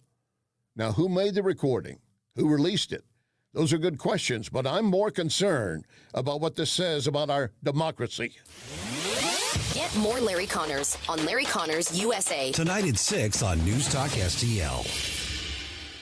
Now, who made the recording? Who released it? Those are good questions, but I'm more concerned about what this says about our democracy. Get more Larry Connors on Larry Connors USA. Tonight at 6 on News Talk STL.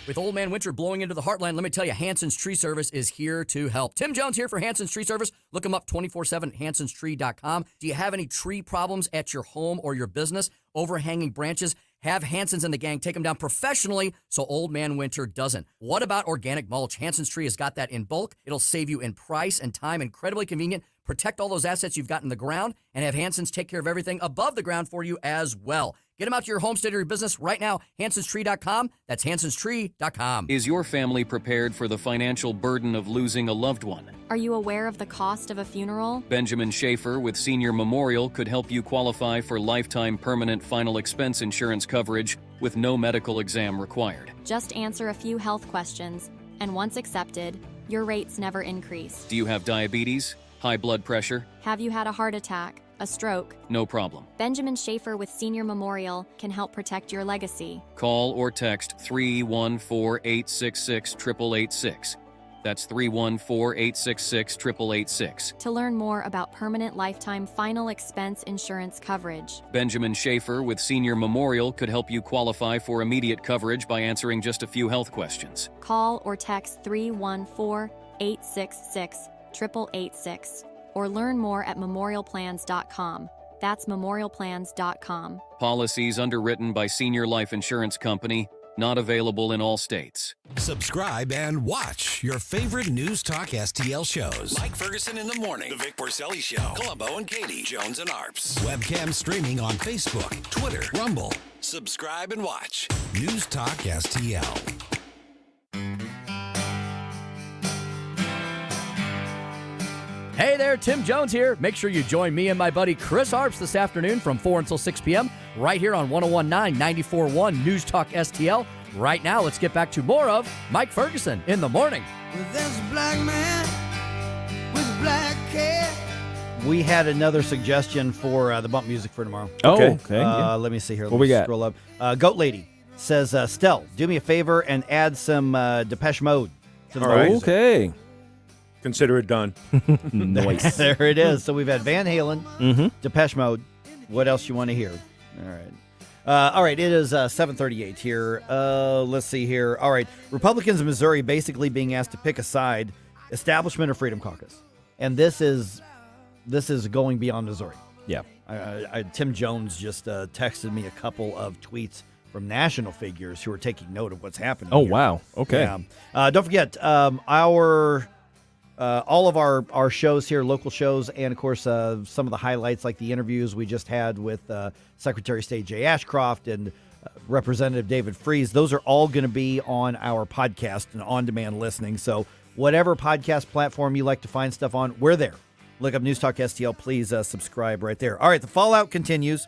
With Old Man Winter blowing into the heartland, let me tell you, Hanson's Tree Service is here to help. Tim Jones here for Hanson's Tree Service. Look them up 24/7 at hansonstree.com. Do you have any tree problems at your home or your business? Overhanging branches? Have Hanson's and the gang take them down professionally so Old Man Winter doesn't. What about organic mulch? Hanson's Tree has got that in bulk. It'll save you in price and time. Incredibly convenient. Protect all those assets you've got in the ground and have Hanson's take care of everything above the ground for you as well. Get them out to your homestead or your business right now. HansonsTree.com. That's HansonsTree.com. Is your family prepared for the financial burden of losing a loved one? Are you aware of the cost of a funeral? Benjamin Schaefer with Senior Memorial could help you qualify for lifetime permanent final expense insurance coverage with no medical exam required. Just answer a few health questions, and once accepted, your rates never increase. Do you have diabetes? High blood pressure? Have you had a heart attack? A stroke? No problem. Benjamin Schaefer with Senior Memorial can help protect your legacy. Call or text 314-866-8886. That's 314-866-8886. To learn more about permanent lifetime final expense insurance coverage. Benjamin Schaefer with Senior Memorial could help you qualify for immediate coverage by answering just a few health questions. Call or text 314-866-8886 or learn more at memorialplans.com. That's memorialplans.com. Policies underwritten by Senior Life Insurance Company, not available in all states. Subscribe and watch your favorite News Talk STL shows. Mike Ferguson in the Morning, The Vic Porcelli Show, Columbo and Katie, Jones and Arps. Webcam streaming on Facebook, Twitter, Rumble. Subscribe and watch News Talk STL. Hey there, Tim Jones here. Make sure you join me and my buddy Chris Arps this afternoon from 4 until 6 p.m. right here on 101.9 94.1 News Talk STL. Right now, let's get back to more of Mike Ferguson in the morning. There's a black man with black hair. We had another suggestion for the bump music for tomorrow. Okay. Let me see here. What we got? Scroll up. Goat Lady says, Stell, do me a favor and add some Depeche Mode to the music. Okay. Consider it done. Nice. There it is. So we've had Van Halen, Depeche Mode. What else you want to hear? All right. All right, it is 7:38 here. Let's see here. All right, Republicans in Missouri basically being asked to pick a side, establishment or Freedom Caucus. And this is going beyond Missouri. Yeah. Tim Jones just texted me a couple of tweets from national figures who are taking note of what's happening. Oh, here. wow. Okay. Yeah. Don't forget, all of our shows here, local shows, and, of course, some of the highlights like the interviews we just had with Secretary of State Jay Ashcroft and Representative David Freese, those are all going to be on our podcast and on-demand listening. So whatever podcast platform you like to find stuff on, we're there. Look up News Talk STL. Please subscribe right there. All right, the fallout continues.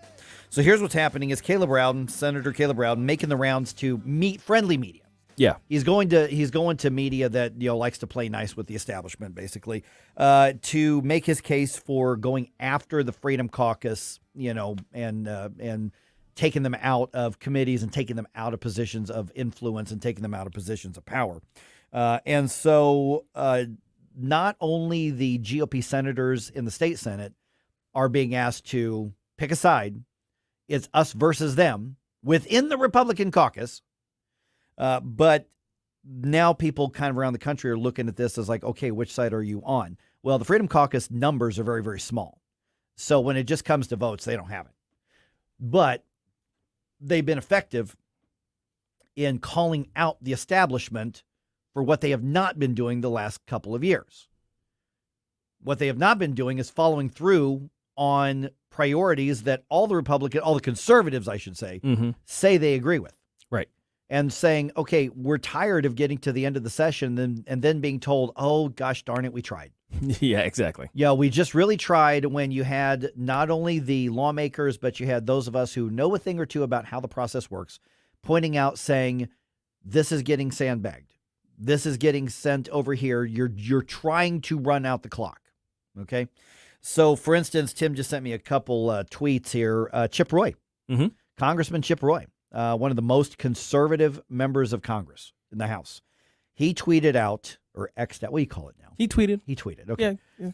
So here's what's happening is Senator Caleb Rowden, making the rounds to meet friendly media. Yeah, he's going to media that likes to play nice with the establishment, basically, to make his case for going after the Freedom Caucus, and taking them out of committees and taking them out of positions of influence and taking them out of positions of power. And so, not only the GOP senators in the state Senate are being asked to pick a side; it's us versus them within the Republican caucus. But now people kind of around the country are looking at this as like, okay, which side are you on? Well, the Freedom Caucus numbers are very, very small. So when it just comes to votes, they don't have it. But they've been effective in calling out the establishment for what they have not been doing the last couple of years. What they have not been doing is following through on priorities that all the conservatives, I should say, say they agree with. Right. And saying, okay, we're tired of getting to the end of the session and then being told, oh, gosh darn it, we tried. Yeah, exactly. Yeah, we just really tried when you had not only the lawmakers, but you had those of us who know a thing or two about how the process works, pointing out, saying, this is getting sandbagged. This is getting sent over here. You're trying to run out the clock. Okay? So, for instance, Tim just sent me a couple tweets here. Chip Roy, Congressman Chip Roy. One of the most conservative members of Congress in the House. He tweeted out, or X'd out. What do you call it now? He tweeted. Okay. Yeah.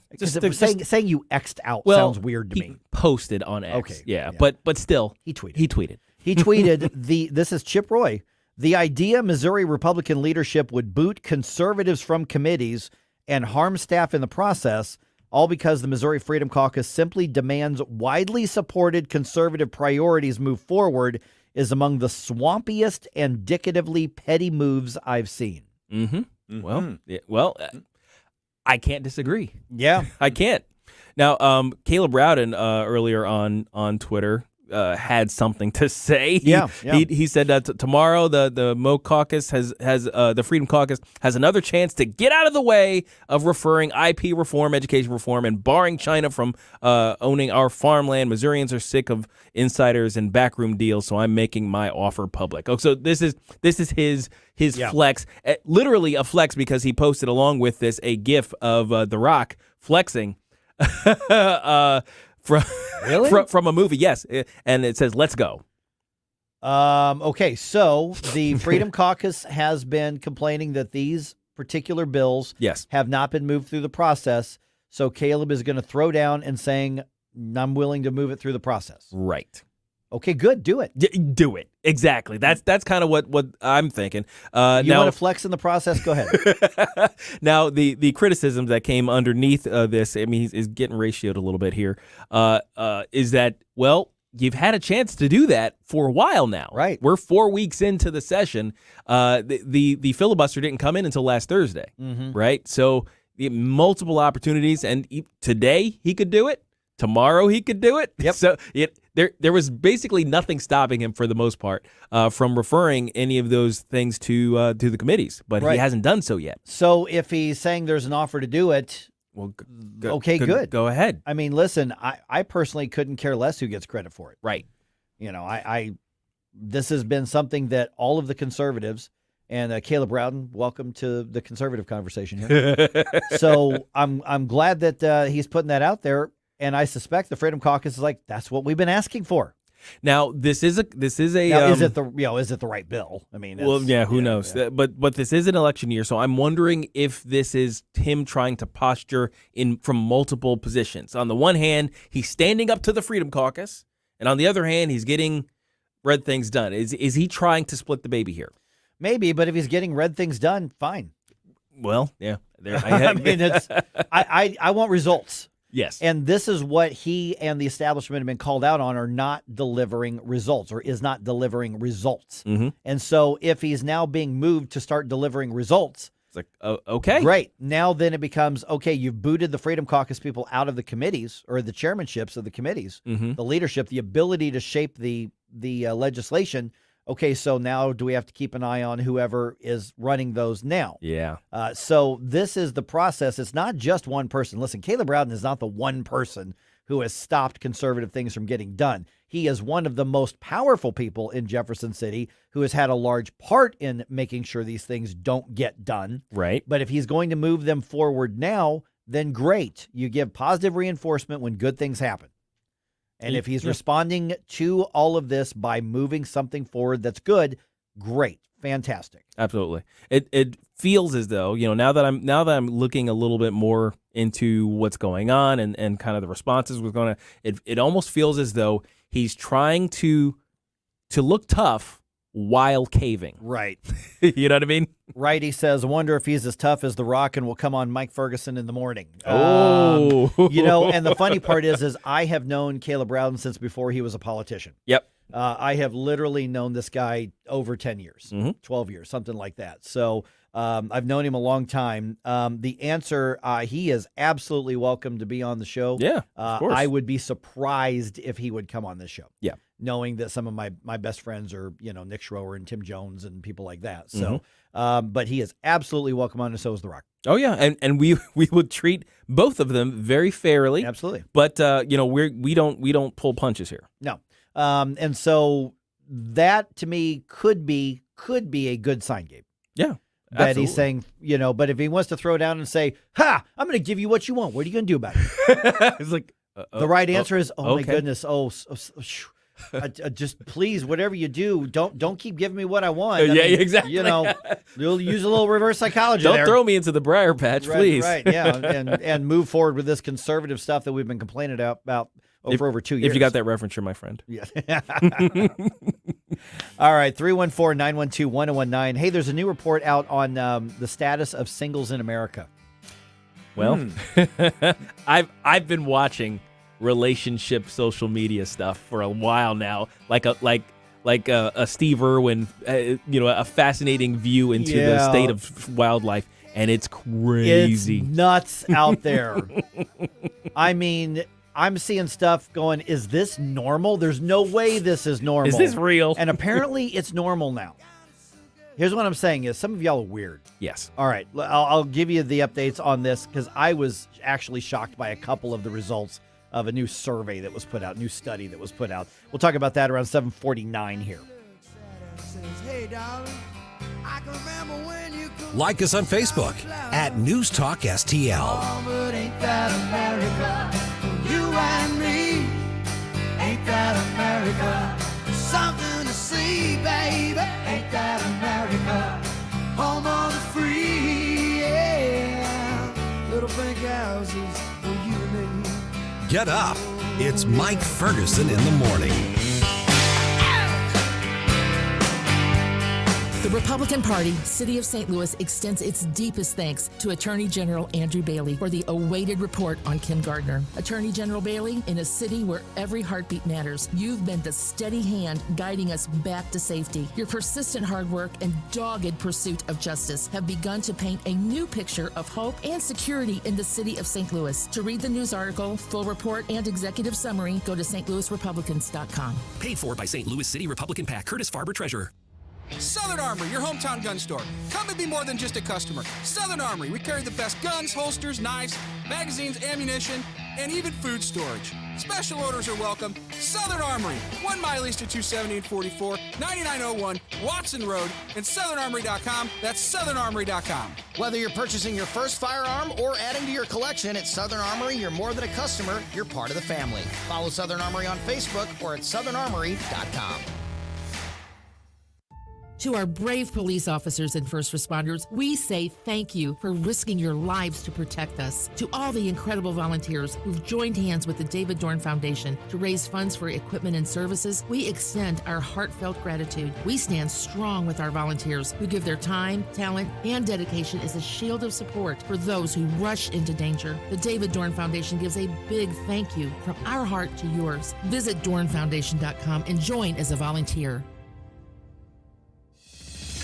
Saying you X'd out sounds weird to me. Posted on X. Okay. Yeah. But still. He tweeted. He tweeted, this is Chip Roy. The idea Missouri Republican leadership would boot conservatives from committees and harm staff in the process, all because the Missouri Freedom Caucus simply demands widely supported conservative priorities move forward, is among the swampiest and indicatively petty moves I've seen. Well, I can't disagree. Yeah. I can't. Now, Caleb Rowden earlier on Twitter had something to say. Yeah. He said that tomorrow the Mo Caucus has the Freedom Caucus has another chance to get out of the way of referring IP reform, education reform, and barring China from owning our farmland. Missourians are sick of insiders and backroom deals, so I'm making my offer public. Oh, so this is his flex, literally a flex, because he posted along with this a GIF of The Rock flexing. From a movie, yes, and it says "Let's go." Okay, so the Freedom Caucus has been complaining that these particular bills have not been moved through the process. So Caleb is going to throw down and saying, "I'm willing to move it through the process." Right. Okay, good. Do it. Do it. Exactly. That's kind of what I'm thinking. You want to flex in the process? Go ahead. Now, the criticisms that came underneath this, I mean, he's getting ratioed a little bit here, is that, well, you've had a chance to do that for a while now. Right. We're 4 weeks into the session. The filibuster didn't come in until last Thursday, right? So multiple opportunities, and today he could do it. Tomorrow he could do it. Yep. So there was basically nothing stopping him for the most part from referring any of those things to the committees, but he hasn't done so yet. So if he's saying there's an offer to do it, well, good. Go ahead. I mean, listen, I personally couldn't care less who gets credit for it. Right. You know, this has been something that all of the conservatives, and Caleb Rowden, welcome to the conservative conversation here. So I'm glad that he's putting that out there. And I suspect the Freedom Caucus is like, that's what we've been asking for. Now, this is a. Now, is it the right bill? I mean, who knows? Yeah. But this is an election year, so I'm wondering if this is him trying to posture from multiple positions. On the one hand, he's standing up to the Freedom Caucus, and on the other hand, he's getting red things done. Is he trying to split the baby here? Maybe, but if he's getting red things done, fine. Well, yeah. I mean, I want results. Yes. And this is what he and the establishment have been called out on, are not delivering results, or is not delivering results. Mm-hmm. And so if he's now being moved to start delivering results, it's like, okay. Great. Now then it becomes, okay, you've booted the Freedom Caucus people out of the committees, or the chairmanships of the committees, the leadership, the ability to shape the legislation. Okay, so now do we have to keep an eye on whoever is running those now? Yeah. So this is the process. It's not just one person. Listen, Caleb Rowden is not the one person who has stopped conservative things from getting done. He is one of the most powerful people in Jefferson City who has had a large part in making sure these things don't get done. Right. But if he's going to move them forward now, then great. You give positive reinforcement when good things happen. And if he's responding to all of this by moving something forward that's good, great, fantastic. Absolutely. It feels as though, now that I'm looking a little bit more into what's going on and kind of the responses was going to, it almost feels as though he's trying to look tough while caving. Right. You know what I mean? Right. He says, I wonder if he's as tough as The Rock and will come on Mike Ferguson in the morning. Oh. And the funny part is I have known Caleb Rowden since before he was a politician. Yep. I have literally known this guy over 10 years, 12 years, something like that. So I've known him a long time. The answer, he is absolutely welcome to be on the show. Yeah, of course. I would be surprised if he would come on this show. Yeah. Knowing that some of my best friends are, Nick Schroer and Tim Jones and people like that. So, but he is absolutely welcome on, and so is The Rock. Oh yeah, and we would treat both of them very fairly. Absolutely. But we don't pull punches here. No. And so that to me could be a good sign, Gabe. Yeah. That absolutely. He's saying, but if he wants to throw down and say, "Ha, I'm going to give you what you want. What are you going to do about it?" It's like the right answer is, "Oh okay. my goodness, just please, whatever you do, don't keep giving me what I want." Yeah, exactly. You'll use a little reverse psychology. Don't throw me into the briar patch, please. Right, yeah, and move forward with this conservative stuff that we've been complaining about for over 2 years. If you got that reference, you're my friend. Yeah. All right, 314-912-1019. Hey, there's a new report out on the status of singles in America. Well, I've been watching relationship social media stuff for a while now, like a Steve Irwin, a fascinating view into the state of wildlife. and it's crazy. It's nuts out there. I mean, I'm seeing stuff going, is this normal? There's no way this is normal. Is this real? And apparently it's normal now. Here's what I'm saying is some of y'all are weird. Yes. All right. I'll give you the updates on this because I was actually shocked by a couple of the results of a new survey that was put out, new study that was put out. We'll talk about that around 7:49 here. Like us on Facebook at News Talk STL. But ain't that America? You and me, ain't that America? Something to see, baby, ain't that America? Home of the free, yeah. Little pink houses for you and me. Get up. It's Mike Ferguson in the morning. The Republican Party, City of St. Louis, extends its deepest thanks to Attorney General Andrew Bailey for the awaited report on Kim Gardner. Attorney General Bailey, in a city where every heartbeat matters, you've been the steady hand guiding us back to safety. Your persistent hard work and dogged pursuit of justice have begun to paint a new picture of hope and security in the city of St. Louis. To read the news article, full report, and executive summary, go to stlouisrepublicans.com. Paid for by St. Louis City Republican PAC, Curtis Farber, Treasurer. Southern Armory, your hometown gun store. Come and be more than just a customer. Southern Armory, we carry the best guns, holsters, knives, magazines, ammunition, and even food storage. Special orders are welcome. Southern Armory, 1 mile east of 270 and 44, 9901 Watson Road, and southernarmory.com. That's southernarmory.com. Whether you're purchasing your first firearm or adding to your collection at Southern Armory, you're more than a customer, you're part of the family. Follow Southern Armory on Facebook or at southernarmory.com. To our brave police officers and first responders, we say thank you for risking your lives to protect us. To all the incredible volunteers who've joined hands with the David Dorn Foundation to raise funds for equipment and services, we extend our heartfelt gratitude. We stand strong with our volunteers who give their time, talent, and dedication as a shield of support for those who rush into danger. The David Dorn Foundation gives a big thank you from our heart to yours. Visit dornfoundation.com and join as a volunteer.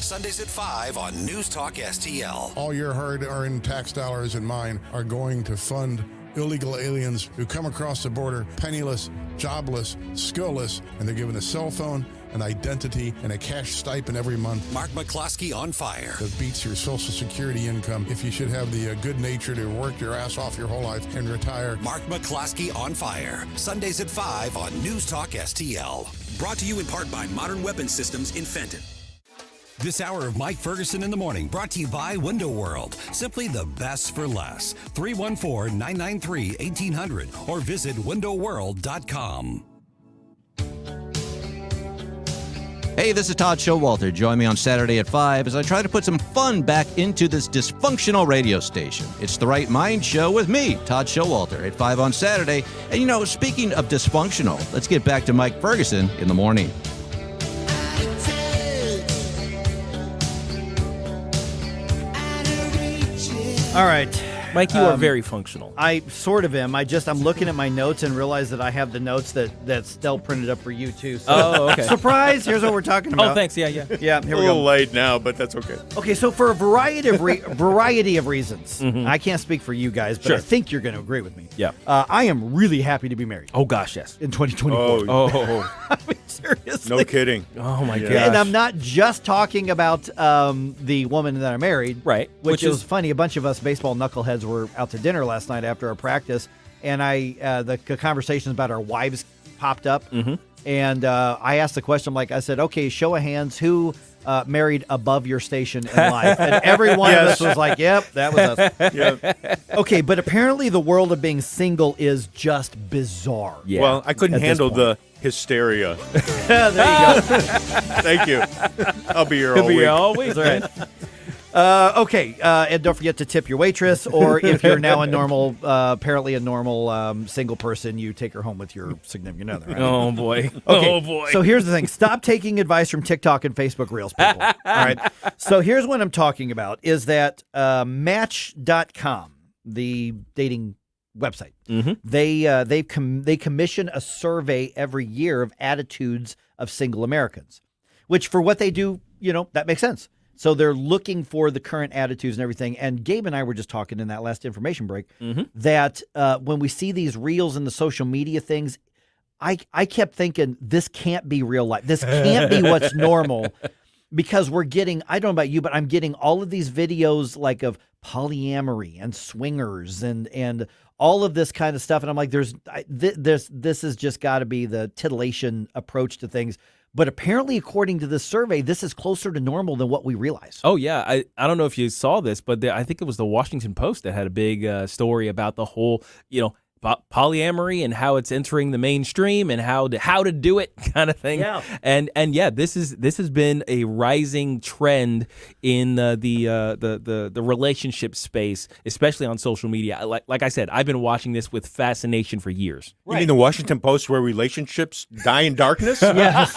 Sundays at 5 on News Talk STL. All your hard-earned tax dollars and mine are going to fund illegal aliens who come across the border penniless, jobless, skillless, and they're given a cell phone, an identity, and a cash stipend every month. Mark McCloskey on fire. That beats your Social Security income if you should have the good nature to work your ass off your whole life and retire. Mark McCloskey on fire. Sundays at 5 on News Talk STL. Brought to you in part by Modern Weapon Systems in Fenton. This hour of Mike Ferguson in the Morning brought to you by Window World. Simply the best for less. 314-993-1800 or visit windowworld.com. Hey, this is Todd Showalter. Join me on Saturday at 5 as I try to put some fun back into this dysfunctional radio station. It's the Right Mind Show with me, Todd Showalter, at 5 on Saturday. And, speaking of dysfunctional, let's get back to Mike Ferguson in the morning. All right. Mike, you are very functional. I sort of am. I'm looking at my notes and realize that I have the notes that Stell printed up for you, too. So, okay. Surprise! Here's what we're talking about. Oh, thanks. Yeah. Yeah, here we go. A little late now, but that's okay. Okay, so for a variety of reasons, I can't speak for you guys, but I think you're going to agree with me. Yeah. I am really happy to be married. Oh, gosh, yes. In 2024. Oh. I mean, seriously. No kidding. Oh, my gosh. And I'm not just talking about the woman that I married. Right. Which is funny. A bunch of us baseball knuckleheads were out to dinner last night after our practice, and the conversations about our wives popped up. And I asked the question, I said, okay, show of hands, who married above your station in life? And every one of us was like, yep, that was us. Yep. Okay, but apparently the world of being single is just bizarre. Yeah. Well, I couldn't handle the hysteria. There you go. Thank you. I'll be here all week. That's right. Okay, and don't forget to tip your waitress, or if you're now apparently a normal single person, you take her home with your significant other. Right? Oh, boy. Okay, Oh, boy. So here's the thing. Stop taking advice from TikTok and Facebook Reels, people. All right. So here's what I'm talking about is that Match.com, the dating website, they commission a survey every year of attitudes of single Americans, which for what they do, that makes sense. So they're looking for the current attitudes and everything. And Gabe and I were just talking in that last information break that when we see these reels and the social media things, I kept thinking, this can't be real life. This can't be what's normal, because we're getting, I don't know about you, but I'm getting all of these videos like of polyamory and swingers and all of this kind of stuff. And I'm like, this has just got to be the titillation approach to things. But apparently, according to this survey, this is closer to normal than what we realize. Oh, yeah. I don't know if you saw this, but I think it was the Washington Post that had a big story about the whole, polyamory and how it's entering the mainstream and how to do it kind of thing. Yeah. And yeah, this has been a rising trend in the relationship space, especially on social media. Like I said, I've been watching this with fascination for years. You mean the Washington Post, where relationships die in darkness? Yes.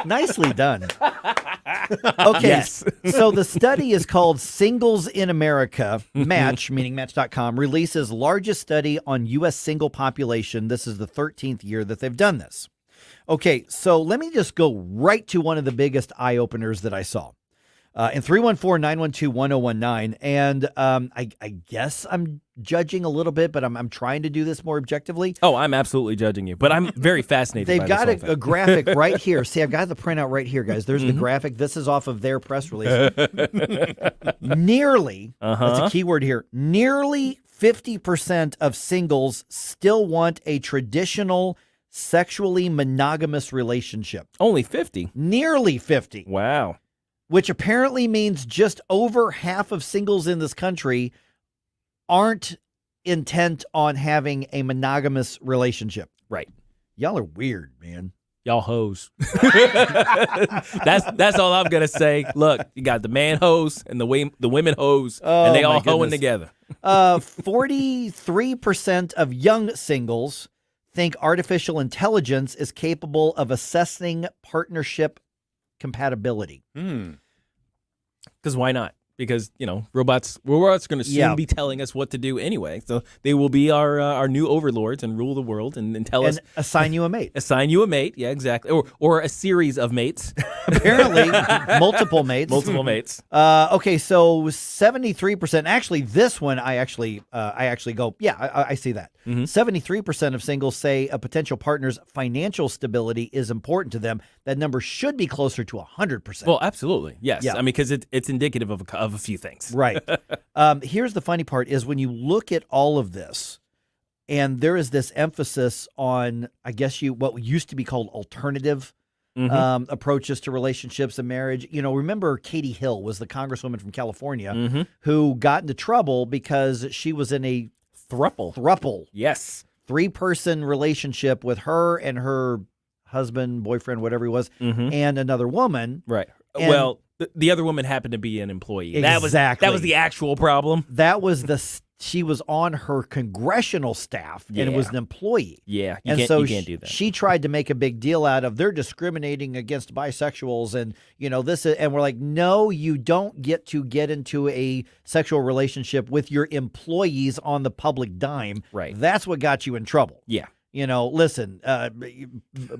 Nicely done. Okay, Yes. So the study is called Singles in America. Match, meaning Match.com, releases largest study on U.S. single population. This is the 13th year that they've done this. Okay, so let me just go right to one of the biggest eye-openers that I saw. In 314-912-1019. And I guess I'm judging a little bit, but I'm trying to do this more objectively. Oh, I'm absolutely judging you, but I'm very fascinated They've by got this whole thing. a graphic right here. See, I've got the printout right here, guys. There's the graphic. This is off of their press release. Nearly, that's a key word here, nearly 50% of singles still want a traditional sexually monogamous relationship. Only 50? Nearly 50. Wow. Which apparently means just over half of singles in this country aren't intent on having a monogamous relationship. Right. Y'all are weird, man. Y'all hoes. That's all I'm gonna say. Look, you got the man hoes and the women hoes, and they all hoeing together. 43% of young singles think artificial intelligence is capable of assessing partnership compatibility. Because why not? Because, robots are going to soon be telling us what to do anyway. So they will be our new overlords and rule the world and tell us. Assign you a mate. Assign you a mate. Yeah, exactly. Or a series of mates. Apparently, multiple mates. Multiple mates. Okay, so 73%. Actually, this one, I actually go, yeah, I see that. 73% of singles say a potential partner's financial stability is important to them. That number should be closer to 100%. Well, absolutely. Yes. Yeah. I mean, because it's indicative of a few things. Right. Here's the funny part is when you look at all of this, and there is this emphasis on, I guess what used to be called alternative approaches to relationships and marriage. Remember Katie Hill was the congresswoman from California who got into trouble because she was in a thruple. Yes. 3-person relationship with her and her husband, boyfriend, whatever he was, and another woman. Right. And well, the other woman happened to be an employee. Exactly. That was the actual problem. That was she was on her congressional staff and was an employee. Yeah, you can't do that. She tried to make a big deal out of they're discriminating against bisexuals and this is, and we're like, no, you don't get to get into a sexual relationship with your employees on the public dime. Right. That's what got you in trouble. Yeah. Listen,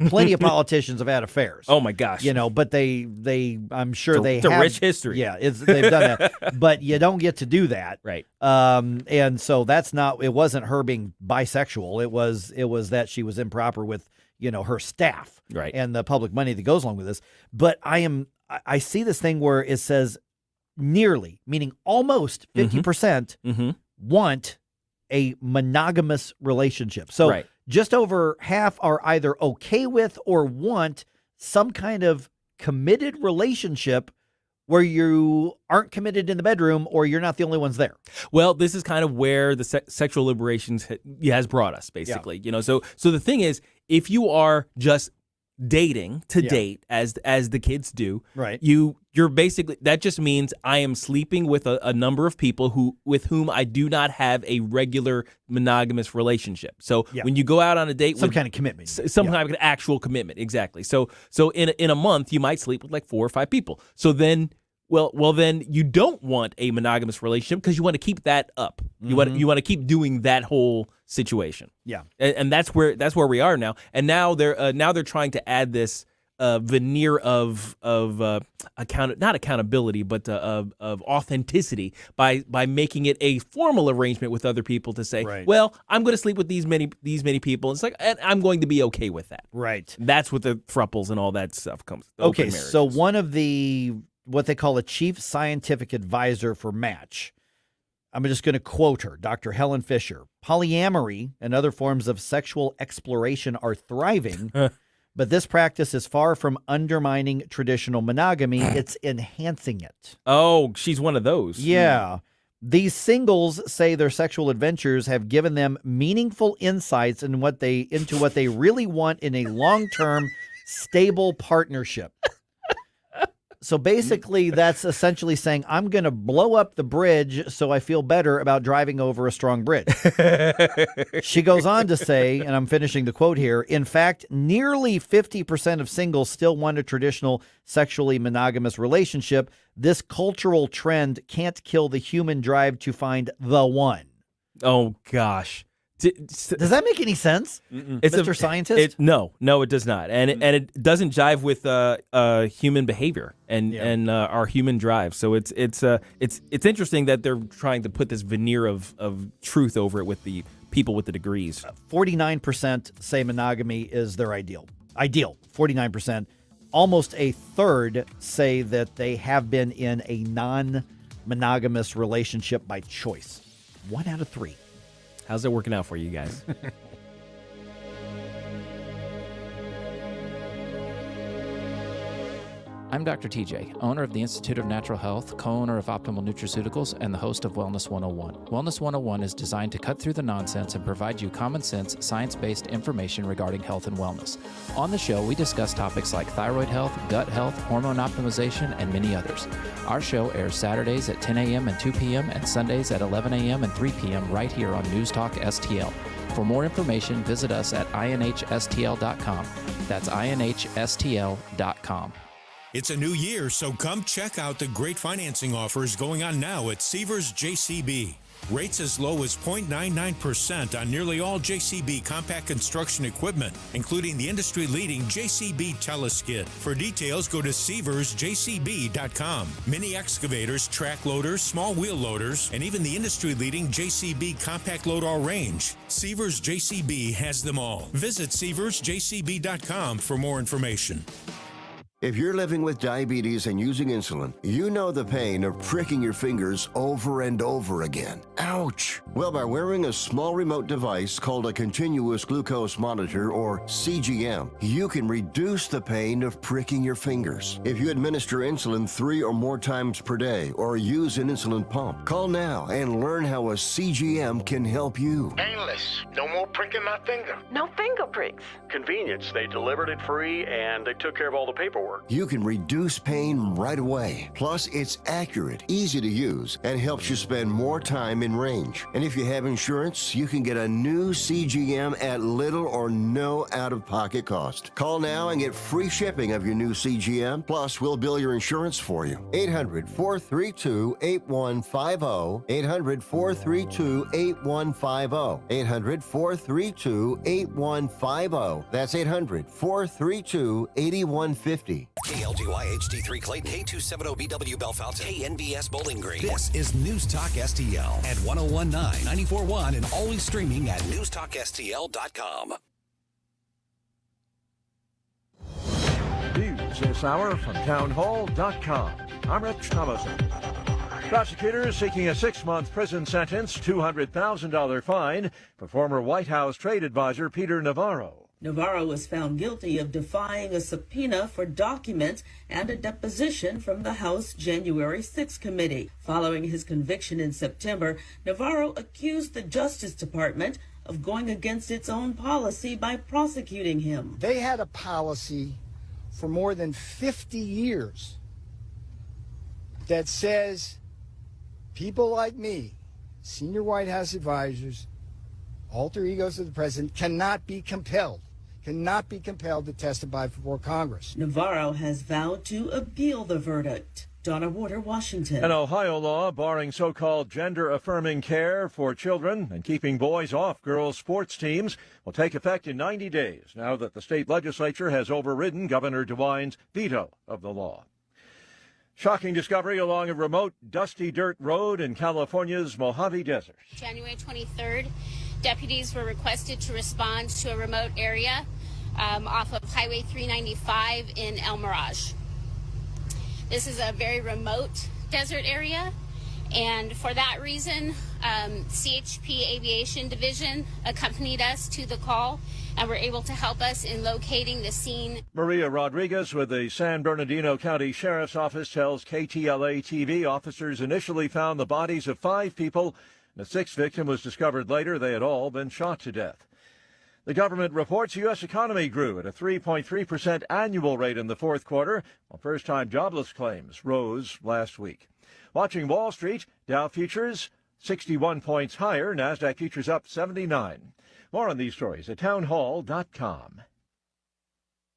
plenty of politicians have had affairs. Oh my gosh. But I'm sure it's a rich history. Yeah, they've done that. But you don't get to do that. Right. And so it wasn't her being bisexual. It was that she was improper with, her staff. Right. And the public money that goes along with this. But I see this thing where it says nearly, meaning almost 50% want a monogamous relationship. So right. Just over half are either okay with or want some kind of committed relationship where you aren't committed in the bedroom or you're not the only ones there. Well, this is kind of where the sexual liberations has brought us, basically. Yeah. So the thing is, if you are just dating to date as the kids do, right? You're basically, that just means I am sleeping with a number of people with whom I do not have a regular monogamous relationship. So when you go out on a date, some kind of commitment, some kind of actual commitment, exactly. So in a month you might sleep with like 4 or 5 people. So then. Well, then you don't want a monogamous relationship because you want to keep that up. You want to keep doing that whole situation. Yeah, and that's where we are now. And now they're trying to add this veneer of not accountability, but of authenticity by making it a formal arrangement with other people to say, well, I'm going to sleep with these many people. It's like, and I'm going to be okay with that. Right. That's what the thruples and all that stuff comes. Okay, so one of what they call a chief scientific advisor for Match, I'm just going to quote her, Dr. Helen Fisher. Polyamory and other forms of sexual exploration are thriving, but this practice is far from undermining traditional monogamy. It's enhancing it. Oh, she's one of those. Yeah. These singles say their sexual adventures have given them meaningful insights into what they really want in a long-term, stable partnership. So basically, that's essentially saying, I'm going to blow up the bridge so I feel better about driving over a strong bridge. She goes on to say, and I'm finishing the quote here, in fact, nearly 50% of singles still want a traditional sexually monogamous relationship. This cultural trend can't kill the human drive to find the one. Oh, gosh. Does that make any sense, Mr. Scientist? No, it does not, and it doesn't jive with human behavior and our human drive. So it's interesting that they're trying to put this veneer of truth over it with the people with the degrees. 49% say monogamy is their ideal. 49%. Almost a third say that they have been in a non-monogamous relationship by choice. 1 out of 3. How's it working out for you guys? I'm Dr. TJ, owner of the Institute of Natural Health, co-owner of Optimal Nutraceuticals, and the host of Wellness 101. Wellness 101 is designed to cut through the nonsense and provide you common sense, science-based information regarding health and wellness. On the show, we discuss topics like thyroid health, gut health, hormone optimization, and many others. Our show airs Saturdays at 10 a.m. and 2 p.m. and Sundays at 11 a.m. and 3 p.m. right here on News Talk STL. For more information, visit us at inhstl.com. That's inhstl.com. It's a new year, so come check out the great financing offers going on now at Seavers JCB. Rates as low as 0.99% on nearly all JCB compact construction equipment, including the industry-leading JCB Teleskid. For details, go to SeaversJCB.com. Mini excavators, track loaders, small wheel loaders, and even the industry-leading JCB compact load all range. Seavers JCB has them all. Visit SeaversJCB.com for more information. If you're living with diabetes and using insulin, you know the pain of pricking your fingers over and over again. Ouch! Well, by wearing a small remote device called a continuous glucose monitor, or CGM, you can reduce the pain of pricking your fingers. If you administer insulin 3 or more times per day or use an insulin pump, call now and learn how a CGM can help you. Painless. No more pricking my finger. No finger pricks. Convenience. They delivered it free and they took care of all the paperwork. You can reduce pain right away. Plus, it's accurate, easy to use, and helps you spend more time in range. And if you have insurance, you can get a new CGM at little or no out-of-pocket cost. Call now and get free shipping of your new CGM. Plus, we'll bill your insurance for you. 800-432-8150. 800-432-8150. 800-432-8150. That's 800-432-8150. KLGY HD3 Clayton, K270BW Bellefonte, KNBS Bowling Green. This is News Talk STL at 1019, 94.1, and always streaming at newstalkstl.com. News this hour from townhall.com. I'm Rich Thomason. Prosecutors seeking a 6-month prison sentence, $200,000 fine for former White House trade advisor Peter Navarro. Navarro was found guilty of defying a subpoena for documents and a deposition from the House January 6 committee. Following his conviction in September, Navarro accused the Justice Department of going against its own policy by prosecuting him. They had a policy for more than 50 years that says people like me, senior White House advisors, alter egos of the president, cannot be compelled to testify before Congress. Navarro has vowed to appeal the verdict. Donna Warder, Washington. An Ohio law barring so-called gender-affirming care for children and keeping boys off girls' sports teams will take effect in 90 days now that the state legislature has overridden Governor DeWine's veto of the law. Shocking discovery along a remote, dusty dirt road in California's Mojave Desert. January 23rd, deputies were requested to respond to a remote area off of Highway 395 in El Mirage. This is a very remote desert area, and for that reason, CHP Aviation Division accompanied us to the call and were able to help us in locating the scene. Maria Rodriguez with the San Bernardino County Sheriff's Office tells KTLA-TV officers initially found the bodies of 5 people. The 6th victim was discovered later. They had all been shot to death. The government reports the U.S. economy grew at a 3.3% annual rate in the fourth quarter, while first-time jobless claims rose last week. Watching Wall Street, Dow futures 61 points higher, NASDAQ futures up 79. More on these stories at townhall.com.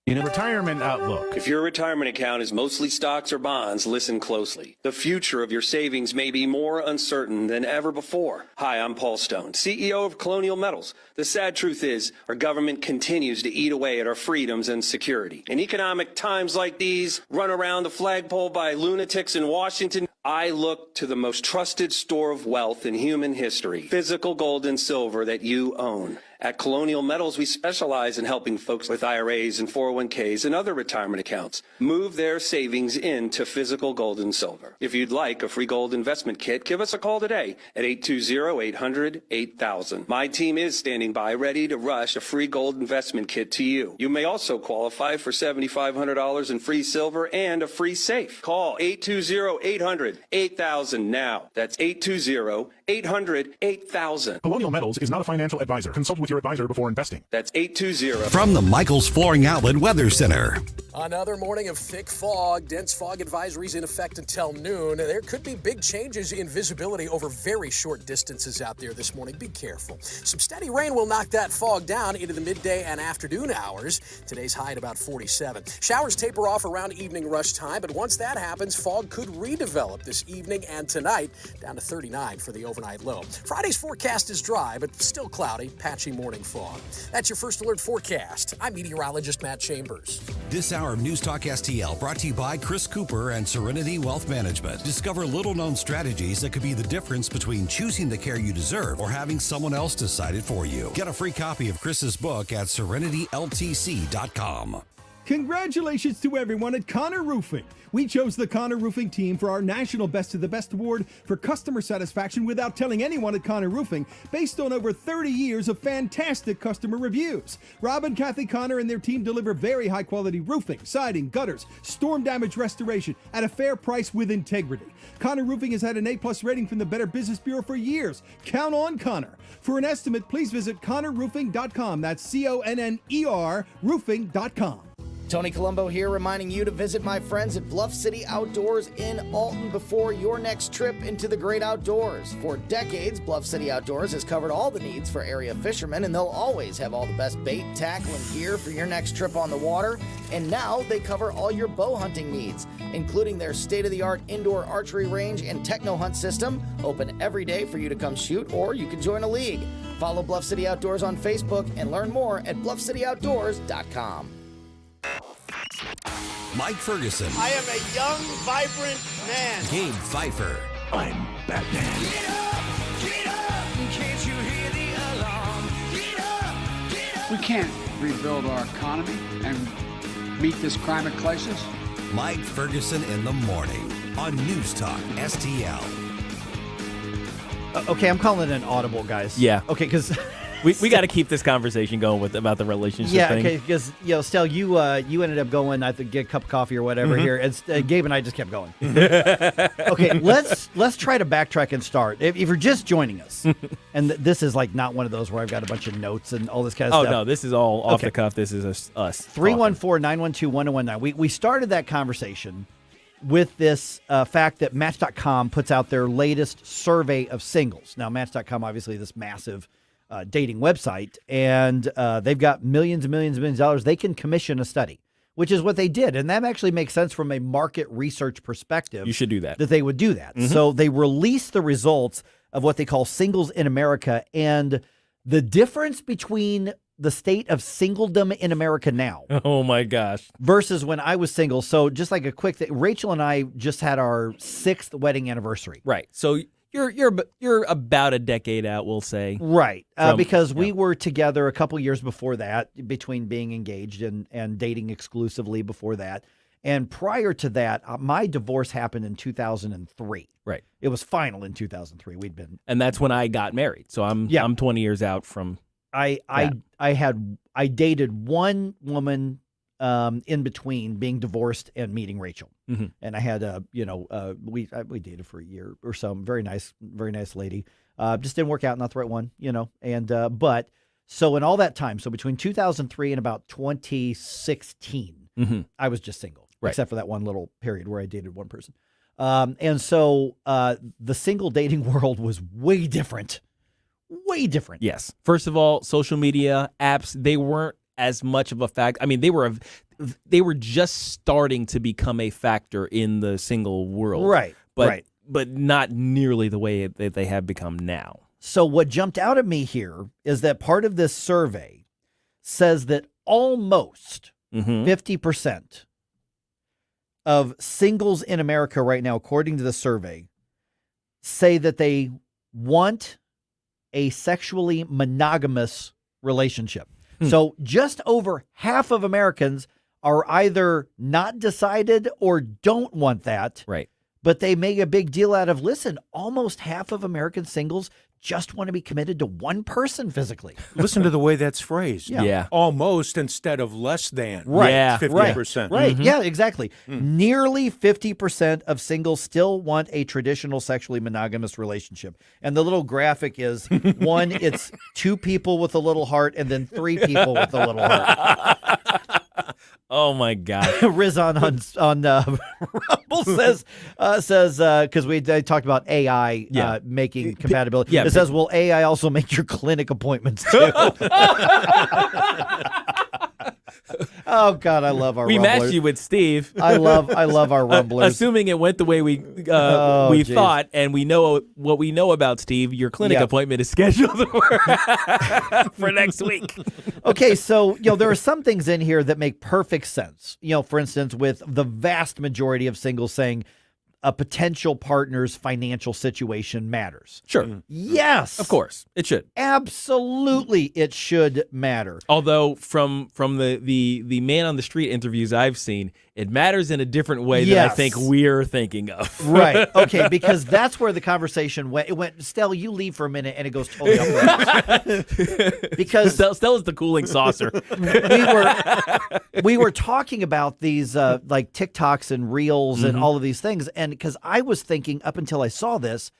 In a retirement outlook. If your retirement account is mostly stocks or bonds, listen closely. The future of your savings may be more uncertain than ever before. Hi, I'm Paul Stone, CEO of Colonial Metals. The sad truth is, our government continues to eat away at our freedoms and security. In economic times like these, run around the flagpole by lunatics in Washington, I look to the most trusted store of wealth in human history, physical gold and silver that you own. At Colonial Metals, we specialize in helping folks with IRAs and 401ks and other retirement accounts move their savings into physical gold and silver. If you'd like a free gold investment kit, give us a call today at 820-800-8000. My team is standing by ready to rush a free gold investment kit to you. You may also qualify for $7,500 in free silver and a free safe. Call 820-800-8000 now. That's 820-800-8000. Colonial Metals is not a financial advisor. Consult with your advisor before investing. That's 820. From the Michaels Flooring Outlet Weather Center. Another morning of thick fog, dense fog advisories in effect until noon. There could be big changes in visibility over very short distances out there this morning. Be careful. Some steady rain will knock that fog down into the midday and afternoon hours. Today's high at about 47. Showers taper off around evening rush time, but once that happens, fog could redevelop this evening and tonight, down to 39 for the overnight low. Friday's forecast is dry, but still cloudy, patchy morning fog. That's your First Alert forecast. I'm meteorologist Matt Chambers. This hour of News Talk STL brought to you by Chris Cooper and Serenity Wealth Management. Discover little-known strategies that could be the difference between choosing the care you deserve or having someone else decide it for you. Get a free copy of Chris's book at serenityltc.com. Congratulations to everyone at Connor Roofing. We chose the Connor Roofing team for our National Best of the Best Award for customer satisfaction without telling anyone at Connor Roofing, based on over 30 years of fantastic customer reviews. Rob and Kathy Connor and their team deliver very high-quality roofing, siding, gutters, storm damage restoration at a fair price with integrity. Connor Roofing has had an A+ rating from the Better Business Bureau for years. Count on Connor. For an estimate, please visit connorroofing.com. That's CONNER roofing.com. Tony Colombo here, reminding you to visit my friends at Bluff City Outdoors in Alton before your next trip into the great outdoors. For decades, Bluff City Outdoors has covered all the needs for area fishermen, and they'll always have all the best bait, tackle, and gear for your next trip on the water. And now they cover all your bow hunting needs, including their state-of-the-art indoor archery range and techno hunt system, open every day for you to come shoot, or you can join a league. Follow Bluff City Outdoors on Facebook and learn more at bluffcityoutdoors.com. Mike Ferguson. I am a young, vibrant man. Gabe Pfeiffer. I'm Batman. Get up, can't you hear the alarm? Get up. We can't rebuild our economy and meet this climate crisis. Mike Ferguson in the morning on News Talk STL. Okay, I'm calling it an audible, guys. Yeah. Okay, because we got to keep this conversation going about the relationship thing. Yeah, okay, because Stell, you ended up going, I think, get a cup of coffee or whatever here. It's Gabe and I just kept going. Okay, let's try to backtrack and start. If you're just joining us, and this is like not one of those where I've got a bunch of notes and all this kind of stuff. Oh no, this is all off the cuff. This is us. 314-912-1019. We started that conversation with this fact that Match.com puts out their latest survey of singles. Now, Match.com, obviously, this massive dating website, and they've got millions and millions and millions of dollars. They can commission a study which is what they did. And that actually makes sense from a market research perspective. You should do that. That they would do that. So they released the results of what they call singles in America, and the difference between the state of singledom in America now. Oh my gosh. Versus when I was single. So just like a quick thing, Rachel and I just had our 6th wedding anniversary. Right. So you're about a decade out, we'll say. Right. Because we were together a couple years before that, between being engaged and dating exclusively before that. And prior to that, my divorce happened in 2003. Right. It was final in 2003. And that's when I got married. So I'm 20 years out from I dated one woman in between being divorced and meeting Rachel, and I had we dated for a year or so. Very nice lady. Just didn't work out, not the right one, And but so in all that time, so between 2003 and about 2016, I was just single, except for that one little period where I dated one person. And so the single dating world was way different. Way different. Yes. First of all, social media apps, they weren't as much of a fact. I mean, they were just starting to become a factor in the single world. Right. But not nearly the way that they have become now. So what jumped out at me here is that part of this survey says that almost 50% of singles in America right now, according to the survey, say that they want a sexually monogamous relationship. So just over half of Americans are either not decided or don't want that. Right. But they make a big deal out of, listen, almost half of American singles just want to be committed to one person physically. Listen to the way that's phrased. Yeah. Almost instead of less than. Right. Yeah. 50%. Right. Yeah, exactly. Nearly 50% of singles still want a traditional sexually monogamous relationship. And the little graphic is one, it's 2 people with a little heart and then 3 people with a little heart. Oh my God! Riz on Rumble says because they talked about AI making compatibility. It says, will AI also make your clinic appointments too? Oh God, I love our. We Rumblers. matched you with Steve. I love our Rumblers. Assuming it went the way we thought, and we know what we know about Steve, your clinic appointment is scheduled for next week. Okay, so there are some things in here that make perfect sense. For instance, with the vast majority of singles saying a potential partner's financial situation matters. Sure. Yes. Of course. It should. Absolutely it should matter. Although from the man on the street interviews I've seen, it matters in a different way than I think we're thinking of. Right. Okay, because that's where the conversation went. It went, Stell, you leave for a minute, and it goes totally up. Because Stell is the cooling saucer. we were talking about these like TikToks and Reels and all of these things, and because I was thinking up until I saw this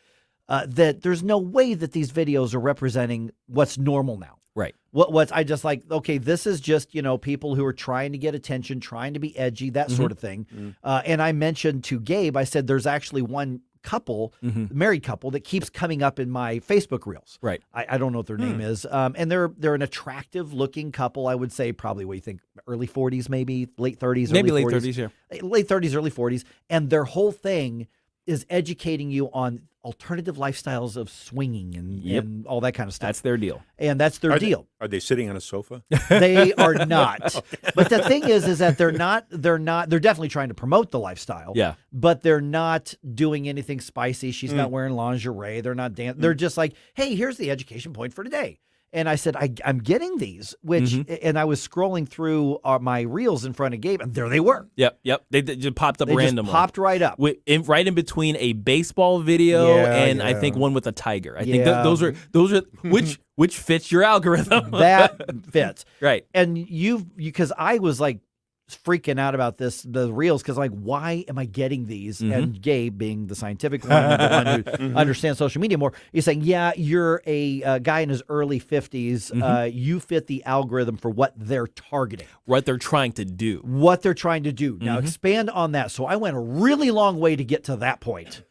that there's no way that these videos are representing what's normal now. Right. What's I just like, okay, this is just, people who are trying to get attention, trying to be edgy, that sort of thing. And I mentioned to Gabe, I said, there's actually one couple, married couple, that keeps coming up in my Facebook Reels. Right. I don't know what their name is. And they're an attractive looking couple. I would say probably, what do you think, early 40s, maybe late 30s, maybe early late 40s. 30s, yeah. Late 30s, early 40s. And their whole thing is educating you on alternative lifestyles of swinging and all that kind of stuff. That's their deal. And that's their deal. Are they sitting on a sofa? They are not. Okay. But the thing is that they're definitely trying to promote the lifestyle. Yeah. But they're not doing anything spicy. She's not wearing lingerie. They're not dancing. They're just like, hey, here's the education point for today. And I said, I'm getting these, and I was scrolling through my Reels in front of Gabe, and there they were. Yep. They just popped up randomly. Just popped right up. Right in between a baseball video and I think one with a tiger. I think those are which fits your algorithm. That fits. Right. And because I was like freaking out about the Reels, because like, why am I getting these? And Gabe, being the scientific one, the one who understands social media more, is saying, yeah, you're a guy in his early 50s. You fit the algorithm for what they're targeting. What they're trying to do. Now expand on that. So I went a really long way to get to that point.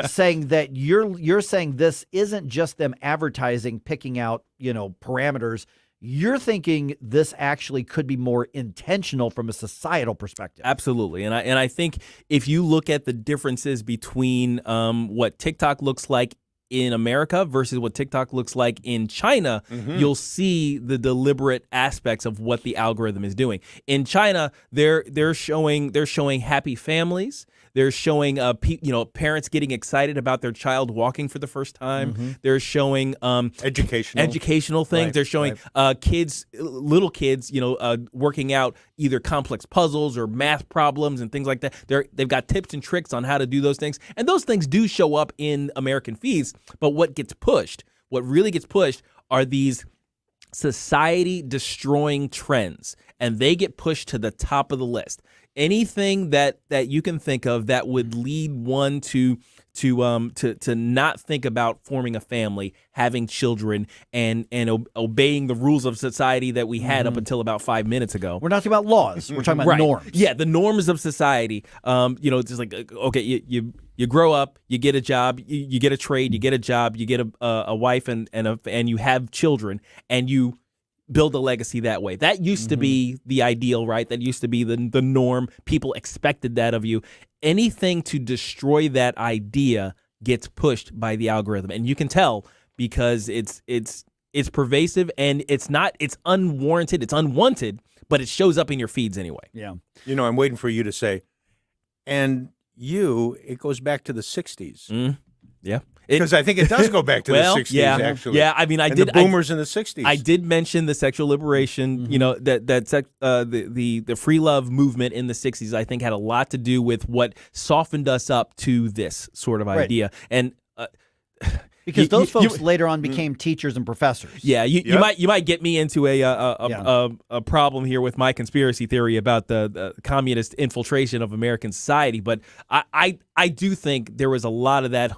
Saying that you're saying this isn't just them advertising, picking out, parameters You're thinking this actually could be more intentional from a societal perspective. Absolutely. And I think if you look at the differences between what TikTok looks like in America versus what TikTok looks like in China, you'll see the deliberate aspects of what the algorithm is doing. In China, they're showing happy families. They're showing parents getting excited about their child walking for the first time. They're showing educational things. Right, they're showing little kids, working out either complex puzzles or math problems and things like that. They've got tips and tricks on how to do those things, and those things do show up in American feeds. But what really gets pushed, are these society destroying trends, and they get pushed to the top of the list. Anything that you can think of that would lead one to not think about forming a family, having children, and obeying the rules of society that we had up until about 5 minutes ago. We're not talking about laws. We're talking about norms. Yeah, the norms of society. Just like, okay, you grow up, you get a job, you get a trade, you get a job, you get a wife and you have children, and you build a legacy that way. That used to be the ideal, right? That used to be the norm. People expected that of you. Anything to destroy that idea gets pushed by the algorithm, and you can tell because it's pervasive, and it's unwarranted, it's unwanted, but it shows up in your feeds anyway. Yeah. I'm waiting for you to say, and it goes back to the 60s. Yeah. Because I think it does go back to the 60s, actually. Yeah, I mean, the boomers in the 60s. I did mention the sexual liberation, the free love movement in the 60s, I think, had a lot to do with what softened us up to this sort of idea. And because those folks later on became teachers and professors. Yeah, you might get me into a problem here with my conspiracy theory about the communist infiltration of American society, but I do think there was a lot of that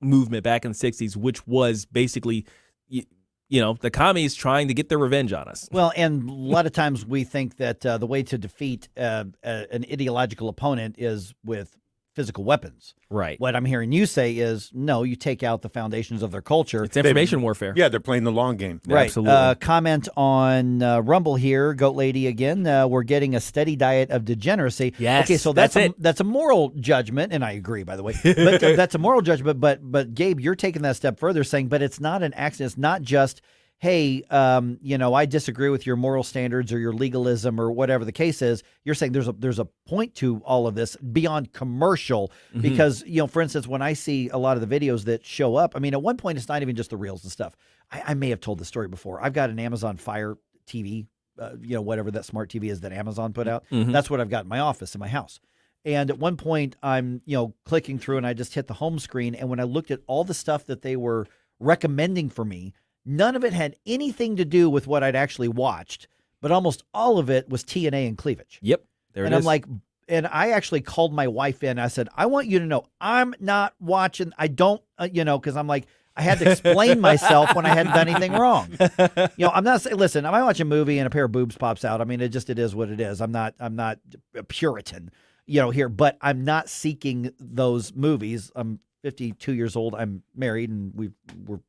movement back in the 60s, which was basically, the commies trying to get their revenge on us. Well, and a lot of times we think that the way to defeat an ideological opponent is with physical weapons. Right. What I'm hearing you say is, no, you take out the foundations of their culture. It's information warfare. Yeah, they're playing the long game. Right. Absolutely. Comment on Rumble here, Goat Lady again. We're getting a steady diet of degeneracy. Yes, okay, so that's a moral judgment, and I agree, by the way. But that's a moral judgment. But Gabe, you're taking that a step further, saying, but it's not an accident. It's not just, hey, I disagree with your moral standards or your legalism or whatever the case is. You're saying there's a point to all of this beyond commercial because, for instance, when I see a lot of the videos that show up, I mean, at one point, it's not even just the reels and stuff. I may have told the story before. I've got an Amazon Fire TV, whatever that smart TV is that Amazon put out. That's what I've got in my office, in my house. And at one point, I'm, clicking through and I just hit the home screen. And when I looked at all the stuff that they were recommending for me, none of it had anything to do with what I'd actually watched, but almost all of it was TNA and cleavage. Yep. There it is. And I'm like, and I actually called my wife in. I said, I want you to know I'm not watching. I don't, because I'm like, I had to explain myself when I hadn't done anything wrong. I'm not saying, listen, if I watch a movie and a pair of boobs pops out, I mean, it is what it is. I'm not a Puritan, here, but I'm not seeking those movies. I'm 52 years old. I'm married, and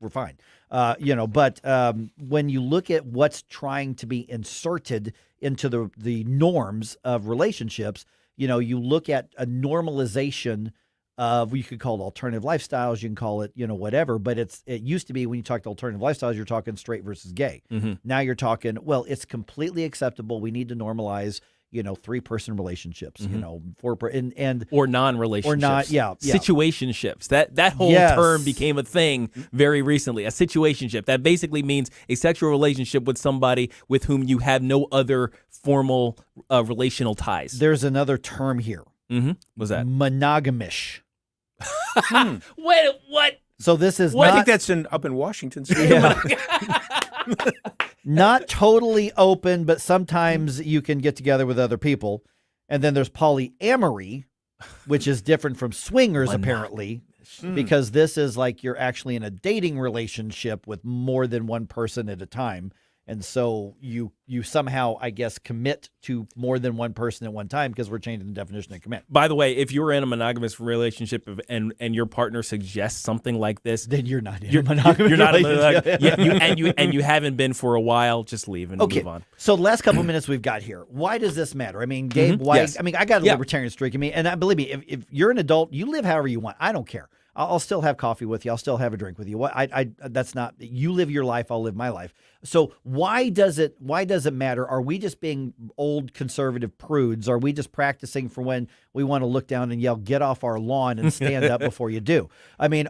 we're fine. But when you look at what's trying to be inserted into the norms of relationships, you look at a normalization of, you could call it alternative lifestyles, you can call it, whatever. But it used to be, when you talk to alternative lifestyles, you're talking straight versus gay. Now you're talking, well, it's completely acceptable. We need to normalize 3-person relationships, 4 and or non-relationships, or not, situationships. That whole term became a thing very recently. A situationship, that basically means a sexual relationship with somebody with whom you have no other formal relational ties. There's another term here. What's that? Monogamish. Wait, what? So this is I think that's up in Washington State. Not totally open, but sometimes you can get together with other people. And then there's polyamory, which is different from swingers, apparently, because this is like you're actually in a dating relationship with more than one person at a time. And so you somehow, I guess, commit to more than one person at one time because we're changing the definition of commit. By the way, if you're in a monogamous relationship and your partner suggests something like this, then you're not in a monogamous you're not relationship. and you haven't been for a while. Just leave and move on. So the last couple of minutes we've got here. Why does this matter? I mean, Gabe, why? Yes. I mean, I got a libertarian streak in me, and believe me, if you're an adult, you live however you want. I don't care. I'll still have coffee with you. I'll still have a drink with you. That's not, you live your life. I'll live my life. So why does it matter? Are we just being old conservative prudes? Are we just practicing for when we want to look down and yell, get off our lawn and stand up before you do? I mean,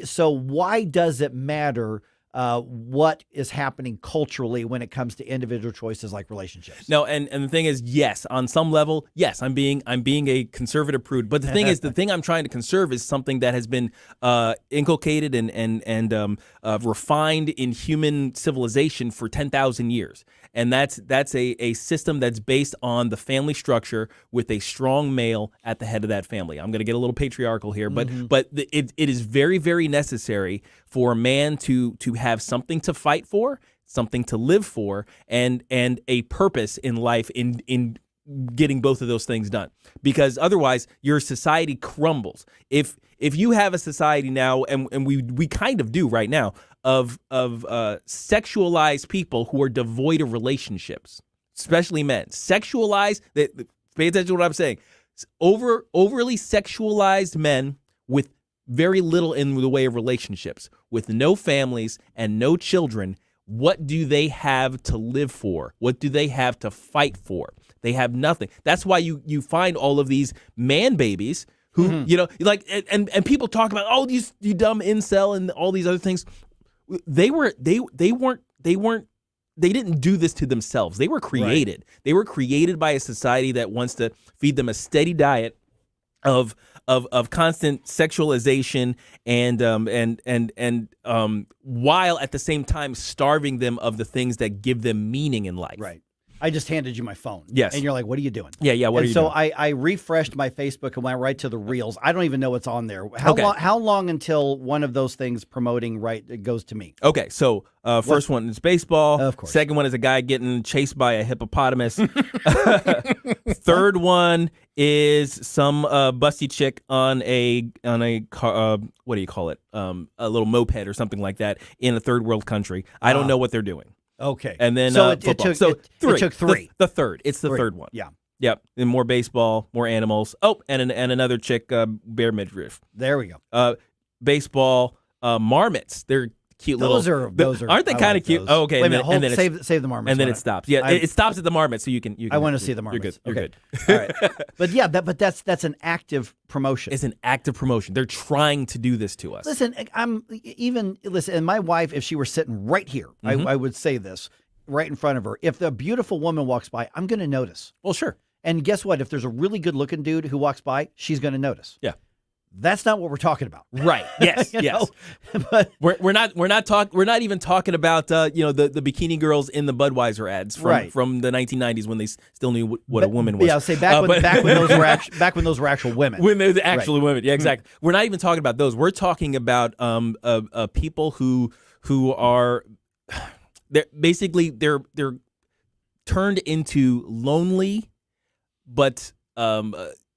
so why does it matter what is happening culturally when it comes to individual choices like relationships? No, and the thing is, yes, on some level, yes, I'm being a conservative prude. But the thing is, the thing I'm trying to conserve is something that has been inculcated and refined in human civilization for 10,000 years. And that's a system that's based on the family structure with a strong male at the head of that family. I'm going to get a little patriarchal here, but it is very, very necessary for a man to have something to fight for, something to live for, and a purpose in life in getting both of those things done. Because otherwise, your society crumbles. If you have a society now, and we kind of do right now, of sexualized people who are devoid of relationships, especially men. Sexualized, pay attention to what I'm saying. Overly sexualized men with very little in the way of relationships, with no families and no children. What do they have to live for? What do they have to fight for? They have nothing. That's why you find all of these man babies who, like, and people talk about, oh, you dumb incel and all these other things. They didn't do this to themselves. They were created. Right. They were created by a society that wants to feed them a steady diet of constant sexualization and while at the same time starving them of the things that give them meaning in life. Right. I just handed you my phone. Yes. And you're like, what are you doing? Yeah. What are you doing? So I refreshed my Facebook and went right to the Reels. I don't even know what's on there. How long until one of those things promoting it goes to me? Okay, so first one is baseball. Of course. Second one is a guy getting chased by a hippopotamus. Third one is some busty chick on a car, what do you call it? A little moped or something like that in a third world country. I don't know what they're doing. Okay. And then so it took three. The third. It's the third one. Yeah. Yep. And more baseball, more animals. Oh, and another chick, bare midriff. There we go. Baseball, marmots. They're cute those little. Those are. Aren't they kind of cute? Oh, okay. Wait a minute. Save the marmots. And then it stops. Yeah, it stops at the marmot, so you can. I want to see the marmots. You're good. All right. But yeah, that's an active promotion. It's an active promotion. They're trying to do this to us. Listen, and my wife, if she were sitting right here, I would say this right in front of her. If the beautiful woman walks by, I'm going to notice. Well, sure. And guess what? If there's a really good looking dude who walks by, she's going to notice. Yeah. That's not what we're talking about. Right. Yes. Yes. But we're not even talking about the bikini girls in the Budweiser ads from the 1990s when they still knew what a woman was. Yeah, I'll say back when those were actual women. When they were actual women. Yeah, exactly. We're not even talking about those. We're talking about people who are they're turned into lonely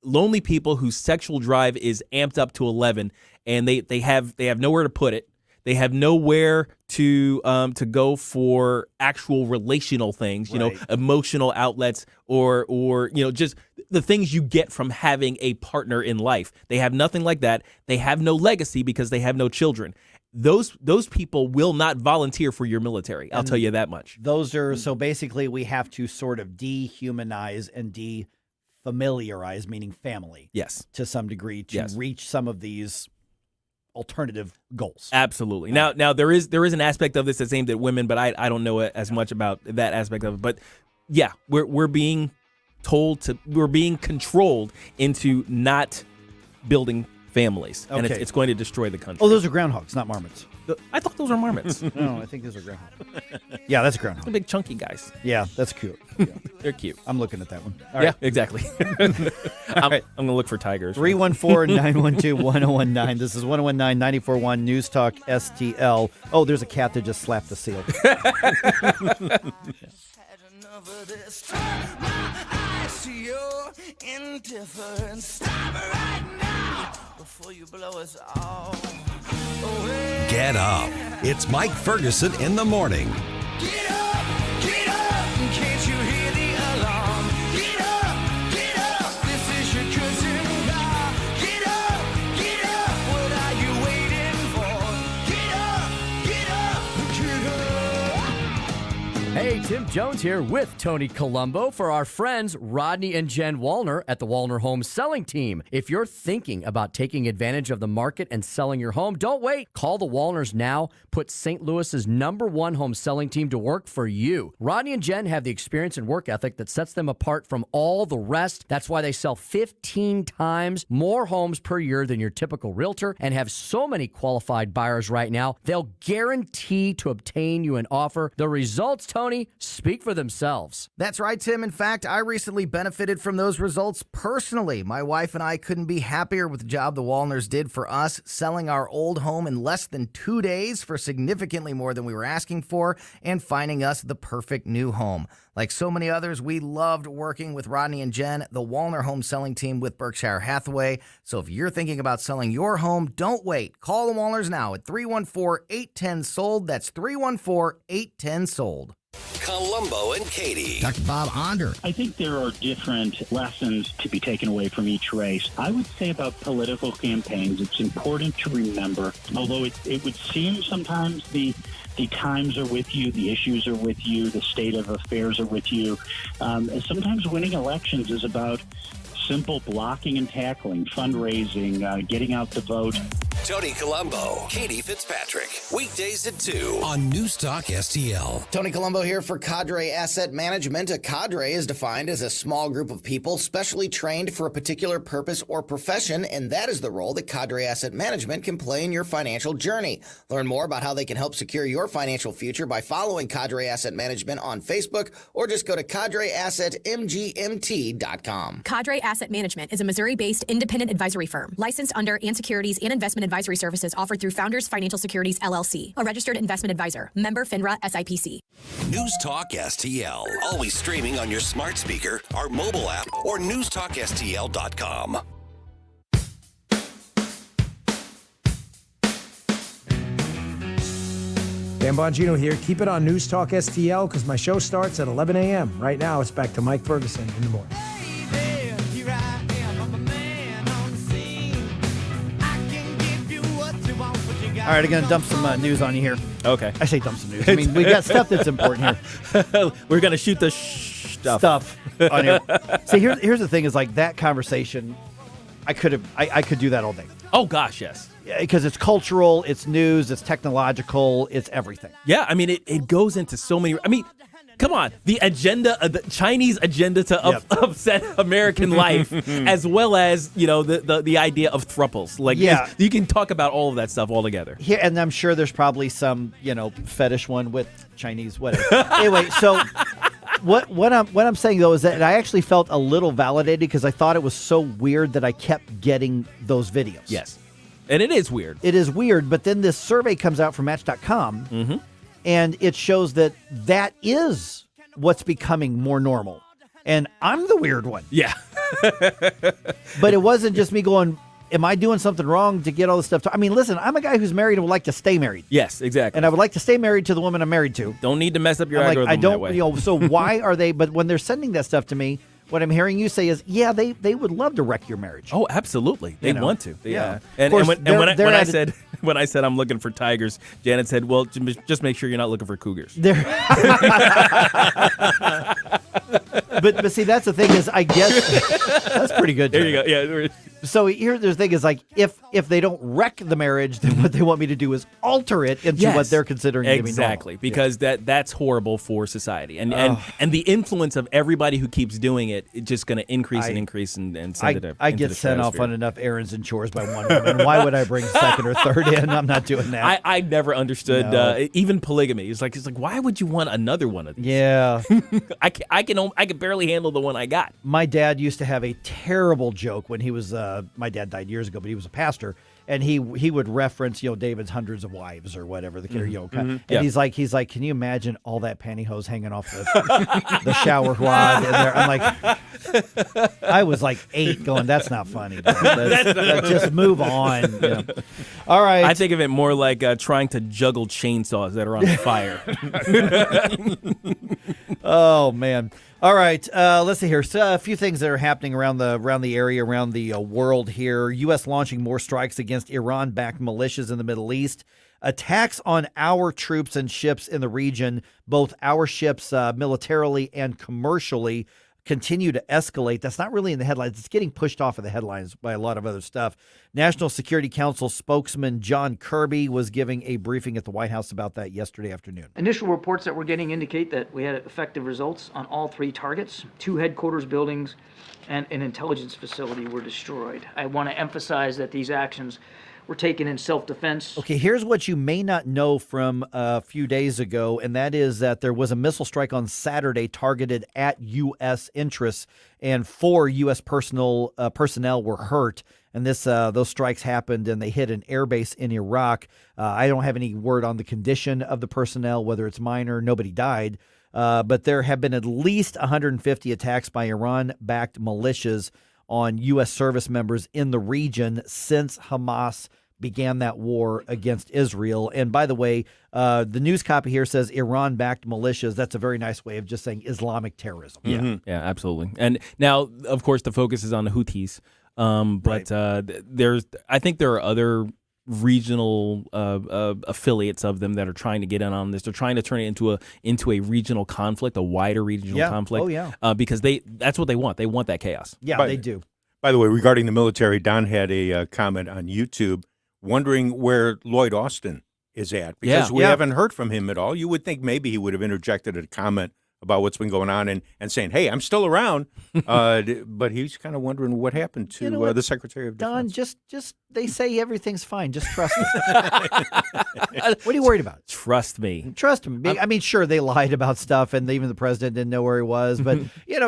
lonely people whose sexual drive is amped up to 11, and they have nowhere to put it. They have nowhere to go for actual relational things, emotional outlets or just the things you get from having a partner in life. They have nothing like that. They have no legacy because they have no children. Those people will not volunteer for your military. I'll tell you that much. Those are so basically we have to sort of dehumanize and familiarize, meaning family. Yes. To some degree to reach some of these alternative goals. Absolutely. Now there is an aspect of this that's aimed at women, but I don't know as much about that aspect of it. But yeah, we're being we're being controlled into not building families, and it's going to destroy the country. Oh, those are groundhogs, not marmots. I thought those were marmots. No, I think those are groundhogs. Yeah, that's a groundhog. The big chunky guys. Yeah, that's cute. Yeah. They're cute. I'm looking at that one. All Yeah, right. exactly. I'm going to look for tigers. 314-912-1019. This is 1019-941 News Talk STL. Oh, there's a cat that just slapped the seal. Get up. It's Mike Ferguson in the morning. Get up, can't you hear the alarm? Get up, this is your cousin car. Get up, what are you waiting for? Get up. Hey, Tim Jones here with Tony Colombo for our friends Rodney and Jen Wallner at the Wallner Home Selling Team. If you're thinking about taking advantage of the market and selling your home, don't wait. Call the Wallners now. Put St. Louis's #1 home selling team to work for you. Rodney and Jen have the experience and work ethic that sets them apart from all the rest. That's why they sell 15 times more homes per year than your typical realtor and have so many qualified buyers right now. They'll guarantee to obtain you an offer. The results, Tony, speak for themselves. That's right, Tim. In fact, I recently benefited from those results personally. My wife and I couldn't be happier with the job the Wallners did for us, selling our old home in less than 2 days for significantly more than we were asking for and finding us the perfect new home. Like so many others, we loved working with Rodney and Jen, the Wallner Home Selling Team with Berkshire Hathaway. So if you're thinking about selling your home, don't wait. Call the Wallners now at 314-810-SOLD. That's 314-810-SOLD. Colombo and Katie. Dr. Bob Onder. I think there are different lessons to be taken away from each race. I would say about political campaigns, it's important to remember, although it would seem sometimes the times are with you, the issues are with you, the state of affairs are with you. Sometimes winning elections is about simple blocking and tackling, fundraising, getting out the vote. Tony Colombo, Katie Fitzpatrick. Weekdays at 2 on News Talk STL. Tony Colombo here for Cadre Asset Management. A cadre is defined as a small group of people specially trained for a particular purpose or profession, and that is the role that Cadre Asset Management can play in your financial journey. Learn more about how they can help secure your financial future by following Cadre Asset Management on Facebook or just go to cadreassetmgmt.com. Cadre Asset Management is a Missouri-based independent advisory firm licensed under and securities and investment advisory services offered through Founders Financial Securities, LLC, a registered investment advisor, member FINRA SIPC. News Talk STL. Always streaming on your smart speaker, our mobile app, or newstalkstl.com. Dan Bongino here. Keep it on News Talk STL because my show starts at 11 a.m. Right now, it's back to Mike Ferguson in the morning. All right, I'm going to dump some news on you here. Okay. I say dump some news. I mean, we got stuff that's important here. We're going to shoot the stuff on here. See, here's the thing is like that conversation, I could do that all day. Oh, gosh, yes. Because it's cultural, it's news, it's technological, it's everything. Yeah, I mean, it goes into so many. I mean, come on, the agenda, the Chinese agenda to upset American life, as well as the idea of thruples. Like, you can talk about all of that stuff all together. Here, and I'm sure there's probably some fetish one with Chinese whatever. Anyway, so. What I'm saying though is that I actually felt a little validated because I thought it was so weird that I kept getting those videos. Yes, and it is weird. It is weird, but then this survey comes out from Match.com, and it shows that is what's becoming more normal, and I'm the weird one. Yeah, but it wasn't just me going, am I doing something wrong to get all this stuff? I mean, listen, I'm a guy who's married and would like to stay married. Yes, exactly. And I would like to stay married to the woman I'm married to. Don't need to mess up your algorithm I don't, that way. So why are they, but when they're sending that stuff to me, what I'm hearing you say is, they would love to wreck your marriage. Oh, absolutely. They want to. Yeah. And when I said I'm looking for tigers, Janet said, well, just make sure you're not looking for cougars. But see, that's the thing is, I guess, that's pretty good. There you go. Yeah. So here, the thing is, like, if they don't wreck the marriage, then what they want me to do is alter it into what they're considering to be normal. Exactly, because that's horrible for society, and the influence of everybody who keeps doing it is just going to increase and increase and send it. I get sent off on enough errands and chores by one woman. Why would I bring second or third in? I'm not doing that. I never understood even polygamy. It's like why would you want another one of these? Yeah, I can barely handle the one I got. My dad used to have a terrible joke when he was. My dad died years ago, but he was a pastor, and he would reference David's hundreds of wives or whatever and he's like, can you imagine all that pantyhose hanging off the shower rod? And I'm like, I was like 8, going, that's not funny. Just move on. All right. I think of it more like trying to juggle chainsaws that are on fire. Oh man. All right, let's see here. So, a few things that are happening around the area, around the world here. U.S. launching more strikes against Iran-backed militias in the Middle East. Attacks on our troops and ships in the region, both our ships militarily and commercially, continue to escalate. That's not really in the headlines. It's getting pushed off of the headlines by a lot of other stuff. National Security Council spokesman John Kirby was giving a briefing at the White House about that yesterday afternoon. Initial reports that we're getting indicate that we had effective results on all 3 targets. 2 headquarters buildings and an intelligence facility were destroyed. I want to emphasize that these actions were taken in self-defense. Okay, here's what you may not know from a few days ago, and that is that there was a missile strike on Saturday targeted at U.S. interests, and 4 U.S. personnel were hurt. And those strikes happened, and they hit an airbase in Iraq. I don't have any word on the condition of the personnel, whether it's minor. Nobody died. But there have been at least 150 attacks by Iran-backed militias on U.S. service members in the region since Hamas began that war against Israel. And by the way, the news copy here says Iran-backed militias. That's a very nice way of just saying Islamic terrorism. Yeah, absolutely. And now, of course, the focus is on the Houthis. But I think there are other regional affiliates of them that are trying to get in on this. They're trying to turn it into a regional conflict, a wider regional conflict. Oh, yeah. Because that's what they want. They want that chaos. Yeah, they do. By the way, regarding the military, Don had a comment on YouTube wondering where Lloyd Austin is at because we haven't heard from him at all. You would think maybe he would have interjected a comment about what's been going on and saying, hey, I'm still around. But he's kind of wondering what happened to the Secretary of Defense. Don, just they say everything's fine. Just trust me. What are you worried about? Trust me. Trust him. I mean, sure, they lied about stuff, and even the president didn't know where he was. But,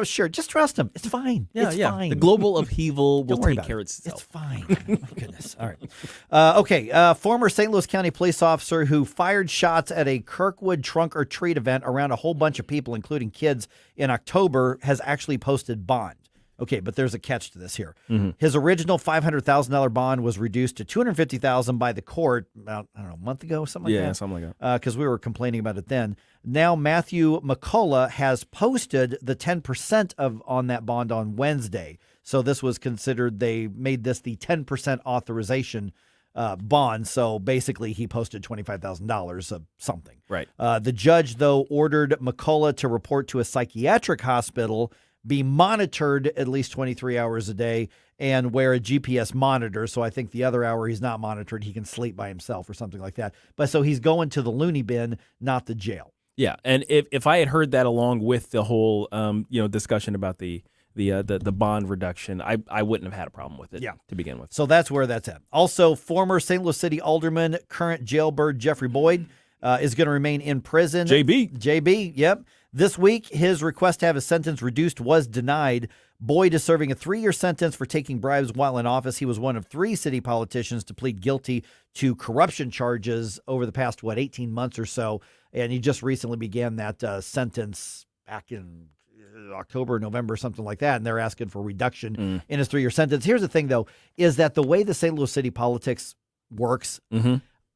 sure, just trust him. It's fine. It's fine. The global upheaval will take care of itself. It's fine. Oh, my goodness. All right. Okay. Former St. Louis County police officer who fired shots at a Kirkwood trunk or treat event around a whole bunch of people, including kids, in October, has actually posted bond. Okay, but there's a catch to this here. Mm-hmm. His original $500,000 bond was reduced to $250,000 by the court about, a month ago, something like that. Yeah, something like that. Because we were complaining about it then. Now Matthew McCullough has posted the 10% on that bond on Wednesday. So this was considered, they made this the 10% authorization bond. So basically he posted $25,000 of something. Right. The judge, though, ordered McCullough to report to a psychiatric hospital, be monitored at least 23 hours a day, and wear a GPS monitor. So I think the other hour he's not monitored, he can sleep by himself or something like that. But so he's going to the loony bin, not the jail. Yeah, and if I had heard that along with the whole discussion about the bond reduction, I wouldn't have had a problem with it to begin with. So that's where that's at. Also, former St. Louis City Alderman, current jailbird Jeffrey Boyd is going to remain in prison. JB, yep. This week, his request to have his sentence reduced was denied. Boyd is serving a 3-year sentence for taking bribes while in office. He was one of 3 city politicians to plead guilty to corruption charges over the past, 18 months or so. And he just recently began that sentence back in October, November, something like that. And they're asking for reduction in his 3-year sentence. Here's the thing, though, is that the way the St. Louis City politics works,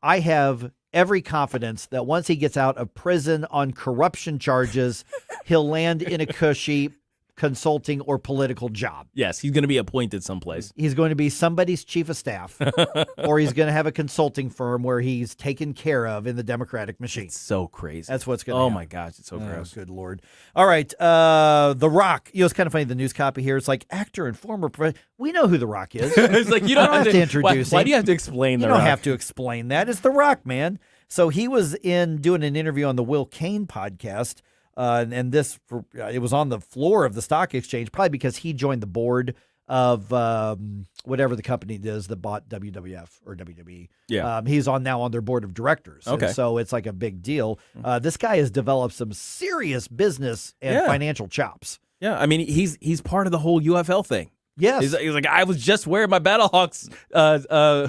I have every confidence that once he gets out of prison on corruption charges, he'll land in a cushy consulting or political job. Yes, he's going to be appointed someplace. He's going to be somebody's chief of staff, or he's going to have a consulting firm where he's taken care of in the Democratic machine. It's so crazy. That's what's going to happen. Oh, my gosh, it's so gross. Good Lord. All right, The Rock. It's kind of funny, the news copy here. It's like actor and former we know who The Rock is. It's like, you don't have to introduce him. Why do you have to explain You The don't Rock? have to explain that. It's The Rock, man. So he was doing an interview on the Will Cain podcast. And this, it was on the floor of the stock exchange, probably because he joined the board of whatever the company is that bought WWF or WWE. Yeah. He's now on their board of directors. Okay. And so it's like a big deal. This guy has developed some serious business and financial chops. Yeah, I mean, he's part of the whole UFL thing. Yes. He's like, I was just wearing my Battlehawks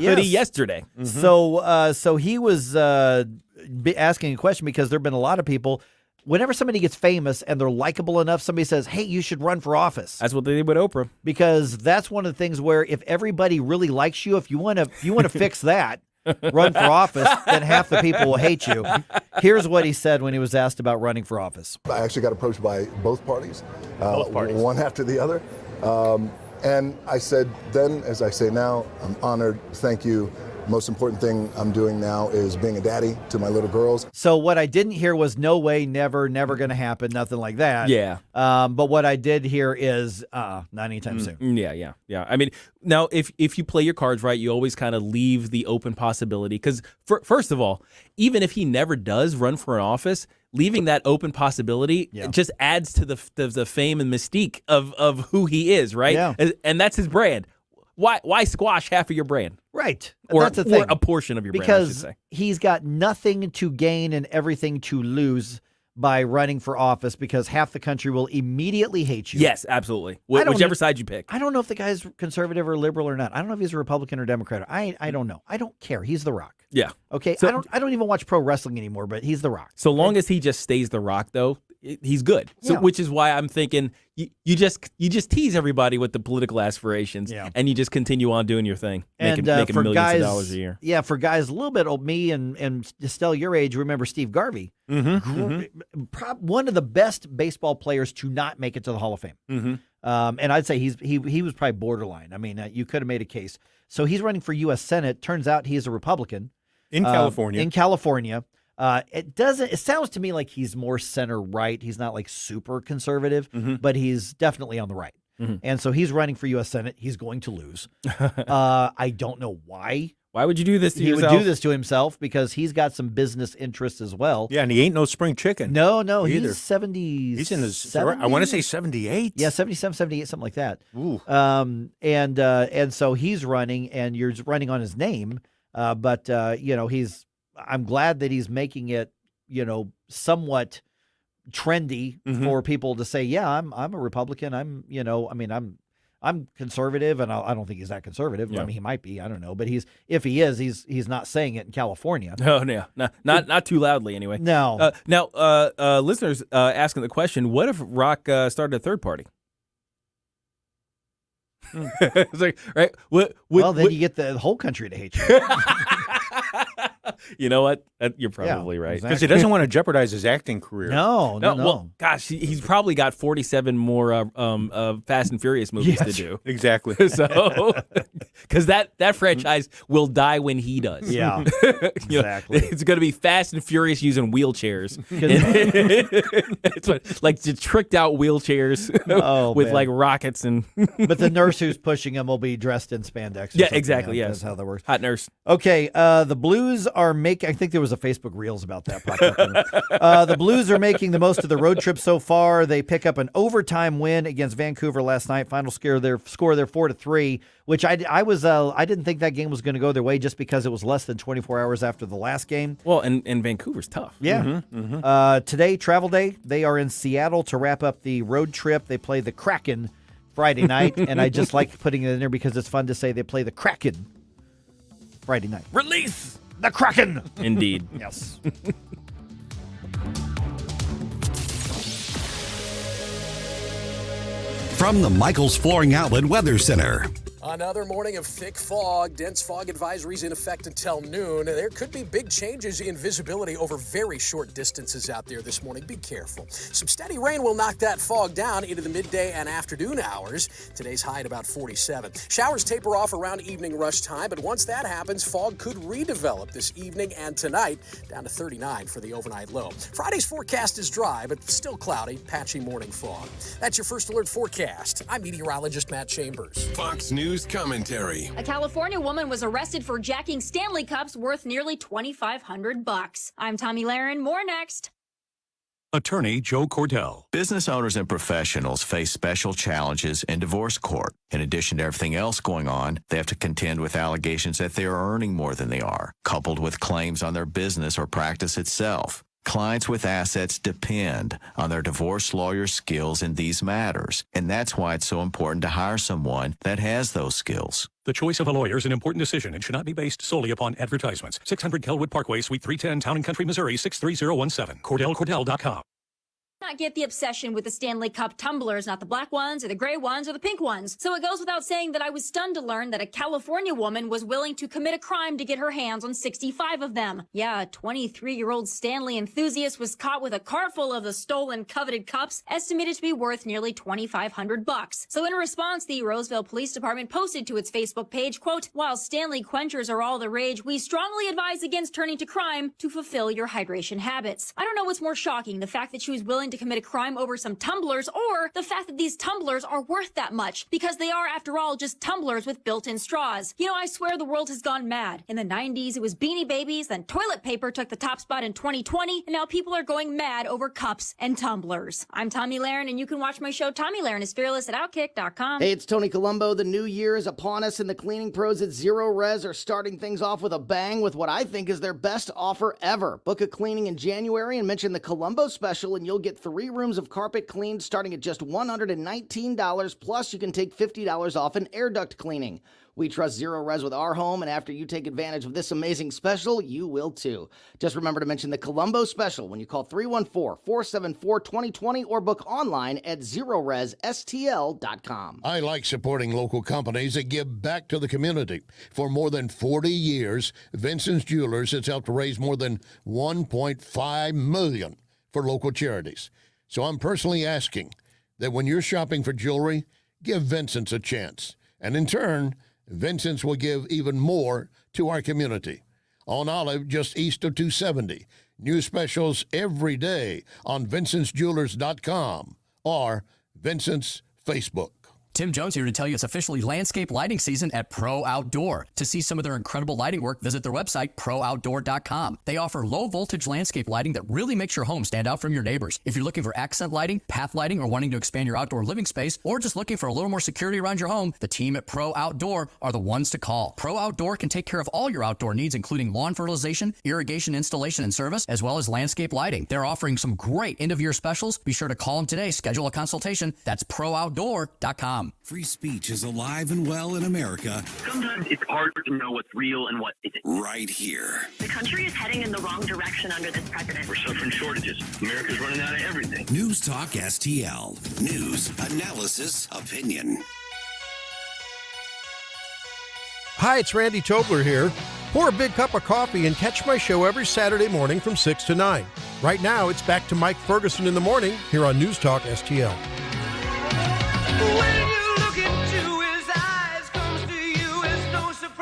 hoodie yesterday. Mm-hmm. So he was asking a question because there have been a lot of people. Whenever somebody gets famous and they're likable enough, somebody says, hey, you should run for office. That's what they did with Oprah. Because that's one of the things where if everybody really likes you, if you want to fix that, run for office, then half the people will hate you. Here's what he said when he was asked about running for office. I actually got approached by both parties. One after the other. And I said then, as I say now, I'm honored. Thank you. Most important thing I'm doing now is being a daddy to my little girls. So what I didn't hear was no way, never going to happen, nothing like that. Yeah. But what I did hear is not anytime soon. Yeah. I mean, now if you play your cards right, you always kind of leave the open possibility. Because first of all, even if he never does run for an office, leaving that open possibility it just adds to the fame and mystique of who he is, right? Yeah. And that's his brand. Why squash half of your brand? Right. Or, that's the thing. Or a portion of your brand, I should say. Because he's got nothing to gain and everything to lose by running for office because half the country will immediately hate you. Yes, absolutely. Whichever side you pick. I don't know if the guy's conservative or liberal or not. I don't know if he's a Republican or Democrat. I don't know. I don't care. He's The Rock. Yeah. Okay. So, I don't even watch pro wrestling anymore, but he's The Rock. So long as he just stays The Rock, though, he's good. So, which is why I'm thinking you just tease everybody with the political aspirations, and you just continue on doing your thing, making for millions guys, of dollars a year. Yeah, for guys a little bit old, me and Estelle, your age, remember Steve Garvey, one of the best baseball players to not make it to the Hall of Fame. And I'd say he was probably borderline. I mean, you could have made a case. So he's running for U.S. Senate. Turns out he is a Republican in California. It sounds to me like he's more center right. He's not like super conservative, but he's definitely on the right. And so he's running for U.S. Senate. He's going to lose. I don't know why. Why would you do this to yourself? He would do this to himself because he's got some business interests as well. Yeah, and he ain't no spring chicken. No, either. he's 70. He's in his 70? I want to say 78. Yeah, 77, 78, something like that. Ooh. And so he's running, and you're running on his name. But I'm glad that he's making it, somewhat trendy for people to say, yeah, I'm a Republican. I'm conservative, and I don't think he's that conservative. Yeah. I mean, he might be. I don't know, but if he is, he's not saying it in California. Oh no, not too loudly anyway. No. Now, listeners asking the question: what if Rock started a third party? It's like, right? Then you get the whole country to hate you. You know what? You're probably right. Because he doesn't want to jeopize his acting career. No. Well, gosh, he's probably got 47 more Fast and Furious movies to do. Exactly. So, because that franchise will die when he does. Yeah, exactly. It's going to be Fast and Furious using wheelchairs. It's like the tricked out wheelchairs with like rockets and. But the nurse who's pushing him will be dressed in spandex. Yeah, exactly. Yeah, yes, that's how that works. Hot nurse. Okay, the Blues are making. I think there was a Facebook Reels about that. The Blues are making the most of the road trip so far. They pick up an overtime win against Vancouver last night. Final score there 4-3, which I didn't think that game was going to go their way just because it was less than 24 hours after the last game. Well, and Vancouver's tough. Yeah. Today, travel day. They are in Seattle to wrap up the road trip. They play the Kraken Friday night, and I just like putting it in there because it's fun to say they play the Kraken Friday night. Release the Kraken! Indeed. Yes. From the Michaels Flooring Outlet Weather Center. Another morning of thick fog. Dense fog advisories in effect until noon. There could be big changes in visibility over very short distances out there this morning. Be careful. Some steady rain will knock that fog down into the midday and afternoon hours. Today's high at about 47. Showers taper off around evening rush time, but once that happens, fog could redevelop this evening and tonight, down to 39 for the overnight low. Friday's forecast is dry, but still cloudy, patchy morning fog. That's your First Alert forecast. I'm meteorologist Matt Chambers. Fox News commentary. A California woman was arrested for jacking Stanley Cups worth nearly $2,500. I'm Tommy Lahren. More next. Attorney Joe Cordell. Business owners and professionals face special challenges in divorce court. In addition to everything else going on, they have to contend with allegations that they are earning more than they are, coupled with claims on their business or practice itself. Clients with assets depend on their divorce lawyer's skills in these matters, and that's why it's so important to hire someone that has those skills. The choice of a lawyer is an important decision and should not be based solely upon advertisements. 600 Kelwood Parkway, Suite 310, Town and Country, Missouri, 63017. CordellCordell.com. Not get the obsession with the Stanley Cup tumblers, not the black ones or the gray ones or the pink ones. So it goes without saying that I was stunned to learn that a California woman was willing to commit a crime to get her hands on 65 of them. Yeah, a 23-year-old Stanley enthusiast was caught with a car full of the stolen coveted cups, estimated to be worth nearly $2,500. So in response, the Roseville Police Department posted to its Facebook page, quote, "While Stanley quenchers are all the rage, we strongly advise against turning to crime to fulfill your hydration habits." I don't know what's more shocking, the fact that she was willing to commit a crime over some tumblers, or the fact that these tumblers are worth that much, because they are, after all, just tumblers with built-in straws. You know, I swear the world has gone mad. In the 90s, it was Beanie Babies, then toilet paper took the top spot in 2020, and now people are going mad over cups and tumblers. I'm Tommy Lahren, and you can watch my show Tommy Lahren is Fearless at Outkick.com. Hey, it's Tony Colombo. The new year is upon us, and the cleaning pros at Zero Res are starting things off with a bang with what I think is their best offer ever. Book a cleaning in January and mention the Colombo special, and you'll get 3 rooms of carpet cleaned starting at just $119, plus you can take $50 off an air duct cleaning. We trust Zero Res with our home, and after you take advantage of this amazing special, you will too. Just remember to mention the Colombo special when you call 314-474-2020 or book online at ZeroResSTL.com. I like supporting local companies that give back to the community. For more than 40 years, Vincent's Jewelers has helped raise more than $1.5 million for local charities. So I'm personally asking that when you're shopping for jewelry, give Vincent's a chance. And in turn, Vincent's will give even more to our community. On Olive, just east of 270. New specials every day on VincentsJewelers.com or Vincent's Facebook. Tim Jones here to tell you it's officially landscape lighting season at Pro Outdoor. To see some of their incredible lighting work, visit their website, ProOutdoor.com. They offer low-voltage landscape lighting that really makes your home stand out from your neighbors. If you're looking for accent lighting, path lighting, or wanting to expand your outdoor living space, or just looking for a little more security around your home, the team at Pro Outdoor are the ones to call. Pro Outdoor can take care of all your outdoor needs, including lawn fertilization, irrigation installation and service, as well as landscape lighting. They're offering some great end-of-year specials. Be sure to call them today. Schedule a consultation. That's ProOutdoor.com. Free speech is alive and well in America. Sometimes it's hard to know what's real and what isn't. Right here. The country is heading in the wrong direction under this president. We're suffering shortages. America's running out of everything. News Talk STL. News, analysis, opinion. Hi, it's Randy Tobler here. Pour a big cup of coffee and catch my show every Saturday morning from 6 to 9. Right now, it's back to Mike Ferguson in the morning here on News Talk STL.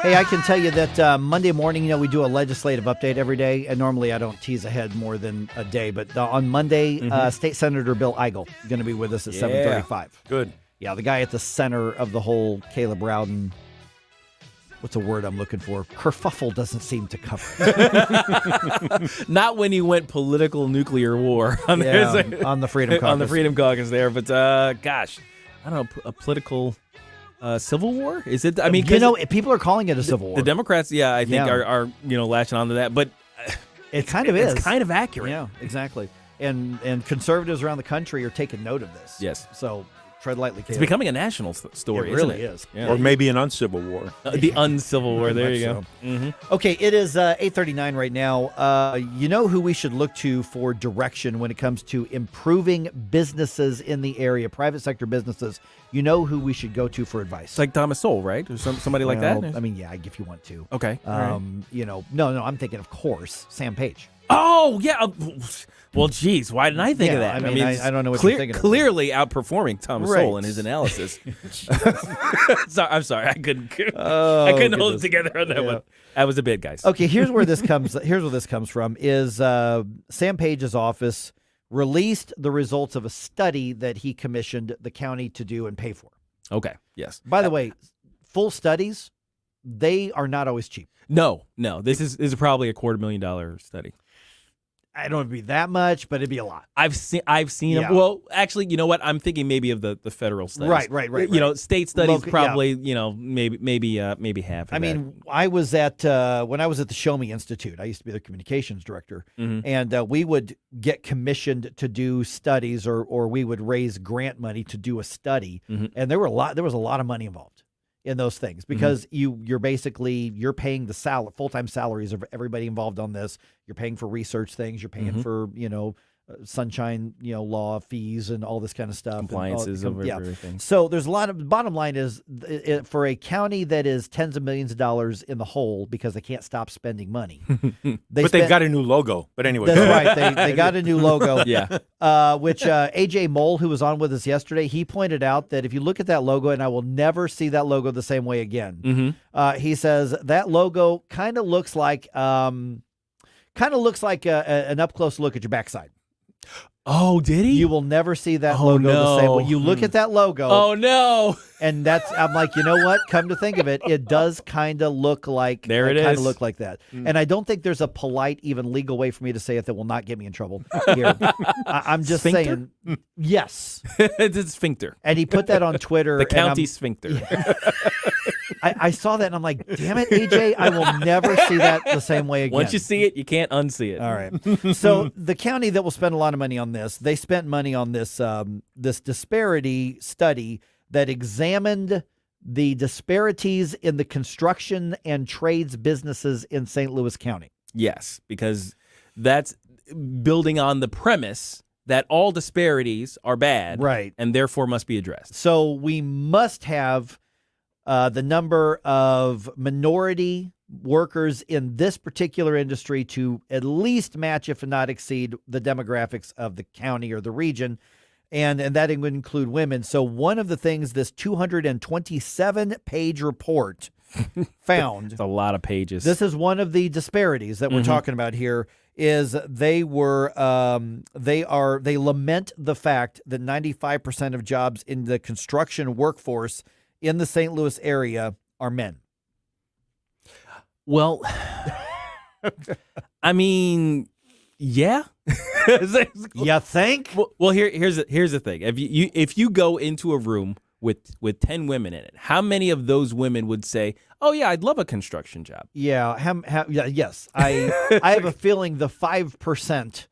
Hey, I can tell you that Monday morning, we do a legislative update every day, and normally I don't tease ahead more than a day, but on Monday, State Senator Bill Eigel is going to be with us at 7:35. Good. Yeah, the guy at the center of the whole Caleb Rowden, what's a word I'm looking for? Kerfuffle doesn't seem to cover it. Not when he went political nuclear war on the Freedom Caucus. On the Freedom Caucus there, but gosh, I don't know, a political civil war? Is it? I mean, people are calling it a civil war. The Democrats, I think are latching onto that, but it kind of is. It's kind of accurate. Yeah, exactly. And conservatives around the country are taking note of this. Yes. So tread lightly, Caleb. It's becoming a national story, It really isn't it? is. Yeah. Or maybe an uncivil war. The uncivil war. There you go. So. Okay, it is 8:39 right now. You know who we should look to for direction when it comes to improving businesses in the area, private sector businesses. You know who we should go to for advice. It's like Thomas Sowell, right? Or somebody like that? I mean, yeah, if you want to. Okay. All right. You know, no, I'm thinking, of course, Sam Page. Oh, yeah. Well, geez, why didn't I think of that? I mean, I don't know what you're thinking of. Clearly outperforming Thomas Right. Sowell in his analysis. I'm sorry. I couldn't Oh, hold it goodness. together on that Yeah. one. That was a bit, guys. Okay, here's where this comes from is Sam Page's office released the results of a study that he commissioned the county to do and pay for. Okay, yes. By the way, full studies, they are not always cheap. No. This is probably a $250,000 study. I don't know if it'd be that much, but it'd be a lot. I've seen Yeah. them. Well, actually, you know what? I'm thinking maybe of the federal studies. Right. You know, state studies Local- probably. You know, maybe half. Of I mean, I was at when I was at the Show Me Institute. I used to be the communications director, and we would get commissioned to do studies, or we would raise grant money to do a study, and there was a lot of money involved in those things because you're paying the full-time salaries of everybody involved on this. You're paying for research things. You're paying for sunshine law fees and all this kind of stuff, compliances of everything. So there's a lot of. Bottom line is for a county that is tens of millions of dollars in the hole because they can't stop spending money. They've got a new logo. But anyway, that's right. They got a new logo. Yeah. Which AJ Mole, who was on with us yesterday, he pointed out that if you look at that logo, and I will never see that logo the same way again. He says that logo kind of looks like an up close look at your backside. Oh, did he? You will never see that logo the same way. You look at that logo. Oh, no. And I'm like, you know what? Come to think of it, it does kind of look like There it kind is. of look like that. And I don't think there's a polite, even legal way for me to say it that will not get me in trouble here. I'm just Sphincter? saying, yes. It's a sphincter. And he put that on Twitter. The and county sphincter. I saw that and I'm like, damn it, AJ, I will never see that the same way again. Once you see it, you can't unsee it. All right. So the county that will spend a lot of money on this, they spent money on this this disparity study that examined the disparities in the construction and trades businesses in St. Louis County. Yes, because that's building on the premise that all disparities are bad, right, and therefore must be addressed. So we must have the number of minority workers in this particular industry to at least match, if not exceed, the demographics of the county or the region. And that would include women. So one of the things this 227-page report found. It's a lot of pages. This is one of the disparities that we're talking about here. Is they lament the fact that 95% of jobs in the construction workforce in the St. Louis area are men. Well, I mean, yeah. You think? Well, here's the thing. If you go into a room with 10 women in it, how many of those women would say, "Oh yeah, I'd love a construction job"? Yeah, yes. I have a feeling the 5%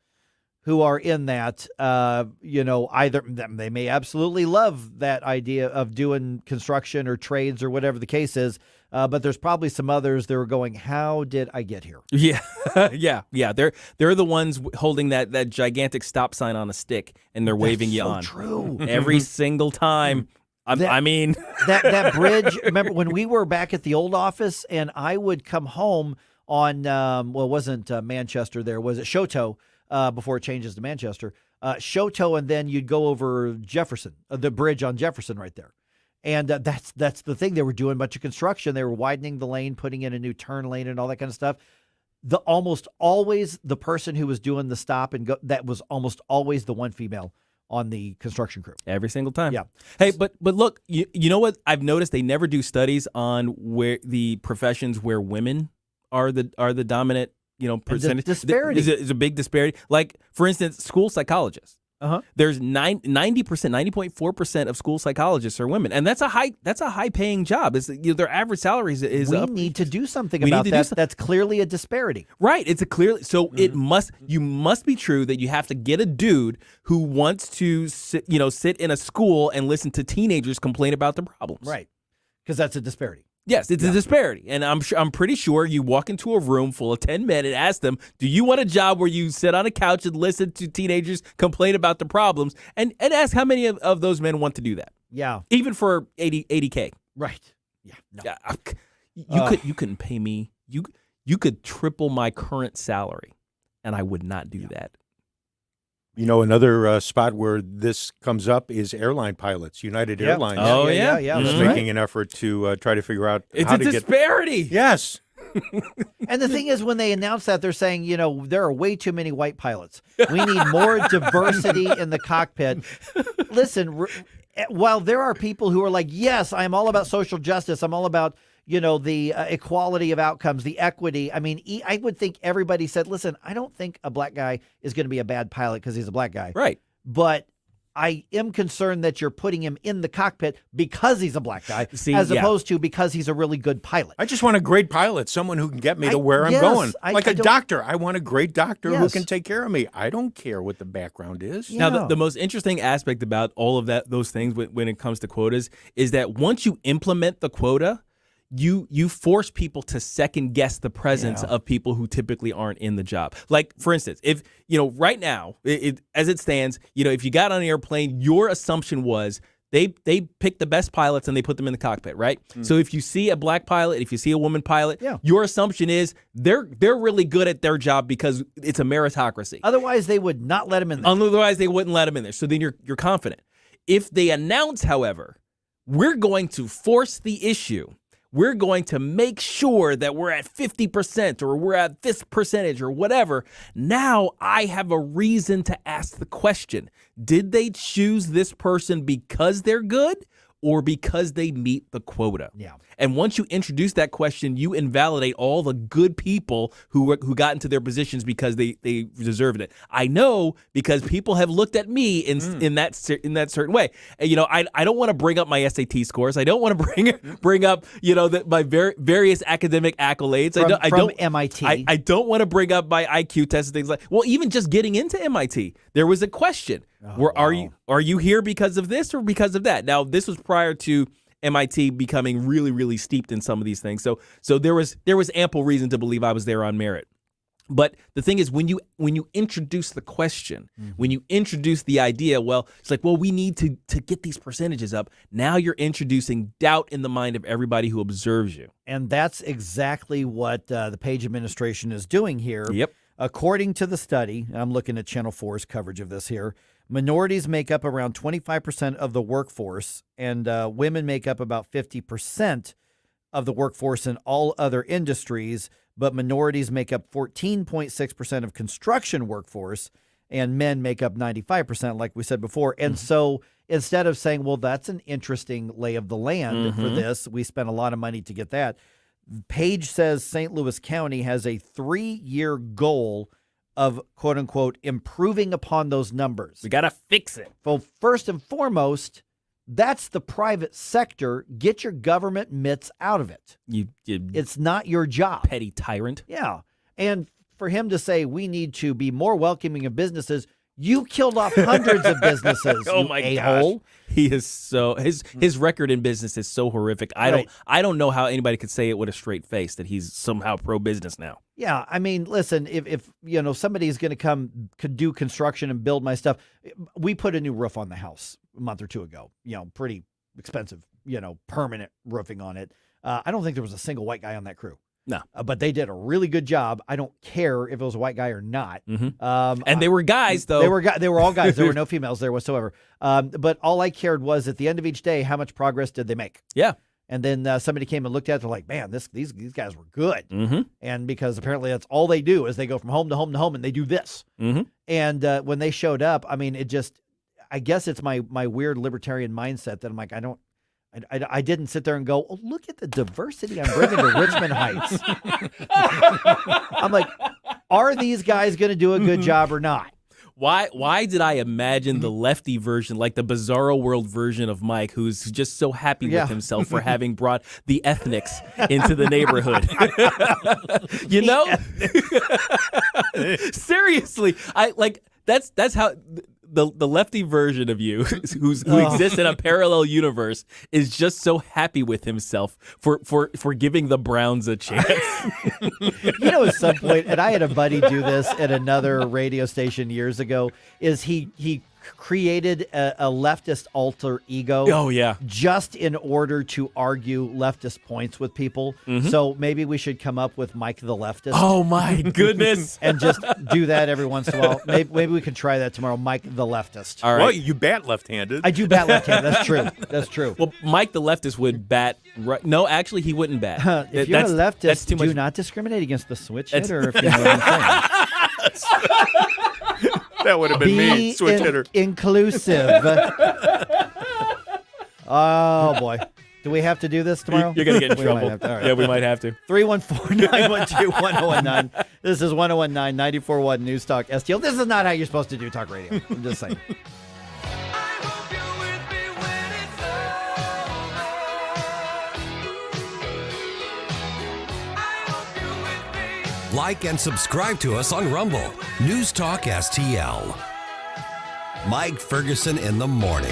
who are in that, either they may absolutely love that idea of doing construction or trades or whatever the case is, but there's probably some others that are going, "How did I get here?" Yeah, yeah. They're the ones holding that gigantic stop sign on a stick, and they're waving you on. True. Every single time. I mean, that bridge. Remember when we were back at the old office, and I would come home on it wasn't Manchester. There was it Shoto. Before it changes to Manchester, Shoto, and then you'd go over Jefferson, the bridge on Jefferson right there. And that's the thing. They were doing a bunch of construction. They were widening the lane, putting in a new turn lane and all that kind of stuff. Almost always the person who was doing the stop and go, that was almost always the one female on the construction crew. Every single time. Yeah. Hey, but look, you know what I've noticed? They never do studies on where the professions where women are the dominant percentage. Disparity is a big disparity. Like, for instance, school psychologists. There's 90.4% of school psychologists are women, and that's a high paying job. Their average salary is we up. need to do something about that. That's clearly a disparity. Right. It's a clearly it must be true that you have to get a dude who wants to sit in a school and listen to teenagers complain about the problems. Right. Because that's a disparity. Yes, it's a disparity, and I'm pretty sure you walk into a room full of 10 men and ask them, "Do you want a job where you sit on a couch and listen to teenagers complain about the problems?" And ask how many of those men want to do that. Yeah, even for 80K. Right. Yeah. No. You couldn't pay me. You could triple my current salary, and I would not do that. You know, another spot where this comes up is airline pilots. United Airlines. Oh, yeah. Is making an effort to try to figure out it's how a to disparity. Yes. And the thing is, when they announce that, they're saying, there are way too many white pilots. We need more diversity in the cockpit. Listen, while there are people who are like, yes, I'm all about social justice. I'm all about the equality of outcomes, the equity. I mean, I would think everybody said, listen, I don't think a black guy is going to be a bad pilot because he's a black guy. Right. But I am concerned that you're putting him in the cockpit because he's a black guy, as opposed to because he's a really good pilot. I just want a great pilot, someone who can get me to where I'm going. Like a doctor. I want a great doctor who can take care of me. I don't care what the background is. Yeah. Now, the most interesting aspect about all of those things when it comes to quotas is that once you implement the quota, you force people to second guess the presence of people who typically aren't in the job. Like, for instance, if, right now, as it stands, if you got on an airplane, your assumption was they pick the best pilots and they put them in the cockpit, right? So if you see a black pilot, if you see a woman pilot, your assumption is they're really good at their job because it's a meritocracy. Otherwise, they would not let them in there. Otherwise, they wouldn't let them in there. So then you're confident. If they announce, however, we're going to force the issue, we're going to make sure that we're at 50% or we're at this percentage or whatever. Now I have a reason to ask the question, did they choose this person because they're good or because they meet the quota? Yeah. And once you introduce that question, you invalidate all the good people who got into their positions because they deserved it. I know because people have looked at me in that certain way. And, I don't want to bring up my SAT scores. I don't want to bring up my various academic accolades. From MIT. I don't want to bring up my IQ tests and things like. Well, even just getting into MIT, there was a question. Are you here because of this or because of that? Now, this was prior to MIT becoming really, really steeped in some of these things. So there was ample reason to believe I was there on merit. But the thing is, when you introduce the question, when you introduce the idea, it's like, we need to get these percentages up. Now you're introducing doubt in the mind of everybody who observes you. And that's exactly what the Page administration is doing here. Yep. According to the study, I'm looking at Channel 4's coverage of this here, minorities make up around 25% of the workforce, and women make up about 50% of the workforce in all other industries, but minorities make up 14.6% of construction workforce, and men make up 95%, like we said before. And so instead of saying, that's an interesting lay of the land for this, we spent a lot of money to get that, Page says St. Louis County has a 3-year goal of, quote unquote, improving upon those numbers. We got to fix it. Well, first and foremost, that's the private sector. Get your government mitts out of it. It's not your job. Petty tyrant. Yeah. And for him to say we need to be more welcoming of businesses, you killed off hundreds of businesses. Oh my a-hole. gosh. He is so his record in business is so horrific. I don't know how anybody could say it with a straight face that he's somehow pro business now. Yeah, I mean, listen, if somebody's going to could do construction and build my stuff, we put a new roof on the house a month or two ago. Pretty expensive, permanent roofing on it. I don't think there was a single white guy on that crew. No, but they did a really good job. I don't care if it was a white guy or not. And they were guys, though. They were all guys. There were no females there whatsoever. But all I cared was at the end of each day, how much progress did they make? Yeah. And then somebody came and looked at it. They're like, man, these guys were good. And because apparently that's all they do is they go from home to home to home and they do this. And when they showed up, I mean, I guess it's my weird libertarian mindset that I'm like, I didn't sit there and go, oh, look at the diversity I'm bringing to Richmond Heights. I'm like, are these guys going to do a good job or not? Why did I imagine the lefty version, like the Bizarro World version of Mike, who's just so happy with himself for having brought the ethnics into the neighborhood? You know? Seriously, that's how the lefty version of you who exists in a parallel universe is just so happy with himself for giving the Browns a chance. At some point, and I had a buddy do this at another radio station years ago, is he created a leftist alter ego. Oh, yeah. Just in order to argue leftist points with people. Mm-hmm. So maybe we should come up with Mike the Leftist. Oh, my goodness. And just do that every once in a while. Maybe we could try that tomorrow. Mike the Leftist. All right. Well, you bat left-handed. I do bat left-handed. That's true. That's true. Well, Mike the Leftist would bat. No, actually, he wouldn't bat. If you're a leftist, that's too much. do not discriminate against the switch hitter. If you know what I'm saying. That would have been me, switch hitter. Inclusive. Oh, boy. Do we have to do this tomorrow? You're going to get in trouble. All right. Yeah, we might have to. 314-912-1019. This is 1019 94.1 News Talk STL. This is not how you're supposed to do talk radio. I'm just saying. Like and subscribe to us on Rumble. News Talk STL. Mike Ferguson in the morning.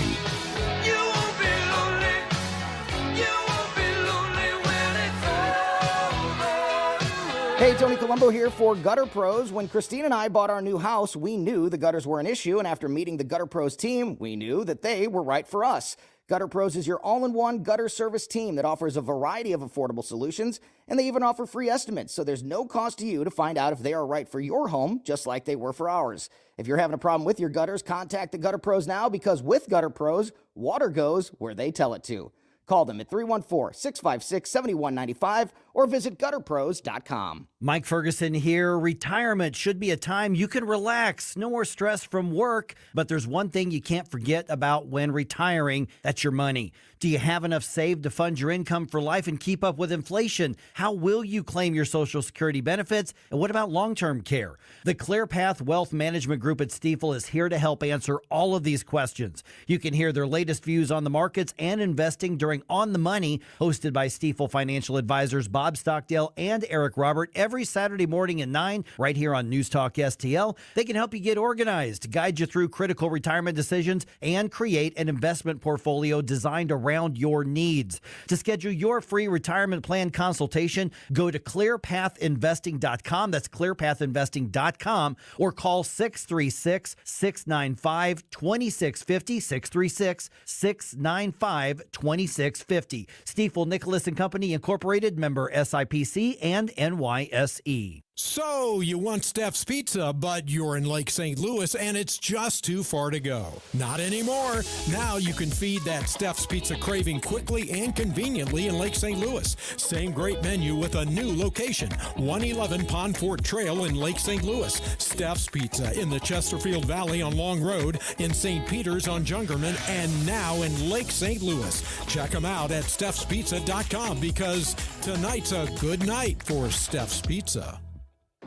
Hey, Tony Colombo here for Gutter Pros. When Christine and I bought our new house, we knew the gutters were an issue, and after meeting the Gutter Pros team, we knew that they were right for us. Gutter Pros is your all-in-one gutter service team that offers a variety of affordable solutions, and they even offer free estimates, so there's no cost to you to find out if they are right for your home, just like they were for ours. If you're having a problem with your gutters, contact the Gutter Pros now, because with Gutter Pros, water goes where they tell it to. Call them at 314-656-7195 or visit gutterpros.com. Mike Ferguson here. Retirement should be a time you can relax. No more stress from work. But there's one thing you can't forget about when retiring. That's your money. Do you have enough saved to fund your income for life and keep up with inflation? How will you claim your Social Security benefits? And what about long-term care? The ClearPath Wealth Management Group at Stifel is here to help answer all of these questions. You can hear their latest views on the markets and investing during On the Money, hosted by Stifel financial advisors Bob Stockdale and Eric Robert, every Saturday morning at 9, right here on News Talk STL. They can help you get organized, guide you through critical retirement decisions, and create an investment portfolio designed around your needs. To schedule your free retirement plan consultation, go to clearpathinvesting.com. That's clearpathinvesting.com, or call 636-695-2650, 636-695-2650. Stifel Nicholas and Company Incorporated, member SIPC and NYSE. So, you want Steph's Pizza, but you're in Lake St. Louis and it's just too far to go. Not anymore. Now you can feed that Steph's Pizza craving quickly and conveniently in Lake St. Louis. Same great menu with a new location, 111 Pond Fort Trail in Lake St. Louis. Steph's Pizza in the Chesterfield Valley on Long Road, in St. Peter's on Jungerman, and now in Lake St. Louis. Check them out at Steph'sPizza.com, because tonight's a good night for Steph's Pizza.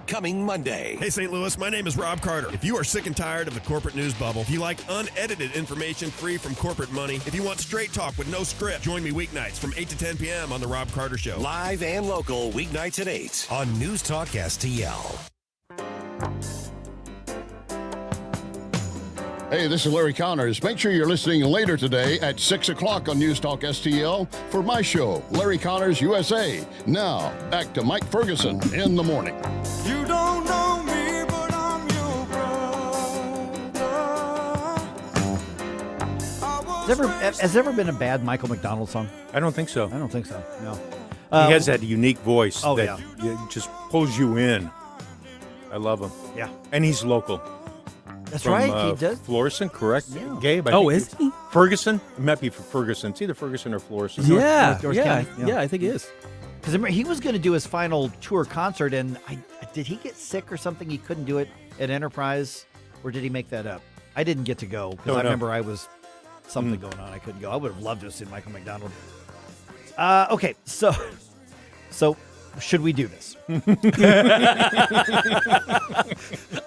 Coming Monday. Hey, St. Louis, my name is Rob Carter. If you are sick and tired of the corporate news bubble, if you like unedited information free from corporate money, if you want straight talk with no script, join me weeknights from 8 to 10 p.m. on The Rob Carter Show. Live and local, weeknights at 8 on News Talk STL. Hey, this is Larry Connors. Make sure you're listening later today at 6 o'clock on News Talk STL for my show, Larry Connors USA. Now, back to Mike Ferguson in the morning. You don't know me, but I'm your brother. Has there ever been a bad Michael McDonald song? I don't think so. I don't think so, no. He has that unique voice that yeah. just pulls you in. I love him. Yeah. And he's local. That's From, right, he does. Florissant, correct? Yeah. Gabe? Is he? Ferguson? It might be for Ferguson. It's either Ferguson or Florissant. Yeah, North yeah, County? yeah, I think it is. Because he was going to do his final tour concert, and did he get sick or something? He couldn't do it at Enterprise, or did he make that up? I didn't get to go, because I remember I was something going on. I couldn't go. I would have loved to have seen Michael McDonald. Okay, so should we do this?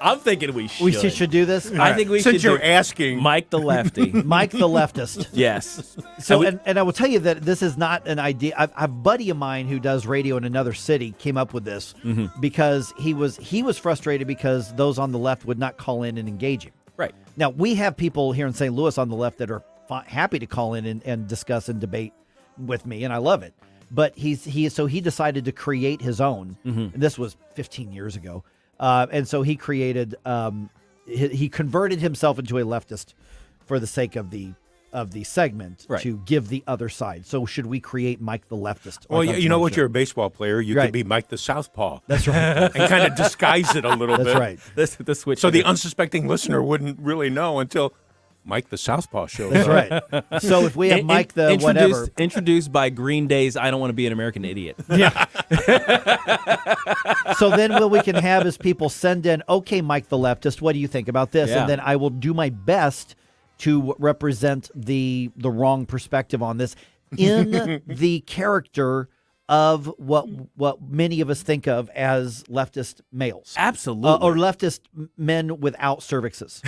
I'm thinking we should. We should do this? I think we Since should. you're asking. Mike the lefty. Mike the leftist. Yes. So, and I will tell you that this is not an idea. A buddy of mine who does radio in another city came up with this because he was frustrated because those on the left would not call in and engage him. Right. Now, we have people here in St. Louis on the left that are happy to call in and discuss and debate with me, and I love it. But he decided to create his own. And this was 15 years ago. And so he created, he converted himself into a leftist for the sake of the segment to give the other side. So should we create Mike the leftist? Well, you know what? You're a baseball player. You could be Mike the Southpaw. That's right. And kind of disguise it a little bit. That's right. The switch. So the unsuspecting listener wouldn't really know until Mike the Southpaw shows That's up. right. So if we have Mike the whatever. Introduced by Green Day's I Don't Want to Be an American Idiot. Yeah. So then what we can have is people send in, okay, Mike the leftist, what do you think about this? Yeah. And then I will do my best to represent the wrong perspective on this in the character of what many of us think of as leftist males. Absolutely. Or leftist men without cervixes.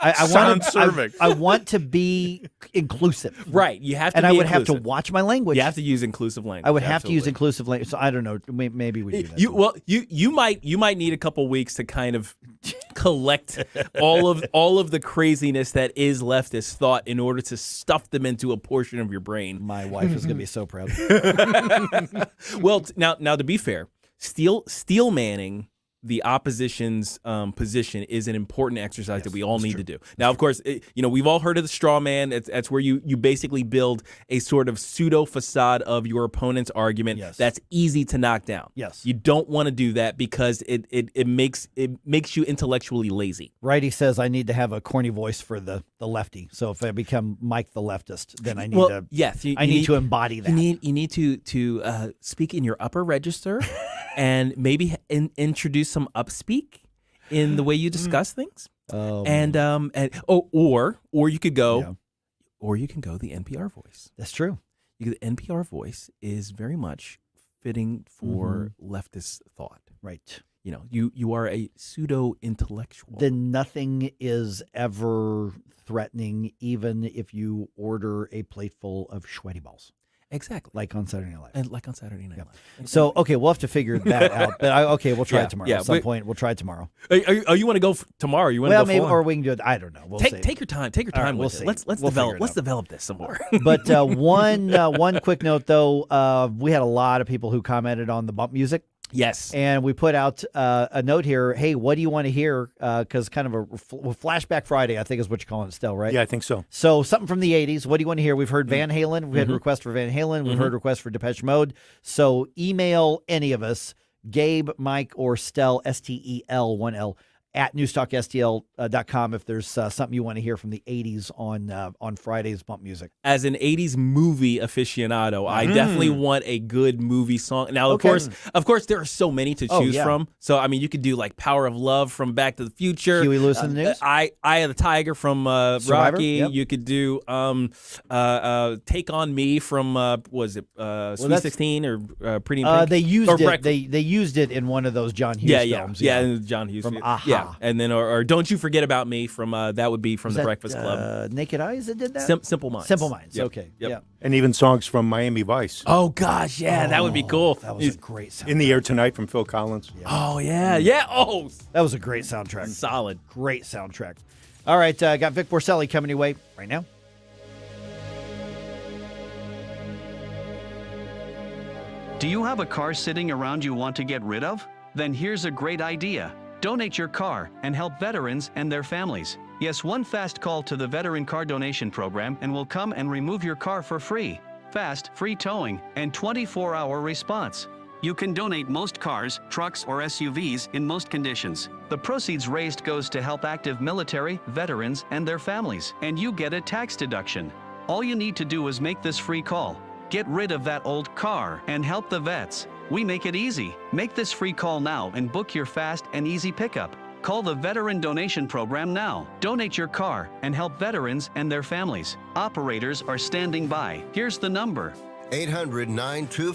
I want to be inclusive. Right. You have to and be I would inclusive. have to watch my language. You have to use inclusive language. I would have to use Absolutely. inclusive language. So I don't know. Maybe we do that. You might need a couple weeks to kind of collect all of the craziness that is leftist thought in order to stuff them into a portion of your brain. My wife is going to be so proud. Well, now to be fair, steel manning the opposition's position is an important exercise that we all need to do. Now, of course, we've all heard of the straw man. That's where you basically build a sort of pseudo facade of your opponent's argument that's easy to knock down. Yes. You don't want to do that because it makes you intellectually lazy. Righty says I need to have a corny voice for the lefty. So if I become Mike the leftist, then I need I need to embody that. You need to speak in your upper register and maybe introduce some upspeak in the way you discuss things. Or you could go the NPR voice. That's true. The NPR voice is very much fitting for leftist thought. Right. You are a pseudo intellectual. Then nothing is ever threatening, even if you order a plateful of sweaty balls. Exactly. Like on Saturday Night Live. And like on Saturday Night Live. Exactly. So, okay, we'll have to figure that out. But we'll try it tomorrow. Yeah, At some point, we'll try it tomorrow. You want to go tomorrow? You want to go maybe, full or on? we can do it. I don't know. We'll see. Take your time. Take your time We'll with see. it. Let's develop this some more. But one quick note though, we had a lot of people who commented on the bump music. Yes. And we put out a note here. Hey, what do you want to hear? Because kind of a flashback Friday, I think is what you're calling it still, right? Yeah, I think so. So something from the 80s. What do you want to hear? We've heard Van Halen. We had requests for Van Halen. We've heard requests for Depeche Mode. So email any of us, Gabe, Mike, or Stel, STEL, 1L, at newstalkstl.com if there's something you want to hear from the 80s on Friday's bump music. As an 80s movie aficionado, I definitely want a good movie song. Now, of course, there are so many to choose from. So, I mean, you could do like Power of Love from Back to the Future. Huey Lewis in the News. Eye of the Tiger from Survivor, Rocky. yep. You could do Take on Me from, Sweet 16 or Pretty in Pink? They used or it. They used it in one of those John Hughes films. Yeah, John Hughes. From Aha. Yeah, and then or Don't You Forget About Me from that would be from The Breakfast Club. Naked Eyes that did that? Simple Minds. Simple Minds. Yep. Okay. Yep. Yeah. And even songs from Miami Vice. Oh gosh, yeah, that would be cool. That was a great soundtrack. In the Air Tonight from Phil Collins. Oh yeah. Oh, that was a great soundtrack. Solid. Great soundtrack. All right, got Vic Borselli coming your way right now. Do you have a car sitting around you want to get rid of? Then here's a great idea. Donate your car and help veterans and their families. Yes, one fast call to the Veteran Car Donation Program and we'll come and remove your car for free. Fast, free towing, and 24-hour response. You can donate most cars, trucks, or SUVs in most conditions. The proceeds raised goes to help active military, veterans, and their families, and you get a tax deduction. All you need to do is make this free call. Get rid of that old car and help the vets. We make it easy. Make this free call now and book your fast and easy pickup. Call the Veteran Donation Program now. Donate your car and help veterans and their families. Operators are standing by. Here's the number: 800-925